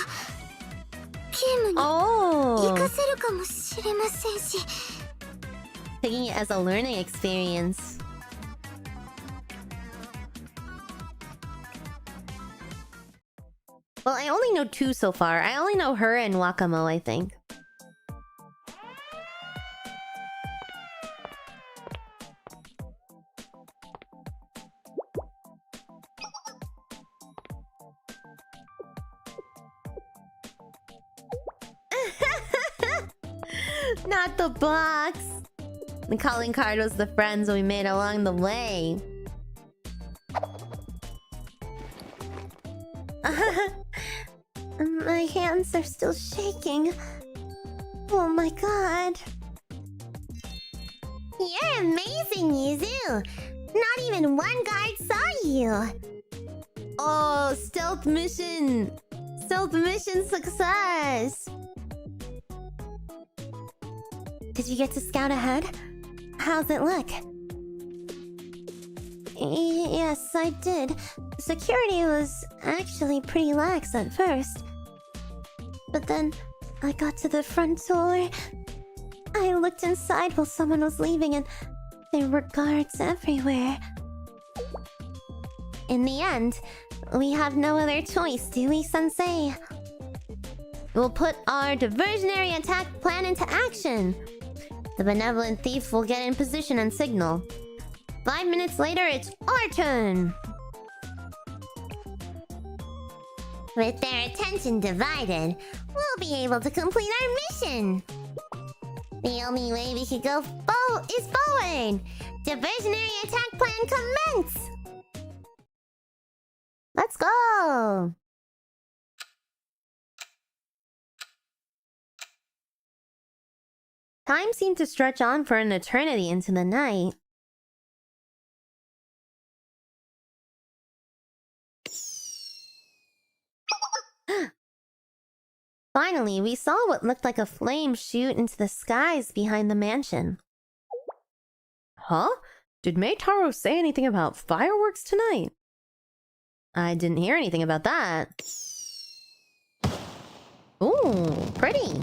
ゲームに Oh! 活かせるかもしれませんし。 Taking it as a learning experience. Well, I only know two so far. I only know her and Wakamo, I think. Not the box! The calling card was the friends we made along the way. My hands are still shaking. Oh my god. You're amazing, Yuzu. Not even one guard saw you. Oh, stealth mission! Stealth mission success! Did you get to scout ahead? How's it look? Yes, I did. Security was actually pretty lax at first. But then I got to the front door. I looked inside while someone was leaving and there were guards everywhere. In the end, we have no other choice, do we, Sensei? We'll put our diversionary attack plan into action. The benevolent thief will get in position and signal. 5 minutes later, it's our turn! With their attention divided, we'll be able to complete our mission. The only way we could go is forward. Diversionary attack plan commence! Let's go! Time seemed to stretch on for an eternity into the night. Finally, we saw what looked like a flame shoot into the skies behind the mansion. Huh? Did Maytaro say anything about fireworks tonight? I didn't hear anything about that. Ooh, pretty.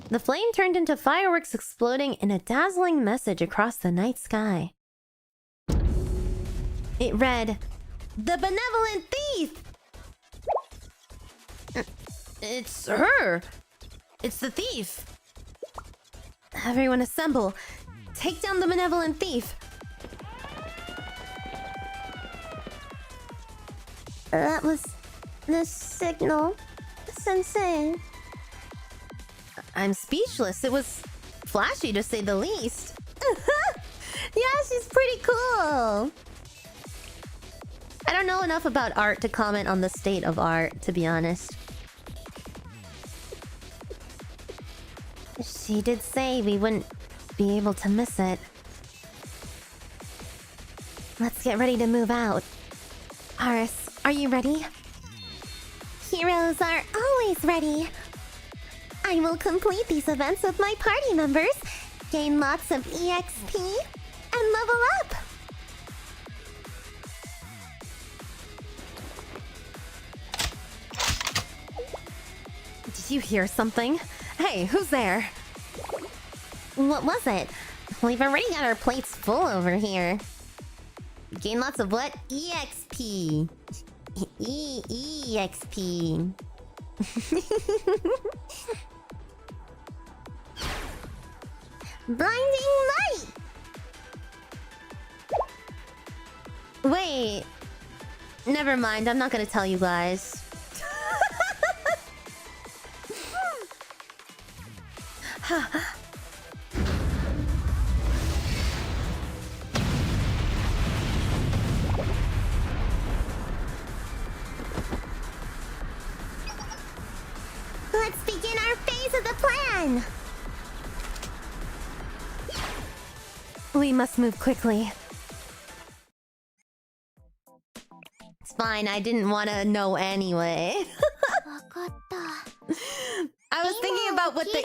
The flame turned into fireworks exploding in a dazzling message across the night sky. It read, "The benevolent thief!" It's her! It's the thief! Everyone assemble! Take down the benevolent thief! That was the signal, Sensei. I'm speechless. It was flashy to say the least. Yeah, she's pretty cool. I don't know enough about art to comment on the state of art, to be honest. She did say we wouldn't be able to miss it. Let's get ready to move out. Aris, are you ready? Heroes are always ready. I will complete these events with my party members, gain lots of EXP, and level up. Did you hear something? Hey, who's there? What was it? We've already got our plates full over here. Gain lots of what? EXP. EXP. Blinding light! Wait. Never mind, I'm not gonna tell you guys. Let's begin our phase of the plan! We must move quickly. It's fine, I didn't want to know anyway. I was thinking about what the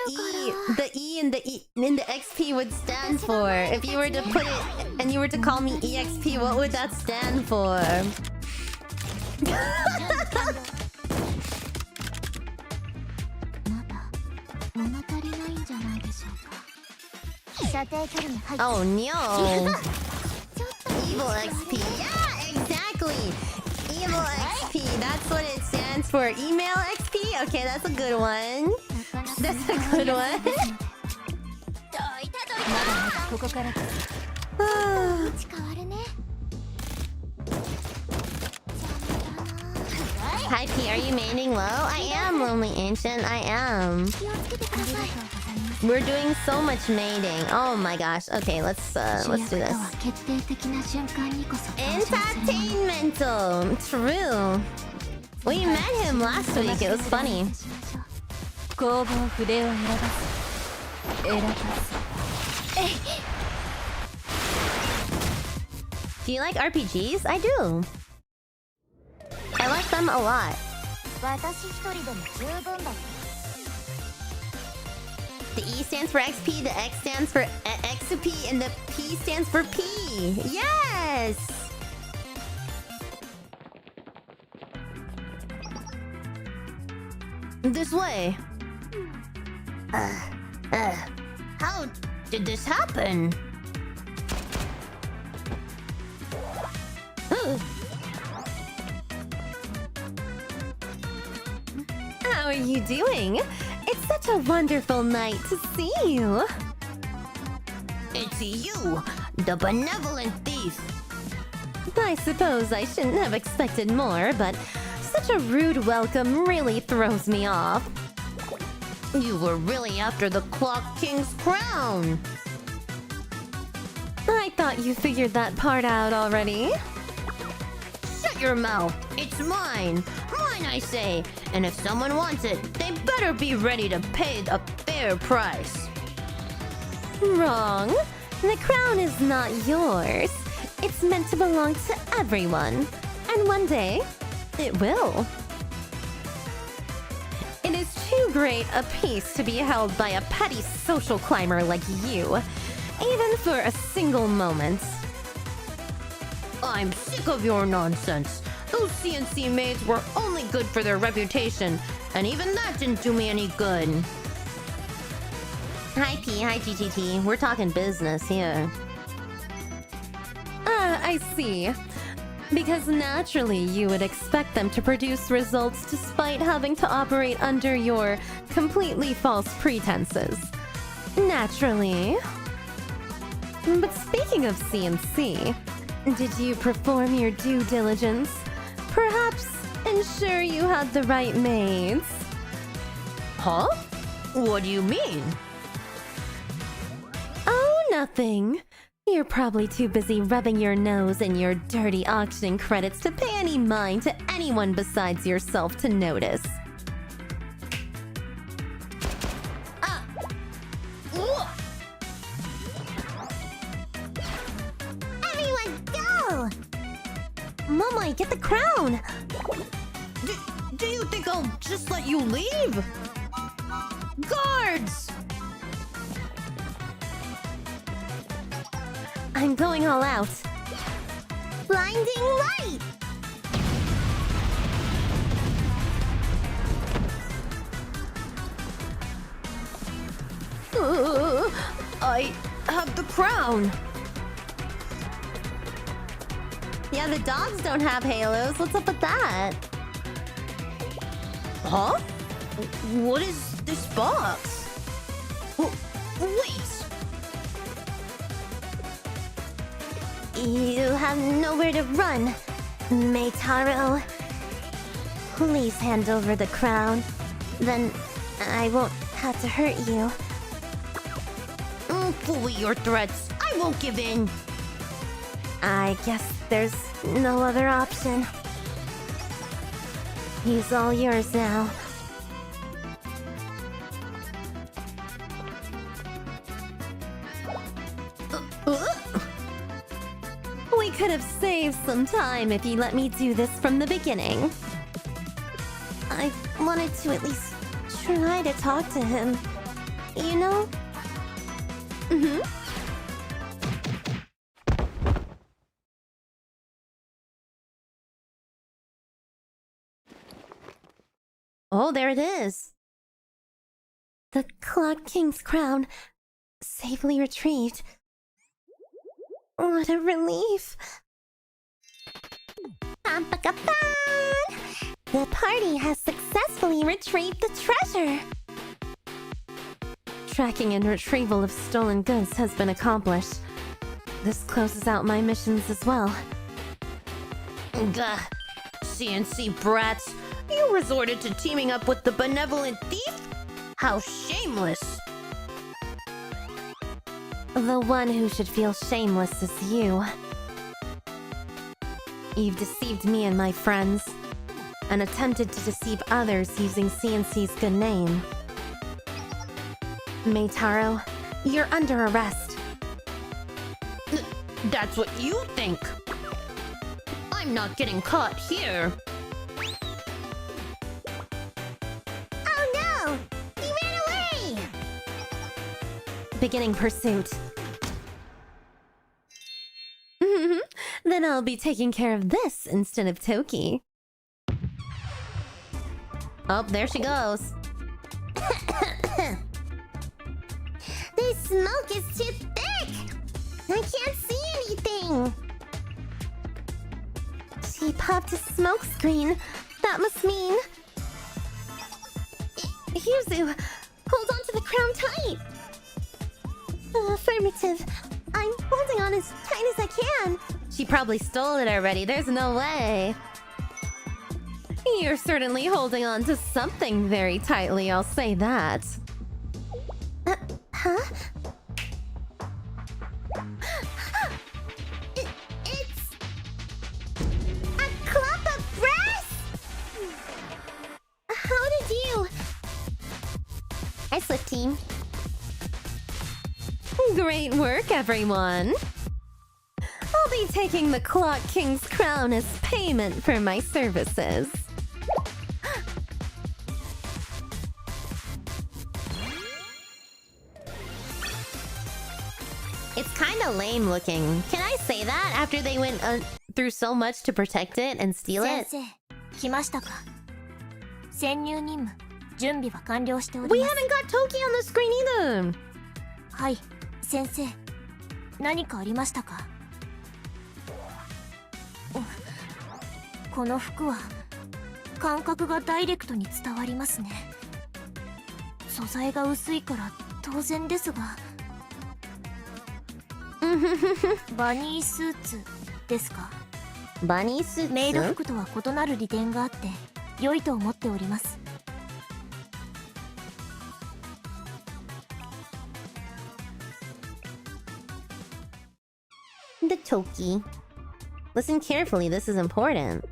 E in the XP would stand for. If you were to put it and you were to call me EXP, what would that stand for? Oh no! Evil XP. Yeah, exactly. Evil XP. That's what it stands for. Email XP. Okay, that's a good one. That's a good one. Hi P, are you maining low? I am, Lonely Ancient. I am. We're doing so much mating. Oh my gosh. Okay, let's do this. Entertainmental. True. We met him last week. It was funny. Do you like RPGs? I do. I like them a lot. The E stands for XP, the X stands for Exxupii, and the P stands for P. Yes! This way. How did this happen? How are you doing? It's such a wonderful night to see you. It's you, the benevolent thief. I suppose I shouldn't have expected more, but such a rude welcome really throws me off. You were really after the Clock King's crown. I thought you figured that part out already. Shut your mouth. It's mine. Mine, I say. And if someone wants it, they better be ready to pay a fair price. Wrong. The crown is not yours. It's meant to belong to everyone. And one day, it will. It is too great a peace to be held by a petty social climber like you, even for a single moment. I'm sick of your nonsense. Those CNC maids were only good for their reputation, and even that didn't do me any good. Hi P, hi GGT. We're talking business here. I see. Because naturally you would expect them to produce results despite having to operate under your completely false pretenses. Naturally. But speaking of CNC, did you perform your due diligence? Perhaps ensure you had the right maids? Huh? What do you mean? Oh, nothing. You're probably too busy rubbing your nose in your dirty auctioning credits to pay any mind to anyone besides yourself to notice. Everyone go! Momoy, get the crown! Do you think I'll just let you leave? Guards! I'm going all out. Blinding light! I have the crown. Yeah, the dogs don't have halos. What's up with that? Huh? What is this box? Wait! You have nowhere to run, Meitaro. Please hand over the crown. Then I won't have to hurt you. Fully your threats. I won't give in. I guess there's no other option. He's all yours now. We could have saved some time if you let me do this from the beginning. I wanted to at least try to talk to him. You know? Oh, there it is. The Clock King's crown, safely retrieved. What a relief. The party has successfully retrieved the treasure. Tracking and retrieval of stolen goods has been accomplished. This closes out my missions as well. Gah. CNC brats. You resorted to teaming up with the benevolent thief? How shameless! The one who should feel shameless is you. You've deceived me and my friends, and attempted to deceive others using CNC's good name. Meitaro, you're under arrest. That's what you think. I'm not getting caught here. Oh no! He ran away! Beginning pursuit. Then I'll be taking care of this instead of Toki. Oh, there she goes. This smoke is too thick! I can't see anything! She popped a smoke screen. That must mean... Yuzu, hold on to the crown tight! Affirmative. I'm holding on as tight as I can. She probably stole it already. There's no way. You're certainly holding on to something very tightly, I'll say that. Huh? It's... a clump of brass? How did you... Hi, Swift Team. Great work, everyone! I'll be taking the Clock King's crown as payment for my services. It's kind of lame looking. Can I say that after they went through so much to protect it and steal 先 it? 生、来ましたか。潜入任務、準備は完了しており We ます。 haven't got Toki on the screen either. はい、先生。何かありましたか。この服は感覚がダイレクトに伝わりますね。素材が薄いから当然ですが。バニースーツですか。バニースーツ？メイド服とは異なる利点があって良いと思っております。The Toki. Listen carefully, this is important.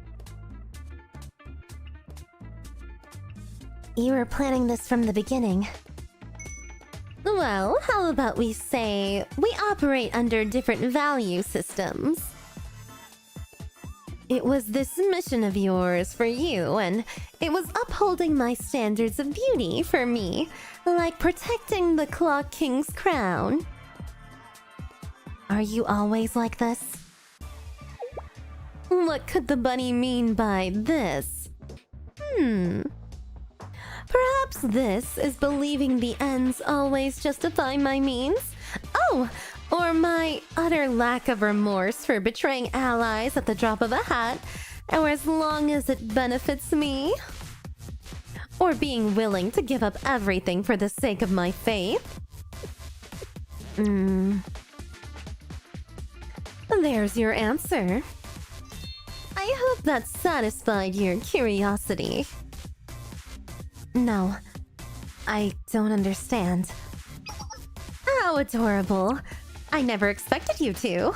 You were planning this from the beginning. Well, how about we say we operate under different value systems? It was this mission of yours for you, and it was upholding my standards of beauty for me, like protecting the Clock King's crown. Are you always like this? What could the bunny mean by this? Perhaps this is believing the ends always justify my means? Oh, or my utter lack of remorse for betraying allies at the drop of a hat, or as long as it benefits me? Or being willing to give up everything for the sake of my faith? There's your answer. I hope that satisfied your curiosity. No, I don't understand. How adorable. I never expected you to.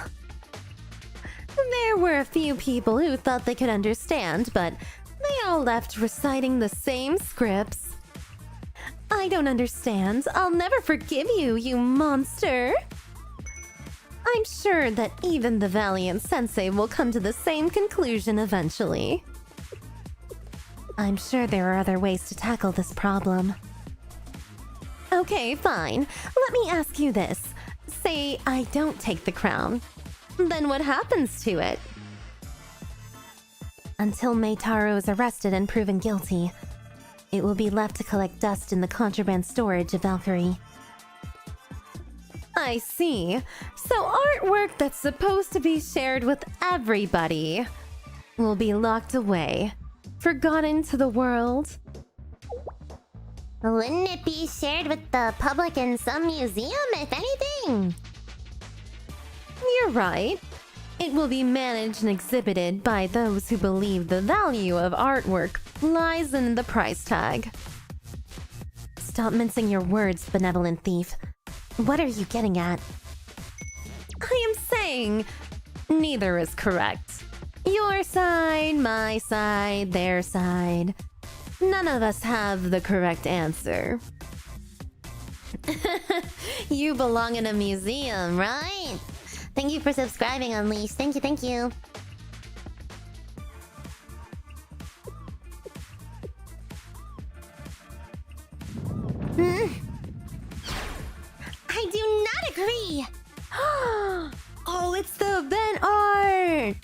There were a few people who thought they could understand, but they all left reciting the same scripts. I don't understand. I'll never forgive you, you monster. I'm sure that even the valiant sensei will come to the same conclusion eventually. I'm sure there are other ways to tackle this problem. Okay, fine. Let me ask you this. Say I don't take the crown. Then what happens to it? Until Meitaro is arrested and proven guilty, it will be left to collect dust in the contraband storage of Valkyrie. I see. So artwork that's supposed to be shared with everybody will be locked away, forgotten to the world. Wouldn't it be shared with the public in some museum, if anything? You're right. It will be managed and exhibited by those who believe the value of artwork lies in the price tag. Stop mincing your words, benevolent thief. What are you getting at? I am saying neither is correct. Your side, my side, their side. None of us have the correct answer. You belong in a museum, right? Thank you for subscribing, Unleashed. Thank you, thank you. I do not agree! Oh, it's the 𝙚art!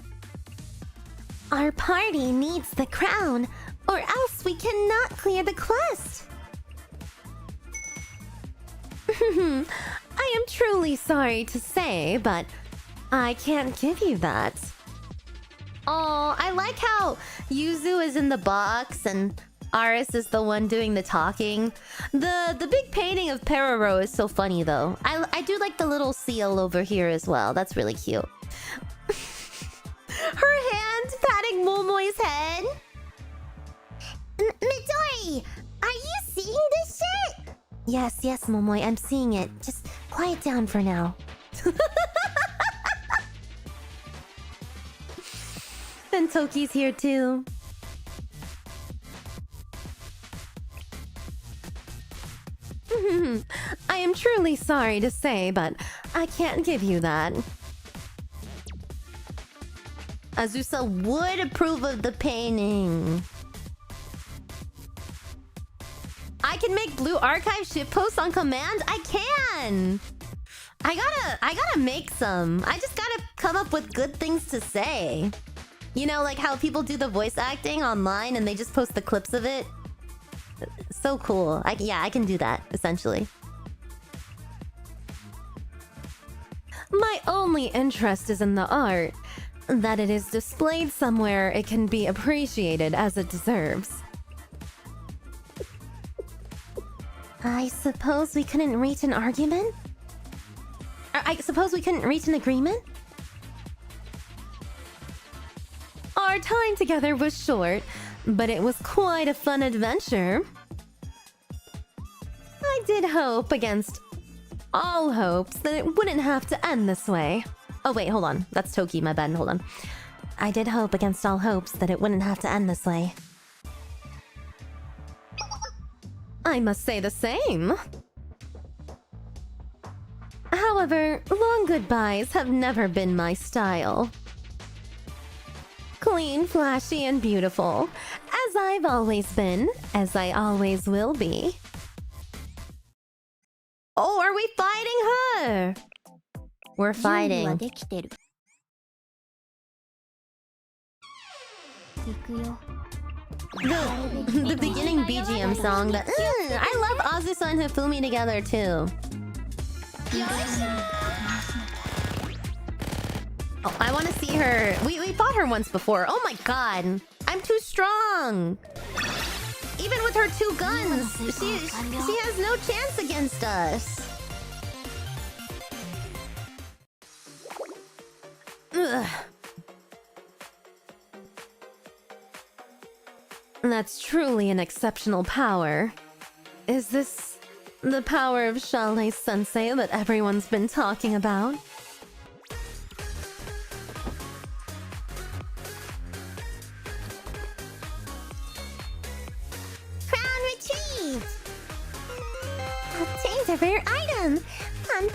Our party needs the crown, or else we cannot clear the quest! I am truly sorry to say, but I can't give you that. Oh, I like how Yuzu is in the box and Aris is the one doing the talking. The big painting of Perero is so funny though. I do like the little seal over here as well. That's really cute. Her hand patting Momoi's head. Midori! Are you seeing this shit? Yes, Momoi, I'm seeing it. Just quiet down for now. And Toki's here too. I am truly sorry to say, but I can't give you that. Azusa would approve of the painting. I can make blue archive shitposts on command? I can! I gotta make some. I just gotta come up with good things to say. You know, like how people do the voice acting online and they just post the clips of it? So cool. Yeah, I can do that, essentially. My only interest is in the art. That it is displayed somewhere it can be appreciated as it deserves. I suppose we couldn't reach an argument? I suppose we couldn't reach an agreement? Our time together was short, but it was quite a fun adventure. I did hope against all hopes that it wouldn't have to end this way. Oh wait, hold on. That's Toki, my bad. Hold on. I did hope against all hopes that it wouldn't have to end this way. I must say the same. However, long goodbyes have never been my style. Clean, flashy, and beautiful, as I've always been, as I always will be. Oh, are we fighting her? We're fighting. The beginning BGM song. I love Azusa and Hifumi together too. Oh, I want to see her. We fought her once before. Oh my god, I'm too strong. Even with her 2 guns, she has no chance against us. Ugh. That's truly an exceptional power. Is this the power of 𝙚sensei that everyone's been talking about? Crown retrieved! Obtained a rare item! Pun.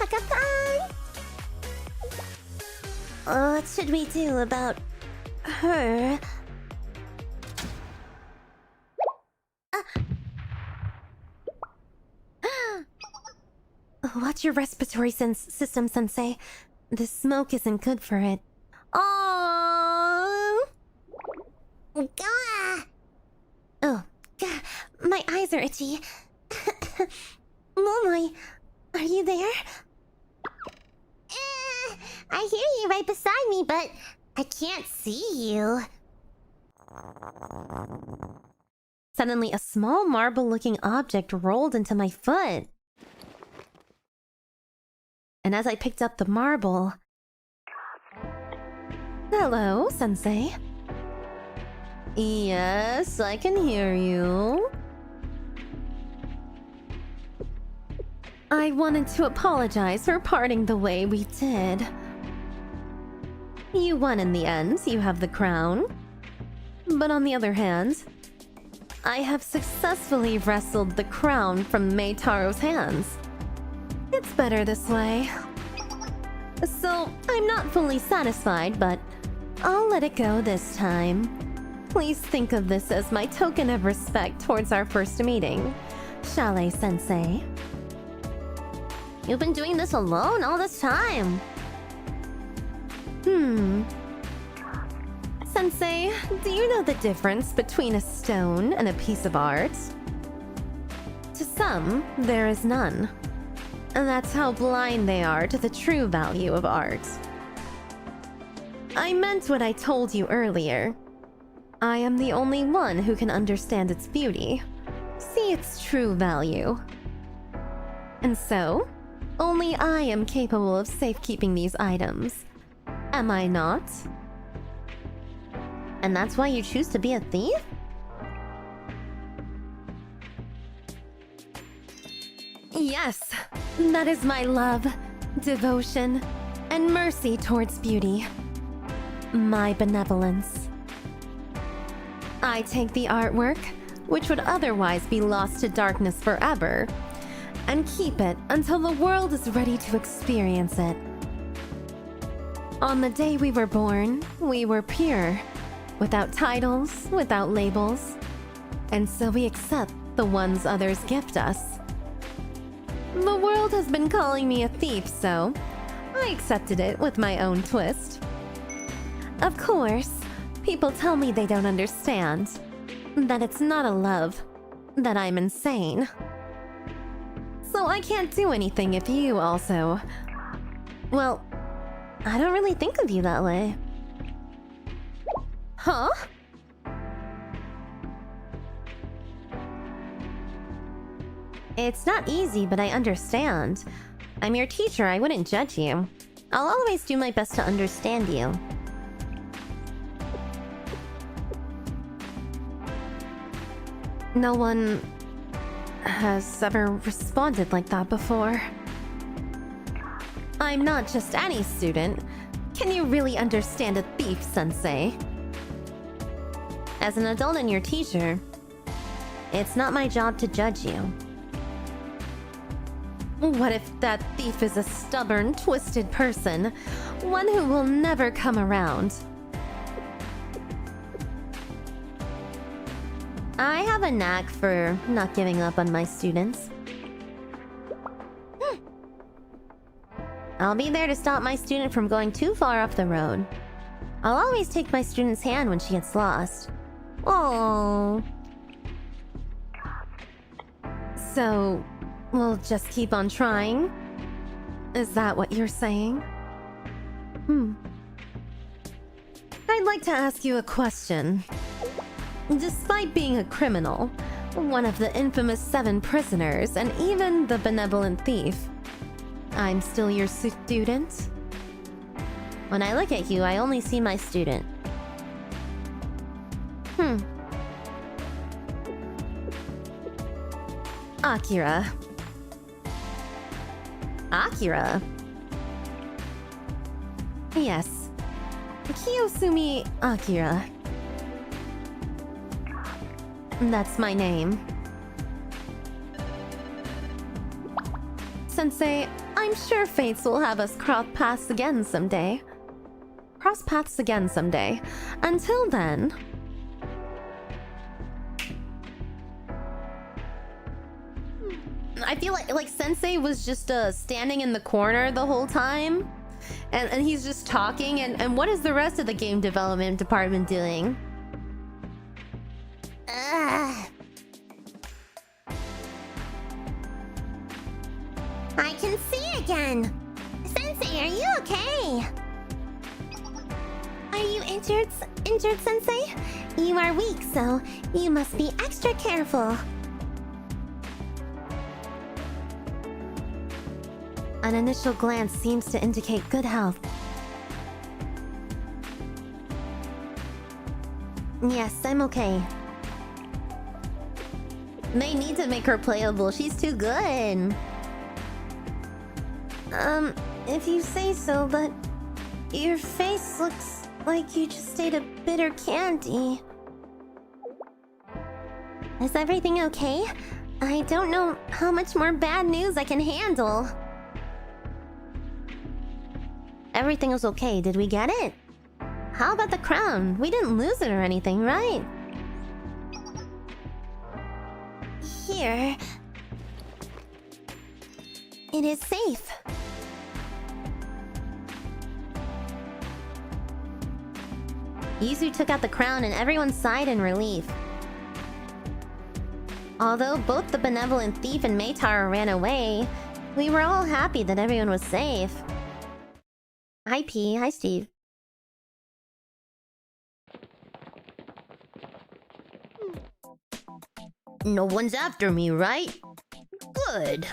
What should we do about her? Watch your respiratory system, Sensei. The smoke isn't good for it. Oh, Gah! oh, Gah! My eyes are itchy. Momoy, are you there? I hear you right beside me, but I can't see you. Suddenly, a small marble-looking object rolled into my foot. And as I picked up the marble... Hello, Sensei. Yes, I can hear you. I wanted to apologize for parting the way we did. You won in the end, you have the crown. But on the other hand, I have successfully wrestled the crown from Meitaro's hands. It's better this way. So, I'm not fully satisfied, but I'll let it go this time. Please think of this as my token of respect towards our first meeting. 𝙚sensei. You've been doing this alone all this time. Sensei, do you know the difference between a stone and a piece of art? To some, there is none. And that's how blind they are to the true value of art. I meant what I told you earlier. I am the only one who can understand its beauty, see its true value. And so, only I am capable of safekeeping these items. Am I not? And that's why you choose to be a thief? Yes, that is my love, devotion, and mercy towards beauty. My benevolence. I take the artwork, which would otherwise be lost to darkness forever, and keep it until the world is ready to experience it. On the day we were born, we were pure, without titles, without labels, and so we accept the ones others gift us. The world has been calling me a thief, so I accepted it with my own twist. Of course, people tell me they don't understand, that it's not a love, that I'm insane. So I can't do anything if you also... Well, I don't really think of you that way. Huh? It's not easy, but I understand. I'm your teacher, I wouldn't judge you. I'll always do my best to understand you. No one has ever responded like that before. I'm not just any student. Can you really understand a thief, Sensei? As an adult and your teacher, it's not my job to judge you. What if that thief is a stubborn, twisted person? One who will never come around. I have a knack for not giving up on my students. I'll be there to stop my student from going too far off the road. I'll always take my student's hand when she gets lost. Oh. So, we'll just keep on trying? Is that what you're saying? I'd like to ask you a question. Despite being a criminal, one of the infamous 7 prisoners, and even the benevolent thief, I'm still your student? When I look at you, I only see my student. Akira. Akira? Yes. Kiyosumi Akira. That's my name. Sensei, I'm sure fates will have us cross paths again someday. Until then... I feel like Sensei was just standing in the corner the whole time. And he's just talking. And what is the rest of the game development department doing? I can see again. Sensei, are you okay? Are you injured, Sensei? You are weak, so you must be extra careful. An initial glance seems to indicate good health. Yes, I'm okay. They need to make her playable. She's too good. If you say so, but your face looks like you just ate a bitter candy. Is everything okay? I don't know how much more bad news I can handle. Everything was okay. Did we get it? How about the crown? We didn't lose it or anything, right? Here. It is safe. Yuzu took out the crown and everyone sighed in relief. Although both the benevolent thief and 𝐚llogo ran away, we were all happy that everyone was safe. Hi P, hi Steve. No one's after me, right? Good.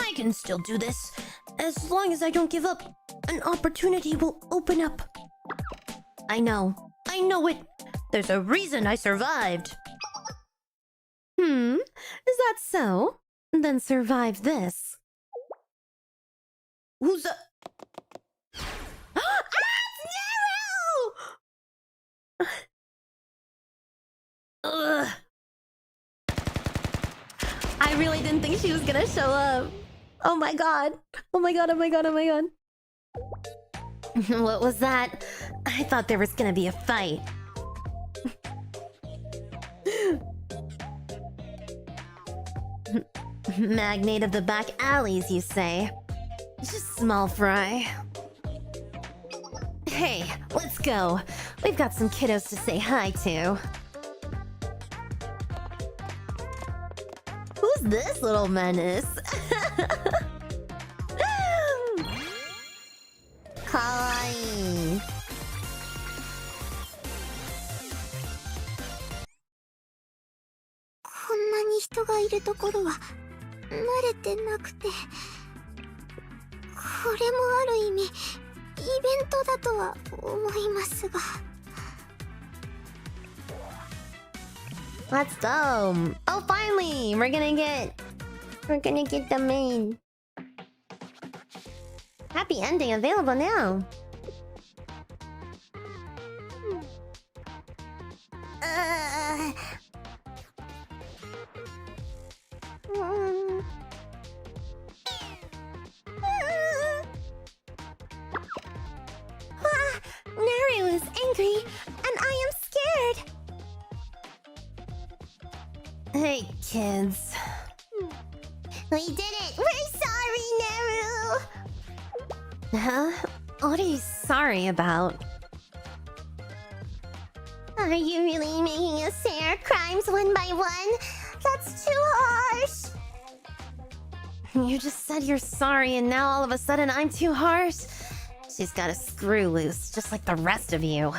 I can still do this. As long as I don't give up, an opportunity will open up. I know it. There's a reason I survived. Is that so? Then survive this. Who's a... I really didn't think she was gonna show up. Oh my god. Oh my god, oh my god, oh my god. What was that? I thought there was gonna be a fight. Magnate of the back alleys, you say? Just small fry. Hey, let's go. We've got some kiddos to say hi to. Who's this little menace? Kawaii. こんなに人がいるところは慣れてなくて、これもある意味イベントだとは思いますが。Let's go. Oh, finally, we're gonna get the maid. Happy ending available now. Naru is angry, and I am scared. Hey, kids. We did it! We're sorry, Naru! Huh? What are you sorry about? Are you really making us say our crimes one by one? That's too harsh! You just said you're sorry and now all of a sudden I'm too harsh? She's got a screw loose, just like the rest of you.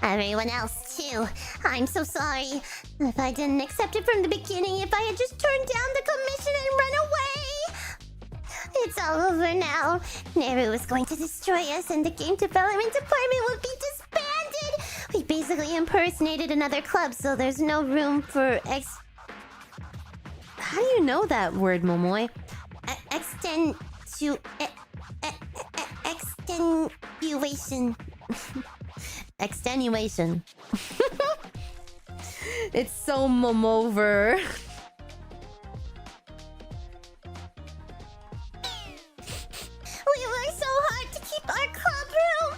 Everyone else, too. I'm so sorry. If I didn't accept it from the beginning, if I had just turned down the commission and run away... It's all over now. Naru is going to destroy us and the game development department will be disbanded! We basically impersonated another club, so there's no room for How do you know that word, Momoy? extenuation. Extenuation. It's so momover. We worked so hard to keep our club room.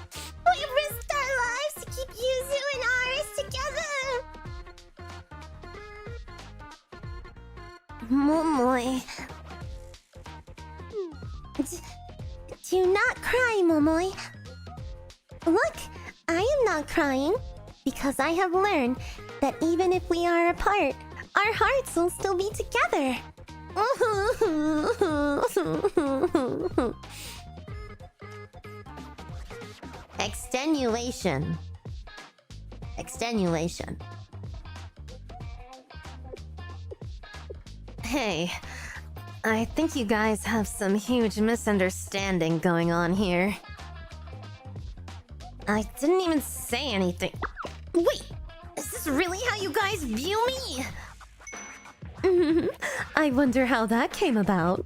We risked our lives to keep Yuzu and Aris together. Momoy. Do not cry, Momoy. Look, I am not crying because I have learned that even if we are apart, our hearts will still be together. Extenuation. Extenuation. Hey, I think you guys have some huge misunderstanding going on here. I didn't even say anything. Wait, is this really how you guys view me? I wonder how that came about.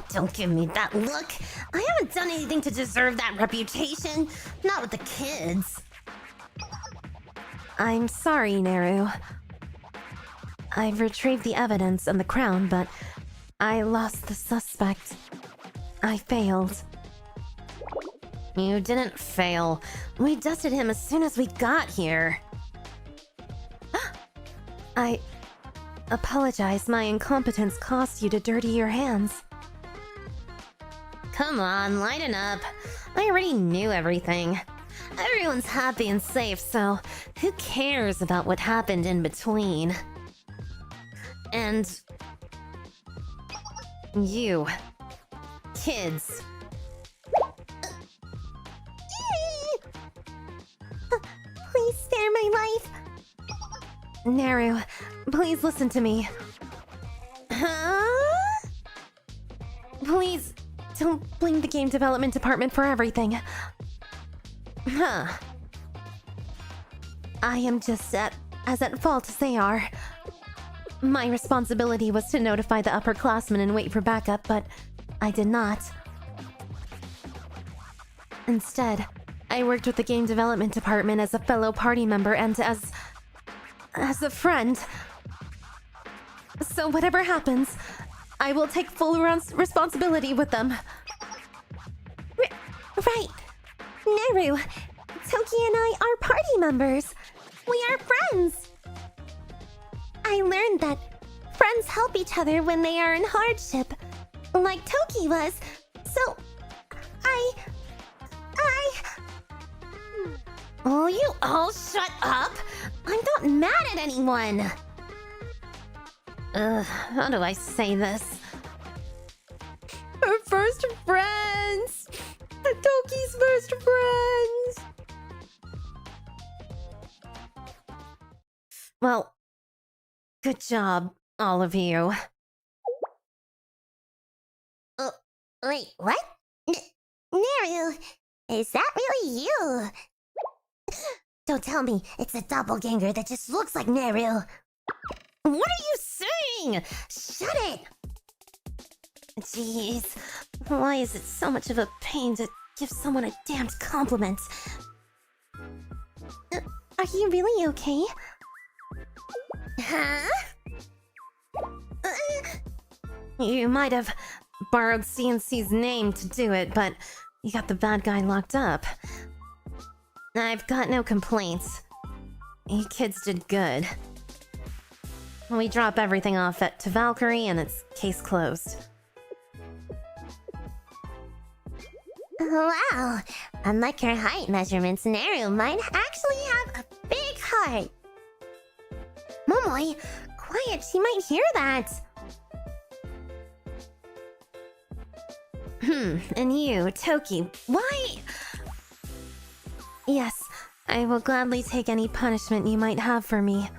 Don't give me that look. I haven't done anything to deserve that reputation. Not with the kids. I'm sorry, Naru. I've retrieved the evidence and the crown, but I lost the suspect. I failed. You didn't fail. We dusted him as soon as we got here. I apologize. My incompetence caused you to dirty your hands. Come on, lighten up. I already knew everything. Everyone's happy and safe, so who cares about what happened in between? And you, kids. Please spare my life. Naru, please listen to me. Huh? Please, don't blame the game development department for everything. Huh. I am just as at fault as they are. My responsibility was to notify the upperclassmen and wait for backup, but I did not. Instead, I worked with the game development department as a fellow party member and as a friend. So whatever happens, I will take full responsibility with them. Right. Neru, Toki and I are party members. We are friends. I learned that friends help each other when they are in hardship, like Toki was. So, Oh, you all shut up! I'm not mad at anyone! How do I say this? Her first friends! Toki's first friends! Well, good job, all of you. Wait, what? Neru, is that really you? Don't tell me it's a doppelganger that just looks like Neru. What are you saying? Shut it! Jeez, why is it so much of a pain to give someone a damned compliment? are you really okay? Huh? You might have borrowed CNC's name to do it, but you got the bad guy locked up. I've got no complaints. You kids did good. We drop everything off to Valkyrie and it's case closed. Wow, unlike her height measurements, Neru might actually have a big heart. Momoy, quiet, she might hear that. And you, Toki, why? Yes, I will gladly take any punishment you might have for me.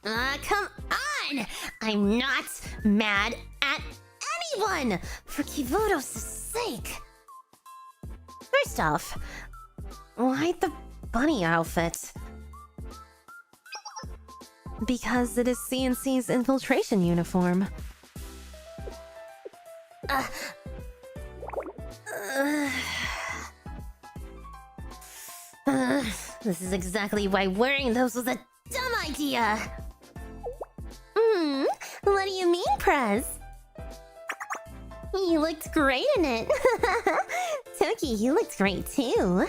Come on! I'm not mad at anyone! For Kivodos' sake! First off, why the bunny outfit? Because it is CNC's infiltration uniform. This is exactly why wearing those was a dumb idea! What do you mean, Prez? You looked great in it. Toki, you looked great too.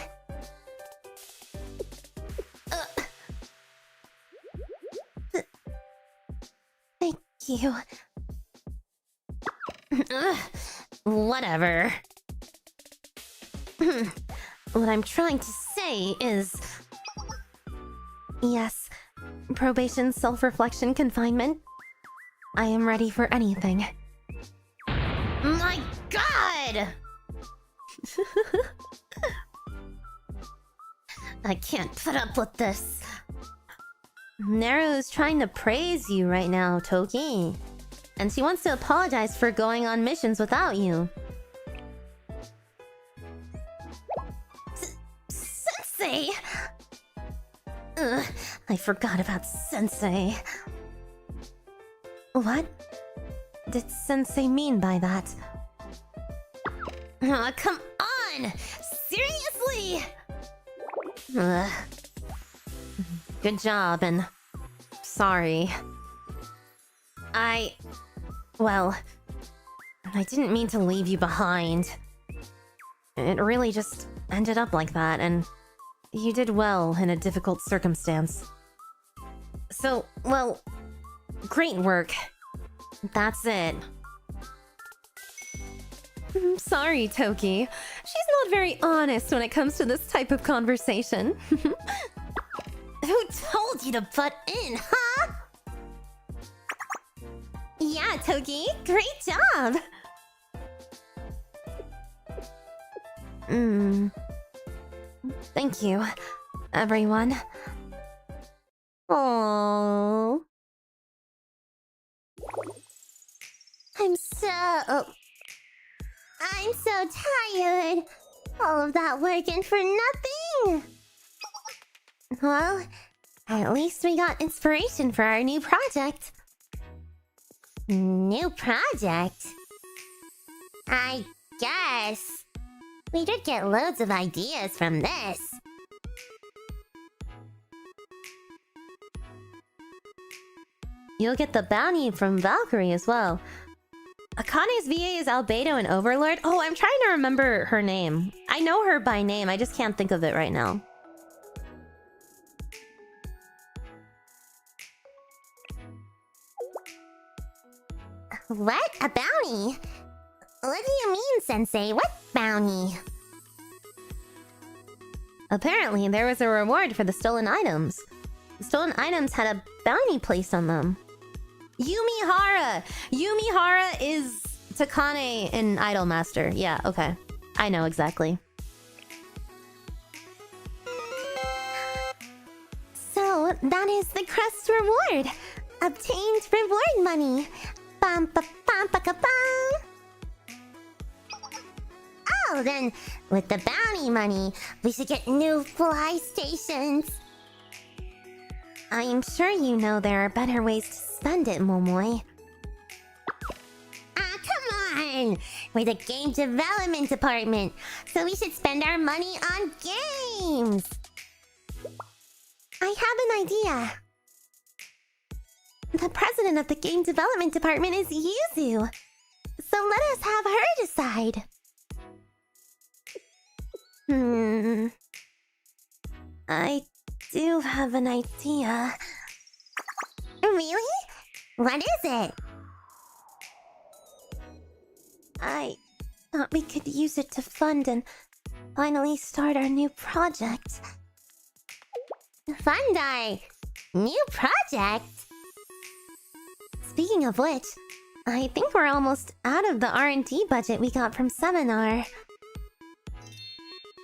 Thank you. Whatever. What I'm trying to say is... Yes, probation, self-reflection, confinement. I am ready for anything. My God! I can't put up with this. Neru's trying to praise you right now, Toki. And she wants to apologize for going on missions without you. Sensei! I forgot about Sensei. What did Sensei mean by that? Come on! Seriously? Good job, and sorry. Well, I didn't mean to leave you behind. It really just ended up like that, and you did well in a difficult circumstance. So, well, great work. That's it. I'm sorry, Toki. She's not very honest when it comes to this type of conversation. Who told you to butt in, huh? Yeah, Toki, great job. Thank you, everyone. Aww. I'm so tired. All of that working for nothing. Well, at least we got inspiration for our new project. New project? I guess. We did get loads of ideas from this. You'll get the bounty from Valkyrie as well. Akane's VA is Albedo and Overlord. Oh, I'm trying to remember her name. I know her by name, I just can't think of it right now. What? A bounty? What do you mean, Sensei? What bounty? Apparently, there was a reward for the stolen items. The stolen items had a bounty placed on them. Yumihara! Yumihara is Takane in Idolmaster. Yeah, okay. I know exactly. So, that is the crest's reward. Obtained reward money. Bum ba bum ba ka bum. Oh, then, with the bounty money, we should get new fly stations. I'm sure you know there are better ways to spend it, Momoy. Ah, come on! We're the game development department, so we should spend our money on games! I have an idea. The president of the game development department is Yuzu. So let us have her decide. I do have an idea. Really? What is it? I thought we could use it to fund and finally start our new project. Fund our new project? Speaking of which, I think we're almost out of the R&D budget we got from Seminar.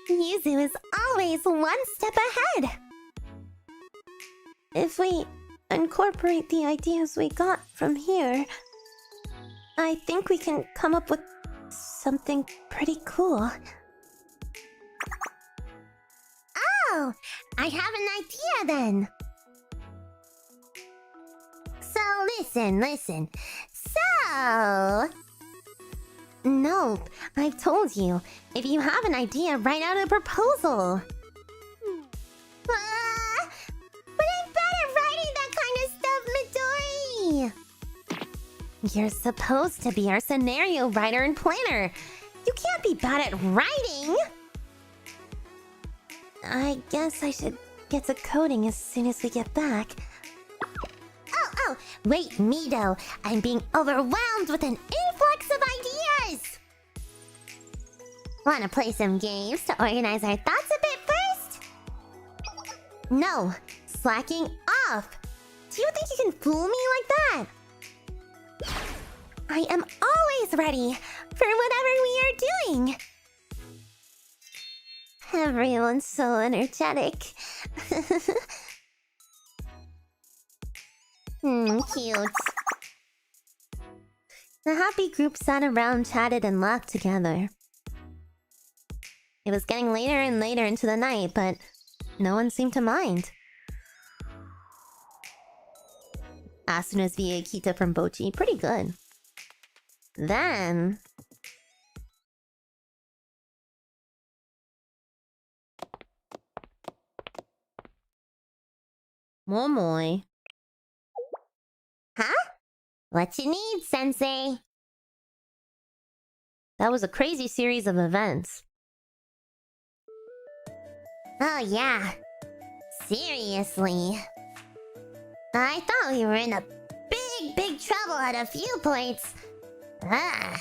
Yuzu is always one step ahead. If we incorporate the ideas we got from here, I think we can come up with something pretty cool. Oh, I have an idea then. So listen. So... No, I've told you. If you have an idea, write out a proposal. But I'm bad at writing that kind of stuff, Midori! You're supposed to be our scenario writer and planner. You can't be bad at writing! I guess I should get to coding as soon as we get back. Oh, wait, Mido. I'm being overwhelmed with an influx of ideas! Wanna play some games to organize our thoughts a bit first? No, slacking off. Do you think you can fool me like that? I am always ready for whatever we are doing. Everyone's so energetic. Cute. The happy group sat around, chatted, and laughed together. It was getting later and later into the night, but no one seemed to mind. Asuna's VA Kita from Bochi, pretty good. Then... Momoy. Huh? What you need, Sensei? That was a crazy series of events. Oh yeah. Seriously. I thought we were in a big trouble at a few points. Ah.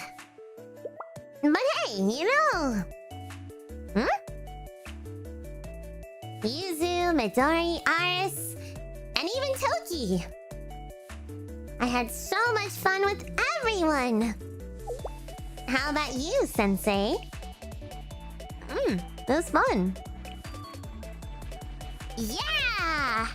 But hey, you know... Yuzu, Midori, Aris, and even Toki. I had so much fun with everyone. How about you, Sensei? It was fun. Yeah!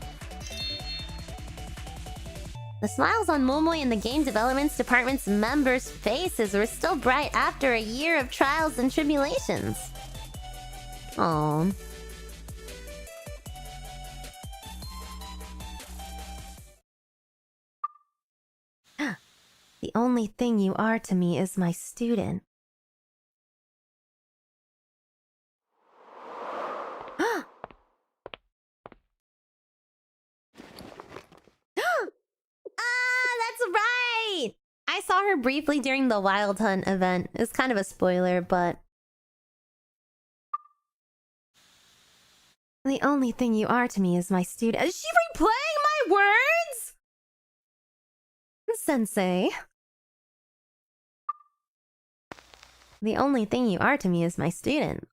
The smiles on Momoy and the game development department's members' faces were still bright after a year of trials and tribulations. Aww. The only thing you are to me is my student. I saw her briefly during the Wild Hunt event. It's kind of a spoiler, but... The only thing you are to me is my student. Is she replaying my words? Sensei. The only thing you are to me is my student.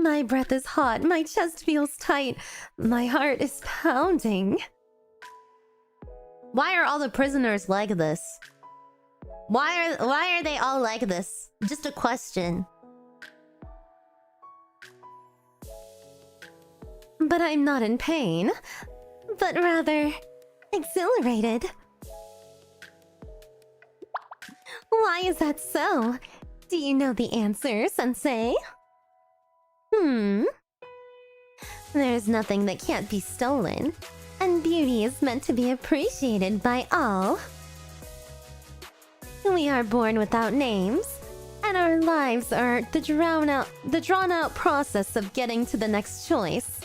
My breath is hot, my chest feels tight, my heart is pounding. Why are all the prisoners like this? Why are they all like this? Just a question. But I'm not in pain, but rather exhilarated. Why is that so? Do you know the answer, Sensei? There's nothing that can't be stolen, and beauty is meant to be appreciated by all. We are born without names, and our lives are the drawn-out process of getting to the next choice.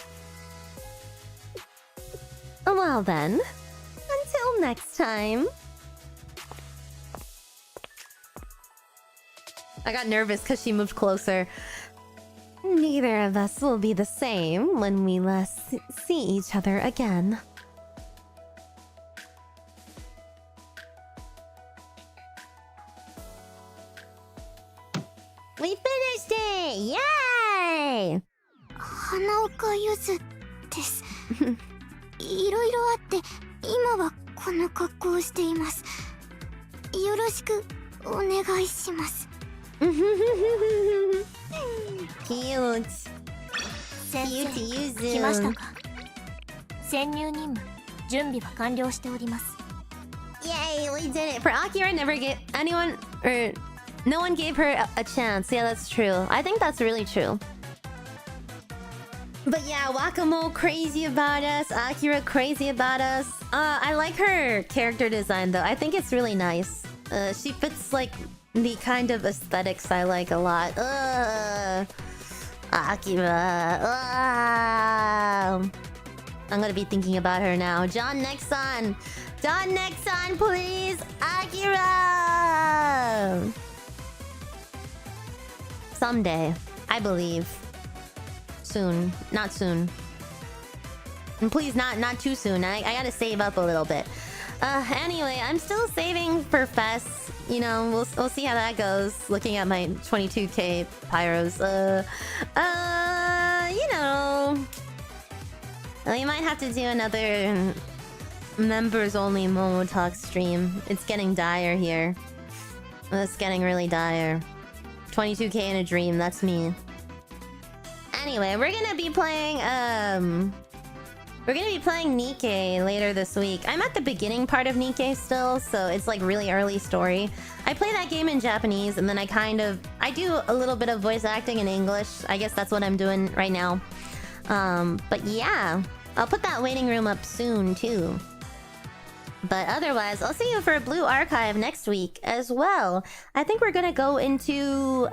Well then, until next time. I got nervous because she moved closer. Neither of us will be the same when we last see each other again. We finished it! Yay! 花岡ゆずです。いろいろあって今はこの格好をしています。よろしくお願いします。Cute. 先生、 Cute 来ましたか？潜入任務準備は完了しております。 Yay, we did it! For Akira, never gave anyone or no one gave her a chance. Yeah, that's true. I think that's really true. But yeah, Wakamo crazy about us, Akira crazy about us. I like her character design though. I think it's really nice. She fits like the kind of aesthetics I like a lot. Akira. I'm gonna be thinking about her now. John Nexon! John Nexon, please! Akira! Someday. I believe. Soon. Not soon. And please, not too soon. I gotta save up a little bit. Anyway, I'm still saving for Fest. You know, we'll see how that goes. Looking at my 22k pyros. You know, we might have to do another members only Momo Talk stream. It's getting dire here. It's getting really dire. 22k in a dream. That's me. Anyway, we're gonna be playing Nikkei later this week. I'm at the beginning part of Nikkei still, so it's like really early story. I play that game in Japanese, and then I do a little bit of voice acting in English. I guess that's what I'm doing right now. But yeah, I'll put that waiting room up soon too. But otherwise, I'll see you for Blue Archive next week as well. I think we're gonna go into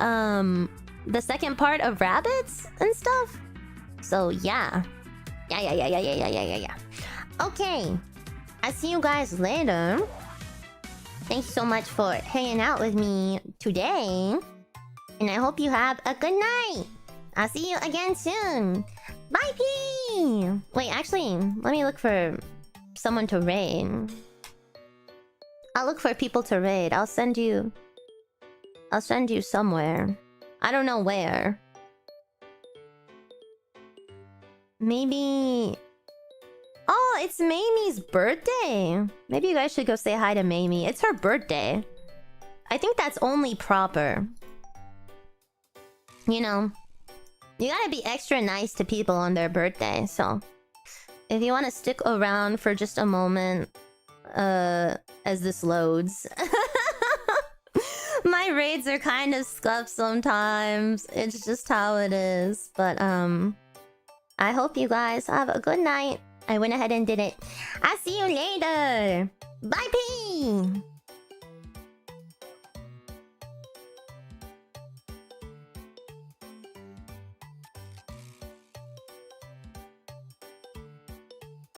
the second part of Rabbits and stuff. So yeah. Yeah. Okay. I'll see you guys later. Thanks so much for hanging out with me today. And I hope you have a good night. I'll see you again soon. Bye, P! Wait, actually, let me look for someone to raid. I'll look for people to raid. I'll send you somewhere. I don't know where. Maybe... Oh, it's Mamie's birthday. Maybe you guys should go say hi to Mamie. It's her birthday. I think that's only proper. You know, you gotta be extra nice to people on their birthday, so... If you want to stick around for just a moment, as this loads. My raids are kind of scuffed sometimes. It's just how it is. But, I hope you guys have a good night. I went ahead and did it. I'll see you later. Bye, P!